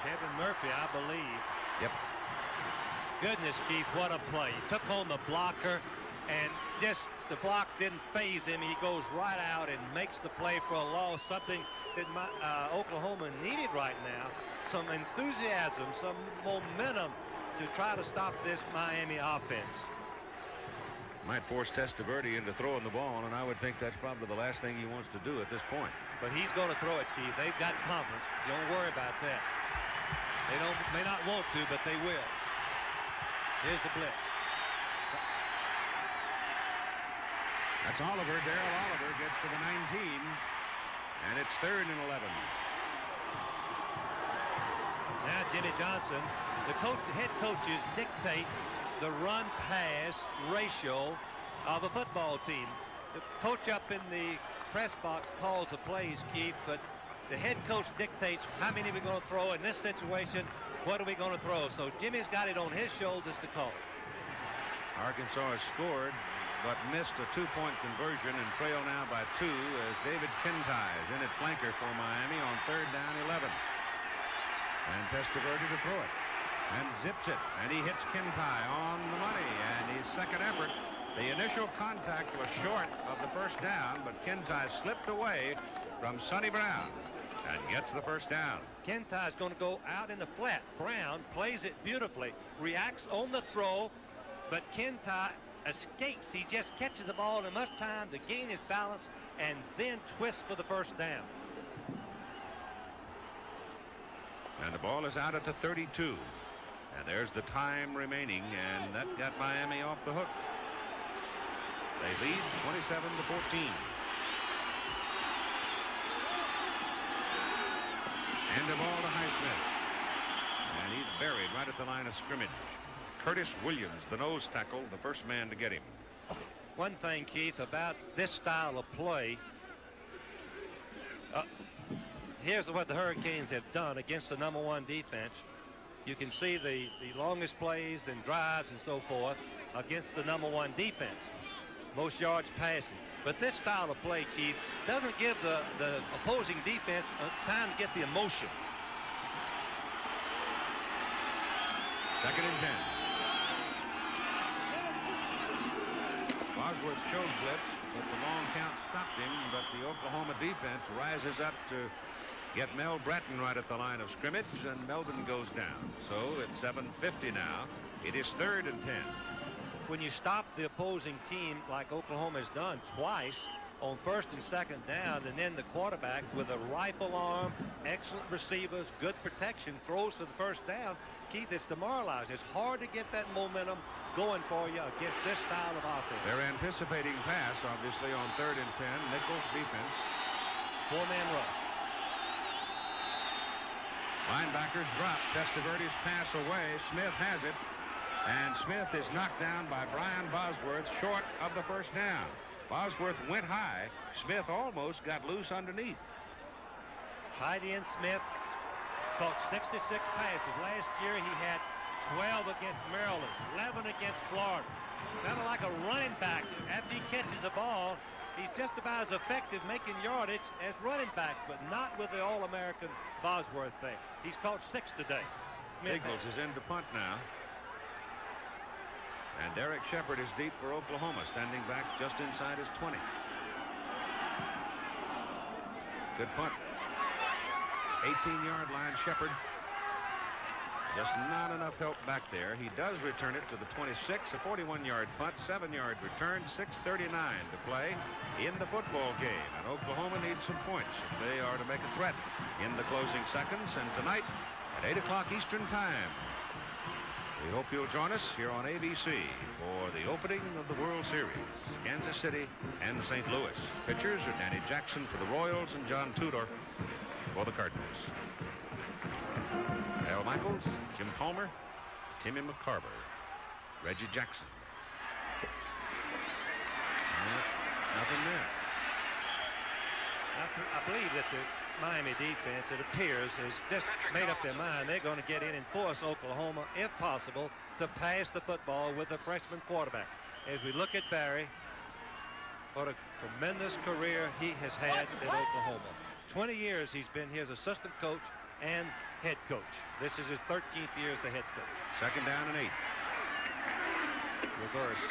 Kevin Murphy, I believe. Yep. Goodness, Keith, what a play. He took on the blocker, and just the block didn't phase him. He goes right out and makes the play for a loss, something that Oklahoma needed right now. Some enthusiasm, some momentum to try to stop this Miami offense. Might force Testaverde into throwing the ball, and I would think that's probably the last thing he wants to do at this point. But he's going to throw it, Keith. They've got confidence. Don't worry about that. They may not want to, but they will. Here's the blitz. That's Oliver. Darrell Oliver gets to the 19, and it's 3rd and 11. Now Jimmy Johnson, the head coaches dictate the run-pass ratio of a football team. The coach up in the press box calls the plays, Keith, but the head coach dictates how many we're going to throw. In this situation, what are we going to throw? So Jimmy's got it on his shoulders to call. Arkansas has scored, but missed a 2-point conversion and trail now by 2 as David Kintai is in at flanker for Miami on 3rd down 11. And Testaverde to throw it. And zips it. And he hits Kintai on the money. And his second effort, the initial contact was short of the first down, but Kintai slipped away from Sonny Brown and gets the first down. Kintai is going to go out in the flat. Brown plays it beautifully, reacts on the throw, but Kintai escapes. He just catches the ball in enough time to gain his balance and then twists for the first down. And the ball is out at the 32. And there's the time remaining, and that got Miami off the hook. They lead 27 to 14. And the ball to Highsmith. and he's buried right at the line of scrimmage. Curtis Williams, the nose tackle, the first man to get him. One thing, Keith, about this style of play, here's what the Hurricanes have done against the #1 defense. You can see the longest plays and drives and so forth against the #1 defense. Most yards passing. But this style of play, Keith, doesn't give the opposing defense time to get the emotion. 2nd and 10. Bosworth showed blitz, but the long count stopped him. But the Oklahoma defense rises up to get Mel Bratton right at the line of scrimmage, and Melvin goes down. So it's 7:50 now. It is 3rd and 10. When you stop the opposing team like Oklahoma has done twice on 1st and 2nd down, and then the quarterback with a rifle arm, excellent receivers, good protection, throws for the 1st down, Keith, it's demoralizing. It's hard to get that momentum going for you against this style of offense. They're anticipating pass, obviously, on 3rd and 10. Nichols defense. 4-man rush. Linebackers drop. Testaverde's pass away. Smith has it. And Smith is knocked down by Brian Bosworth short of the 1st down. Bosworth went high. Smith almost got loose underneath. Tight end Smith caught 66 passes. Last year he had 12 against Maryland, 11 against Florida. Kind of like a running back. After he catches the ball, he's just about as effective making yardage as running backs, but not with the All-American Bosworth thing. He's caught 6 today. Nichols is in to punt now. And Derek Shepard is deep for Oklahoma, standing back just inside his 20. Good punt. 18-yard line, Shepard. Just not enough help back there. He does return it to the 26, a 41-yard punt, 7-yard return, 6:39 to play in the football game. And Oklahoma needs some points if they are to make a threat in the closing seconds. And tonight at 8 o'clock Eastern Time, we hope you'll join us here on ABC for the opening of the World Series, Kansas City and St. Louis. Pitchers are Danny Jackson for the Royals and John Tudor for the Cardinals. Al Michaels, Jim Palmer, Timmy McCarver, Reggie Jackson. Nothing there. I believe that the Miami defense, it appears, has just made up their mind. They're going to get in and force Oklahoma, if possible, to pass the football with a freshman quarterback. As we look at Barry, what a tremendous career he has had in Oklahoma. 20 years he's been here as assistant coach and head coach. This is his 13th year as the head coach. 2nd down and 8. Reverse.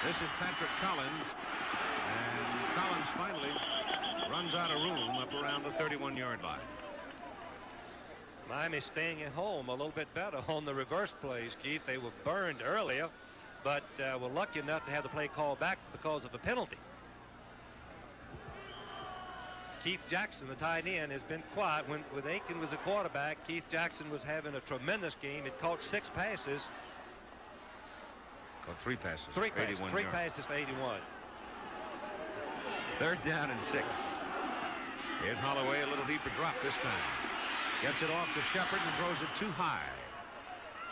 This is Patrick Collins. And Collins finally runs out of room up around the 31-yard line. Miami staying at home a little bit better on the reverse plays, Keith. They were burned earlier, but were lucky enough to have the play called back because of a penalty. Keith Jackson, the tight end, has been quiet. When Aiken was a quarterback, Keith Jackson was having a tremendous game. It caught 6 passes. Caught 3 passes. 3 passes. 81 3 yards. passes for 81. 3rd down and 6. Here's Holloway, a little deeper drop this time. Gets it off to Shepard and throws it too high.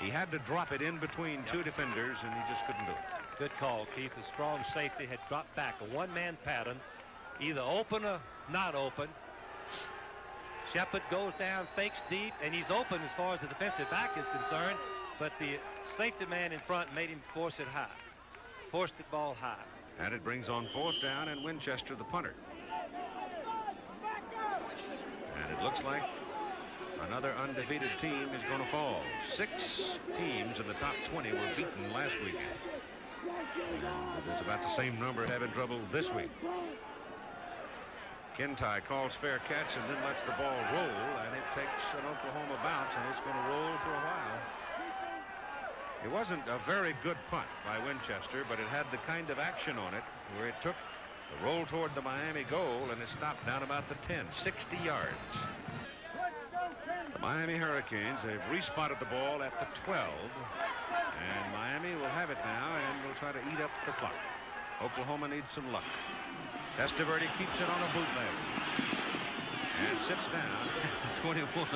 He had to drop it in between 2 defenders, and he just couldn't do it. Good call, Keith. The strong safety had dropped back. A one-man pattern, either open or not open. Shepard goes down, fakes deep, and he's open as far as the defensive back is concerned, but the safety man in front made him force it high. Forced the ball high. And it brings on 4th down and Winchester, the punter. And it looks like another undefeated team is going to fall. 6 teams in the top 20 were beaten last weekend. There's about the same number having trouble this week. Kintai calls fair catch and then lets the ball roll, and it takes an Oklahoma bounce, and it's going to roll for a while. It wasn't a very good punt by Winchester, but it had the kind of action on it where it took the roll toward the Miami goal, and it stopped down about the 10, 60 yards. The Miami Hurricanes have respotted the ball at the 12, and Miami will have it now and will try to eat up the clock. Oklahoma needs some luck. Testaverde keeps it on a bootleg. and sits down at 21.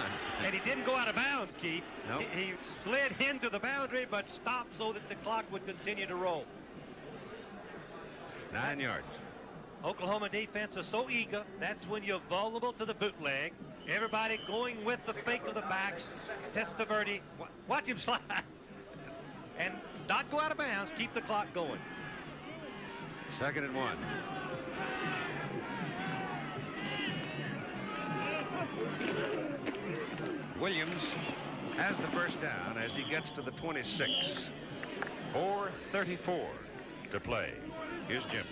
And he didn't go out of bounds, Keith. Nope. He slid into the boundary, but stopped so that the clock would continue to roll. 9 yards. Oklahoma defense is so eager. That's when you're vulnerable to the bootleg. Everybody going with the fake of the backs. Testaverde, watch him slide. And not go out of bounds. Keep the clock going. 2nd and 1. Williams has the first down as he gets to the 26. 4:34 to play. Here's Jim.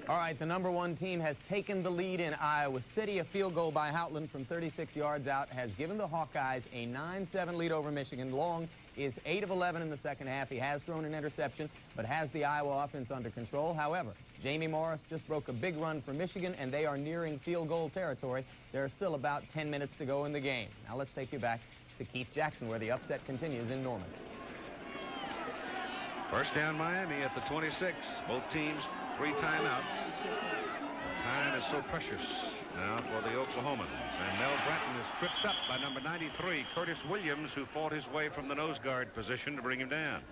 All right, the #1 team has taken the lead in Iowa City. A field goal by Houtland from 36 yards out has given the Hawkeyes a 9-7 lead over Michigan. Long is 8 of 11 in the second half. He has thrown an interception, but has the Iowa offense under control. However, Jamie Morris just broke a big run for Michigan, and they are nearing field goal territory. There are still about 10 minutes to go in the game. Now let's take you back to Keith Jackson, where the upset continues in Norman. First down Miami at the 26. Both teams 3 timeouts. Time is so precious now for the Oklahomans. And Mel Bratton is tripped up by number 93, Curtis Williams, who fought his way from the nose guard position to bring him down.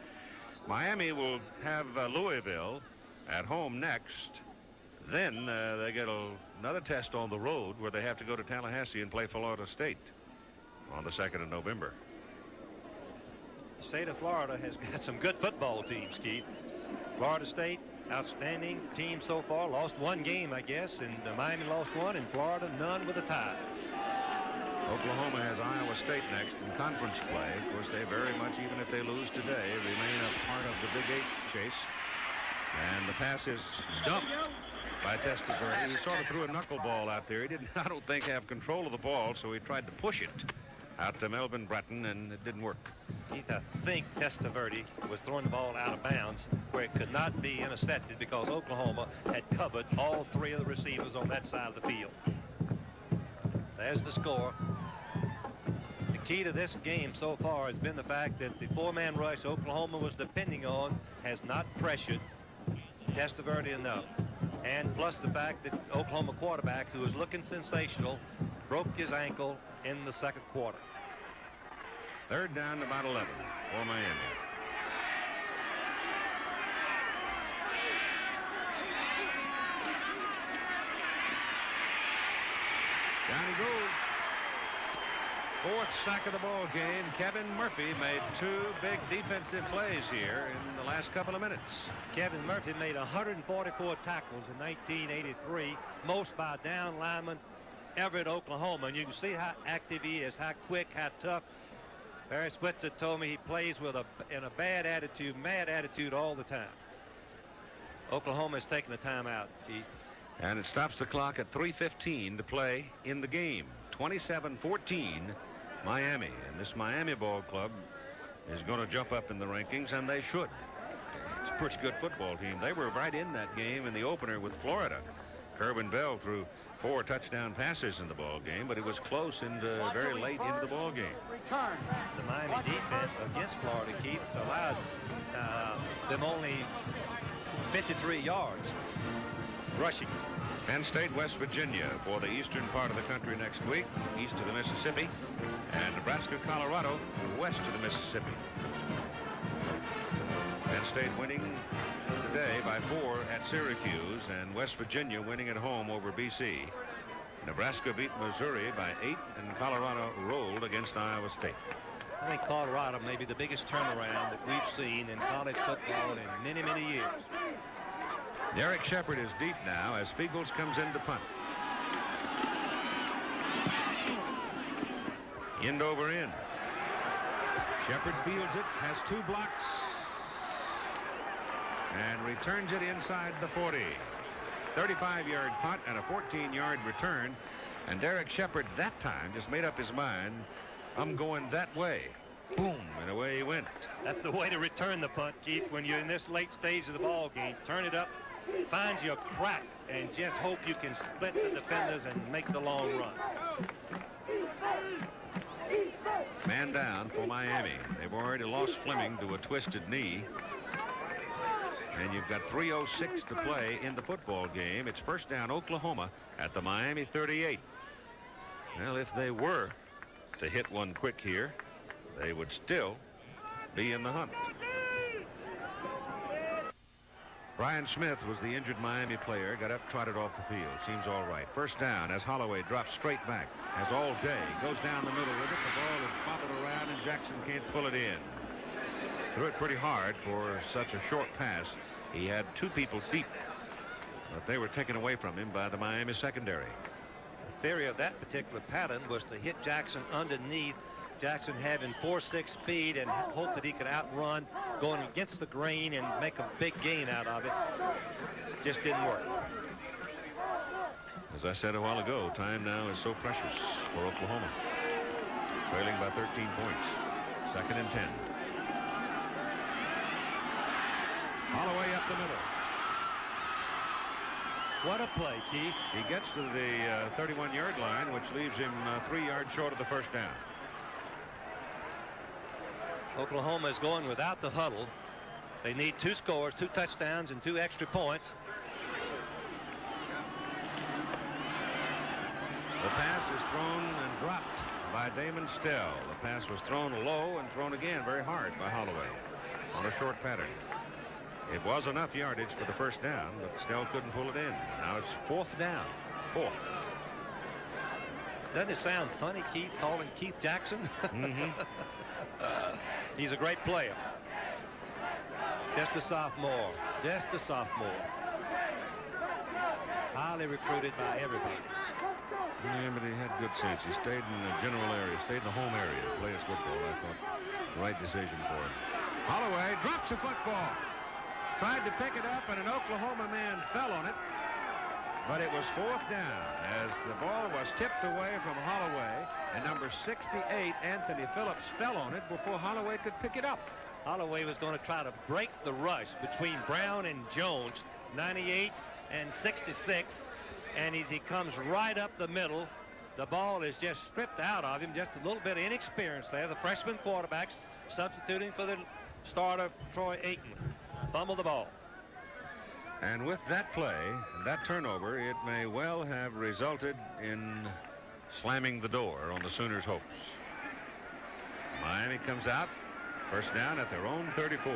Miami will have Louisville at home next. Then they get another test on the road where they have to go to Tallahassee and play Florida State on the 2nd of November. The state of Florida has got some good football teams, Keith. Florida State, outstanding team so far. Lost 1 game, I guess, and Miami lost 1, and Florida none with a tie. Oklahoma has Iowa State next in conference play. Of course, they very much, even if they lose today, remain a part of the Big 8 chase. And the pass is dumped by Testaverde. He sort of threw a knuckleball out there. He didn't, I don't think, have control of the ball, so he tried to push it out to Melvin Bratton, and it didn't work. Keith, I think Testaverde was throwing the ball out of bounds where it could not be intercepted because Oklahoma had covered all 3 of the receivers on that side of the field. There's the score. The key to this game so far has been the fact that the 4-man rush Oklahoma was depending on has not pressured Testaverde enough. And plus the fact that Oklahoma quarterback, who was looking sensational, broke his ankle in the 2nd quarter. 3rd down, about 11 for Miami. Down he goes. 4th sack of the ball game. Kevin Murphy made 2 big defensive plays here in the last couple of minutes. Kevin Murphy made 144 tackles in 1983, most by down lineman ever at Oklahoma. And you can see how active he is, how quick, how tough. Barry Switzer told me he plays with in a bad attitude, mad attitude all the time. Oklahoma is taking the timeout, Keith. And it stops the clock at 3:15 to play in the game. 27-14, Miami. And this Miami ball club is going to jump up in the rankings, and they should. It's a pretty good football team. They were right in that game in the opener with Florida. Kerwin Bell threw 4 touchdown passes in the ball game, but it was close and very late into the ball game. The Miami defense against Florida, Keith, allowed them only 53 yards rushing. Penn State, West Virginia for the eastern part of the country next week, east of the Mississippi, and Nebraska, Colorado, west of the Mississippi. Penn State winning today by 4 at Syracuse, and West Virginia winning at home over BC. Nebraska beat Missouri by 8, and Colorado rolled against Iowa State. I think Colorado may be the biggest turnaround that we've seen in college football in many, many years. Derek Shepard is deep now as Feagles comes in to punt. End over end. Shepard fields it, has 2 blocks, and returns it inside the 40. 35-yard punt and a 14-yard return. And Derek Shepard that time just made up his mind, I'm going that way. Boom, and away he went. That's the way to return the punt, Keith, when you're in this late stage of the ball game. Turn it up, find your crack, and just hope you can split the defenders and make the long run. Man down for Miami. They've already lost Fleming to a twisted knee. And you've got 3:06 to play in the football game. It's first down Oklahoma at the Miami 38. Well, if they were to hit one quick here, they would still be in the hunt. Brian Smith was the injured Miami player, got up, trotted off the field. Seems all right. First down as Holloway drops straight back, as all day. Goes down the middle with it. The ball is bobbing around, and Jackson can't pull it in. Threw it pretty hard for such a short pass. He had two people deep, but they were taken away from him by the Miami secondary. The theory of that particular pattern was to hit Jackson underneath. Jackson having 4.6 speed and hope that he could outrun going against the grain and make a big gain out of it. Just didn't work. As I said a while ago, time now is so precious for Oklahoma. Trailing by 13 points. 2nd and 10. Holloway up the middle. What a play, Keith. He gets to the 31-yard line, which leaves him 3 yards short of the first down. Oklahoma is going without the huddle. They need 2 scores, 2 touchdowns, and 2 extra points. The pass is thrown and dropped by Damon Stell. The pass was thrown low and thrown again very hard by Holloway on a short pattern. It was enough yardage for the first down, but Stell couldn't pull it in. Now it's 4th down. 4th. Doesn't it sound funny, Keith, calling Keith Jackson? Mm-hmm. He's a great player. Just a sophomore. Just a sophomore. Highly recruited by everybody. Yeah, but he had good sense. He stayed in the general area, stayed in the home area to play his football. I thought the right decision for him. Holloway drops the football. Tried to pick it up, and an Oklahoma man fell on it. But it was 4th down as the ball was tipped away from Holloway, and number 68, Anthony Phillips, fell on it before Holloway could pick it up. Holloway was going to try to break the rush between Brown and Jones, 98 and 66, and as he comes right up the middle, the ball is just stripped out of him. Just a little bit of inexperience there. The freshman quarterback's substituting for the starter, Troy Aikman. Fumble the ball. And with that play, that turnover, it may well have resulted in slamming the door on the Sooners' hopes. Miami comes out, first down at their own 34.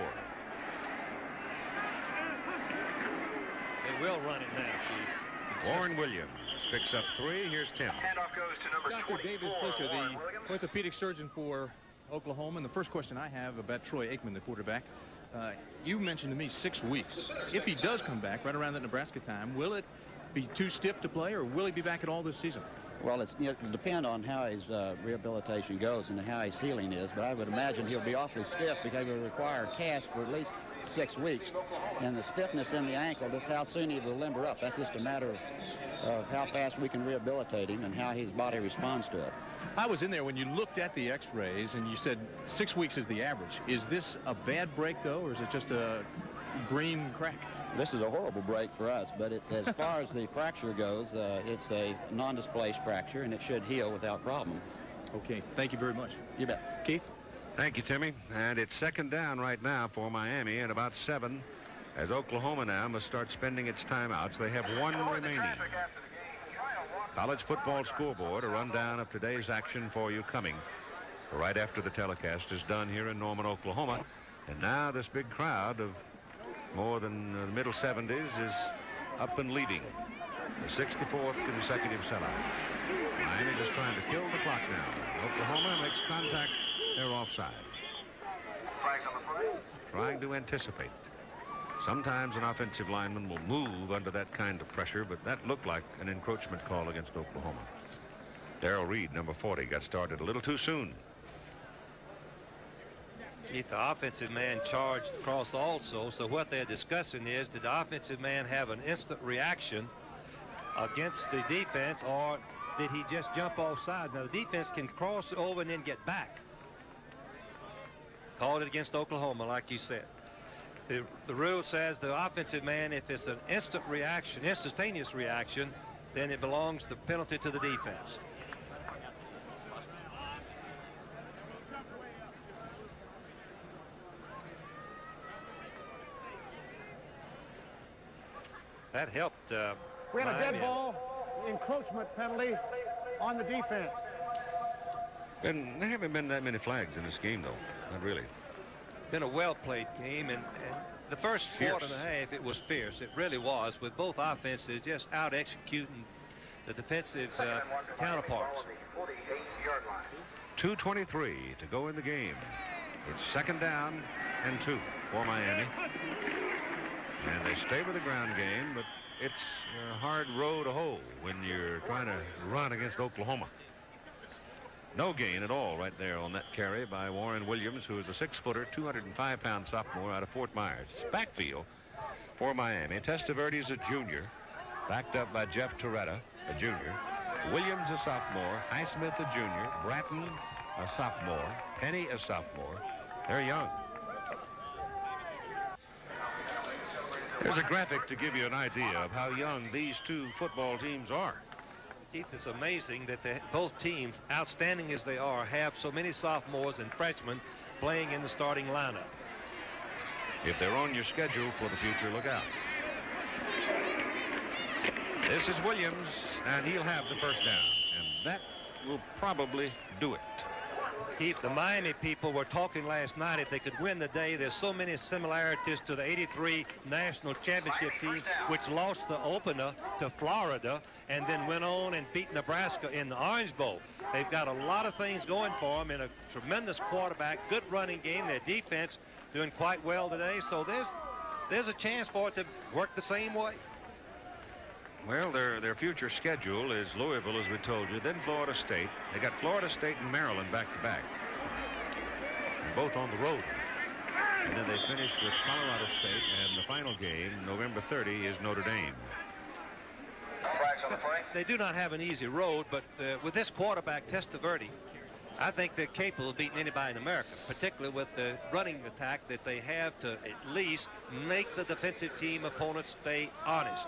They will run it now, Keith. Warren Williams picks up 3. Here's Tim. Handoff goes to number Dr. 24. David Fisher, Warren the Williams. orthopedic surgeon for Oklahoma. And the first question I have about Troy Aikman, the quarterback. You mentioned to me 6 weeks. If he does come back right around that Nebraska time, will it be too stiff to play, or will he be back at all this season? Well, it'll depend on how his rehabilitation goes and how his healing is, but I would imagine he'll be awfully stiff because he'll require a cast for at least 6 weeks. And the stiffness in the ankle, just how soon he will limber up, that's just a matter of how fast we can rehabilitate him and how his body responds to it. I was in there when you looked at the x-rays and you said 6 weeks is the average. Is this a bad break, though, or is it just a green crack? This is a horrible break for us, but as far as the fracture goes, it's a non-displaced fracture, and it should heal without problem. Okay, thank you very much. You bet. Keith? Thank you, Timmy. And it's 2nd down right now for Miami at about 7, as Oklahoma now must start spending its timeouts. They have 1 remaining. College Football Scoreboard, a rundown of today's action for you coming right after the telecast is done here in Norman, Oklahoma. And now this big crowd of more than the middle 70s is up and leading. The 64th consecutive sellout. Miami just trying to kill the clock now. Oklahoma makes contact. They're offside. Flags on the play. Trying to anticipate. Sometimes an offensive lineman will move under that kind of pressure, but that looked like an encroachment call against Oklahoma. Darrell Reed, number 40, got started a little too soon. Keith, the offensive man charged across also, so what they're discussing is, did the offensive man have an instant reaction against the defense, or did he just jump offside? Now, the defense can cross over and then get back. Called it against Oklahoma, like you said. The rule says the offensive man, if it's an instant reaction, instantaneous reaction, then it belongs the penalty to the defense. That helped. We had a Miami. dead ball encroachment penalty on the defense. And there haven't been that many flags in this game, though. Not really. Been a well-played game, and the first quarter and a half, it was fierce. It really was, with both offenses just out-executing the defensive counterparts. 2:23 to go in the game. It's 2nd down and 2 for Miami. And they stay with the ground game, but it's a hard row to hoe when you're trying to run against Oklahoma. No gain at all right there on that carry by Warren Williams, who is a 6-footer, 205-pound sophomore out of Fort Myers. It's backfield for Miami. Testaverde's a junior, backed up by Jeff Toretta, a junior. Williams, a sophomore. Highsmith, a junior. Bratton, a sophomore. Penny, a sophomore. They're young. There's a graphic to give you an idea of how young these two football teams are. Keith, it's amazing that both teams, outstanding as they are, have so many sophomores and freshmen playing in the starting lineup. If they're on your schedule for the future, look out. This is Williams, and he'll have the first down, and that will probably do it. Keith, the Miami people were talking last night if they could win the day. There's so many similarities to the '83 national championship team, which lost the opener to Florida and then went on and beat Nebraska in the Orange Bowl. They've got a lot of things going for them, and a tremendous quarterback, good running game. Their defense doing quite well today, so there's a chance for it to work the same way. Well, their future schedule is Louisville, as we told you, then Florida State. They got Florida State and Maryland back-to-back, and both on the road. And then they finish with Colorado State, and the final game, November 30, is Notre Dame. They do not have an easy road, but with this quarterback, Testaverde, I think they're capable of beating anybody in America, particularly with the running attack that they have to at least make the defensive team opponents stay honest.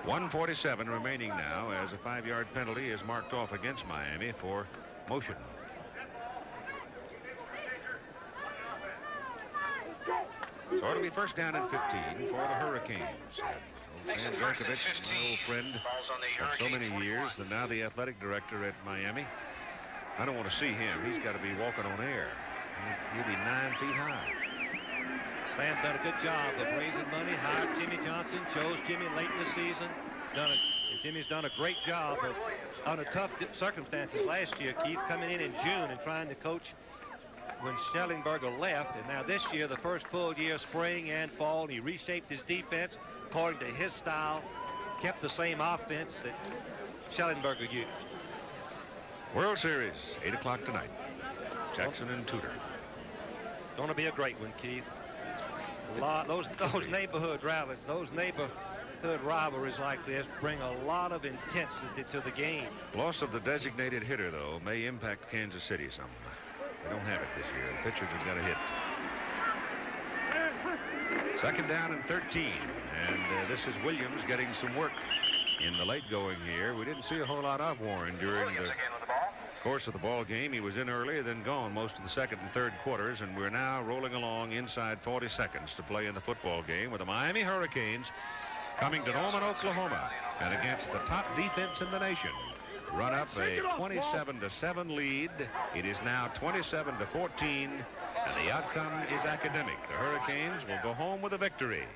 1:47 remaining now as a 5-yard penalty is marked off against Miami for motion. So it'll be first down and 15 for the Hurricanes. Van Berkovich, my old friend for so many years, and now the athletic director at Miami. I don't want to see him. He's got to be walking on air. He'll be 9 feet high. Sam's done a good job of raising money, hired Jimmy Johnson, chose Jimmy late in the season. Jimmy's done a great job of, under tough circumstances last year, Keith, coming in June and trying to coach when Schellenberger left. And now this year, the first full year, spring and fall, he reshaped his defense according to his style, kept the same offense that Schellenberger used. World Series, 8 o'clock tonight. Jackson and Tudor. Going to be a great one, Keith. Those neighborhood rallies, those neighborhood rivalries like this bring a lot of intensity to the game. Loss of the designated hitter, though, may impact Kansas City some. They don't have it this year. The pitchers have got a hit. 2nd down and 13. And this is Williams getting some work in the late going here. We didn't see a whole lot of Warren during the course of the ball game. He was in early, then gone most of the 2nd and 3rd quarters, and we're now rolling along inside 40 seconds to play in the football game with the Miami Hurricanes coming to Norman, Oklahoma, and against the top defense in the nation. Run up a 27-7 lead. It is now 27-14, and the outcome is academic. The Hurricanes will go home with a victory,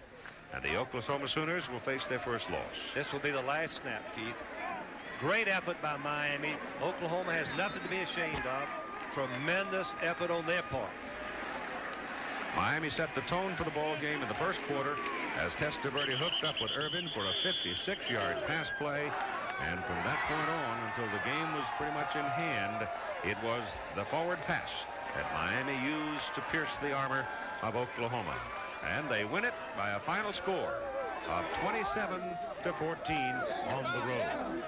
and the Oklahoma Sooners will face their first loss. This will be the last snap, Keith. Great effort by Miami. Oklahoma has nothing to be ashamed of. Tremendous effort on their part. Miami set the tone for the ball game in the first quarter as Testaverde hooked up with Irvin for a 56-yard pass play. And from that point on until the game was pretty much in hand, it was the forward pass that Miami used to pierce the armor of Oklahoma. And they win it by a final score of 27-14 on the road.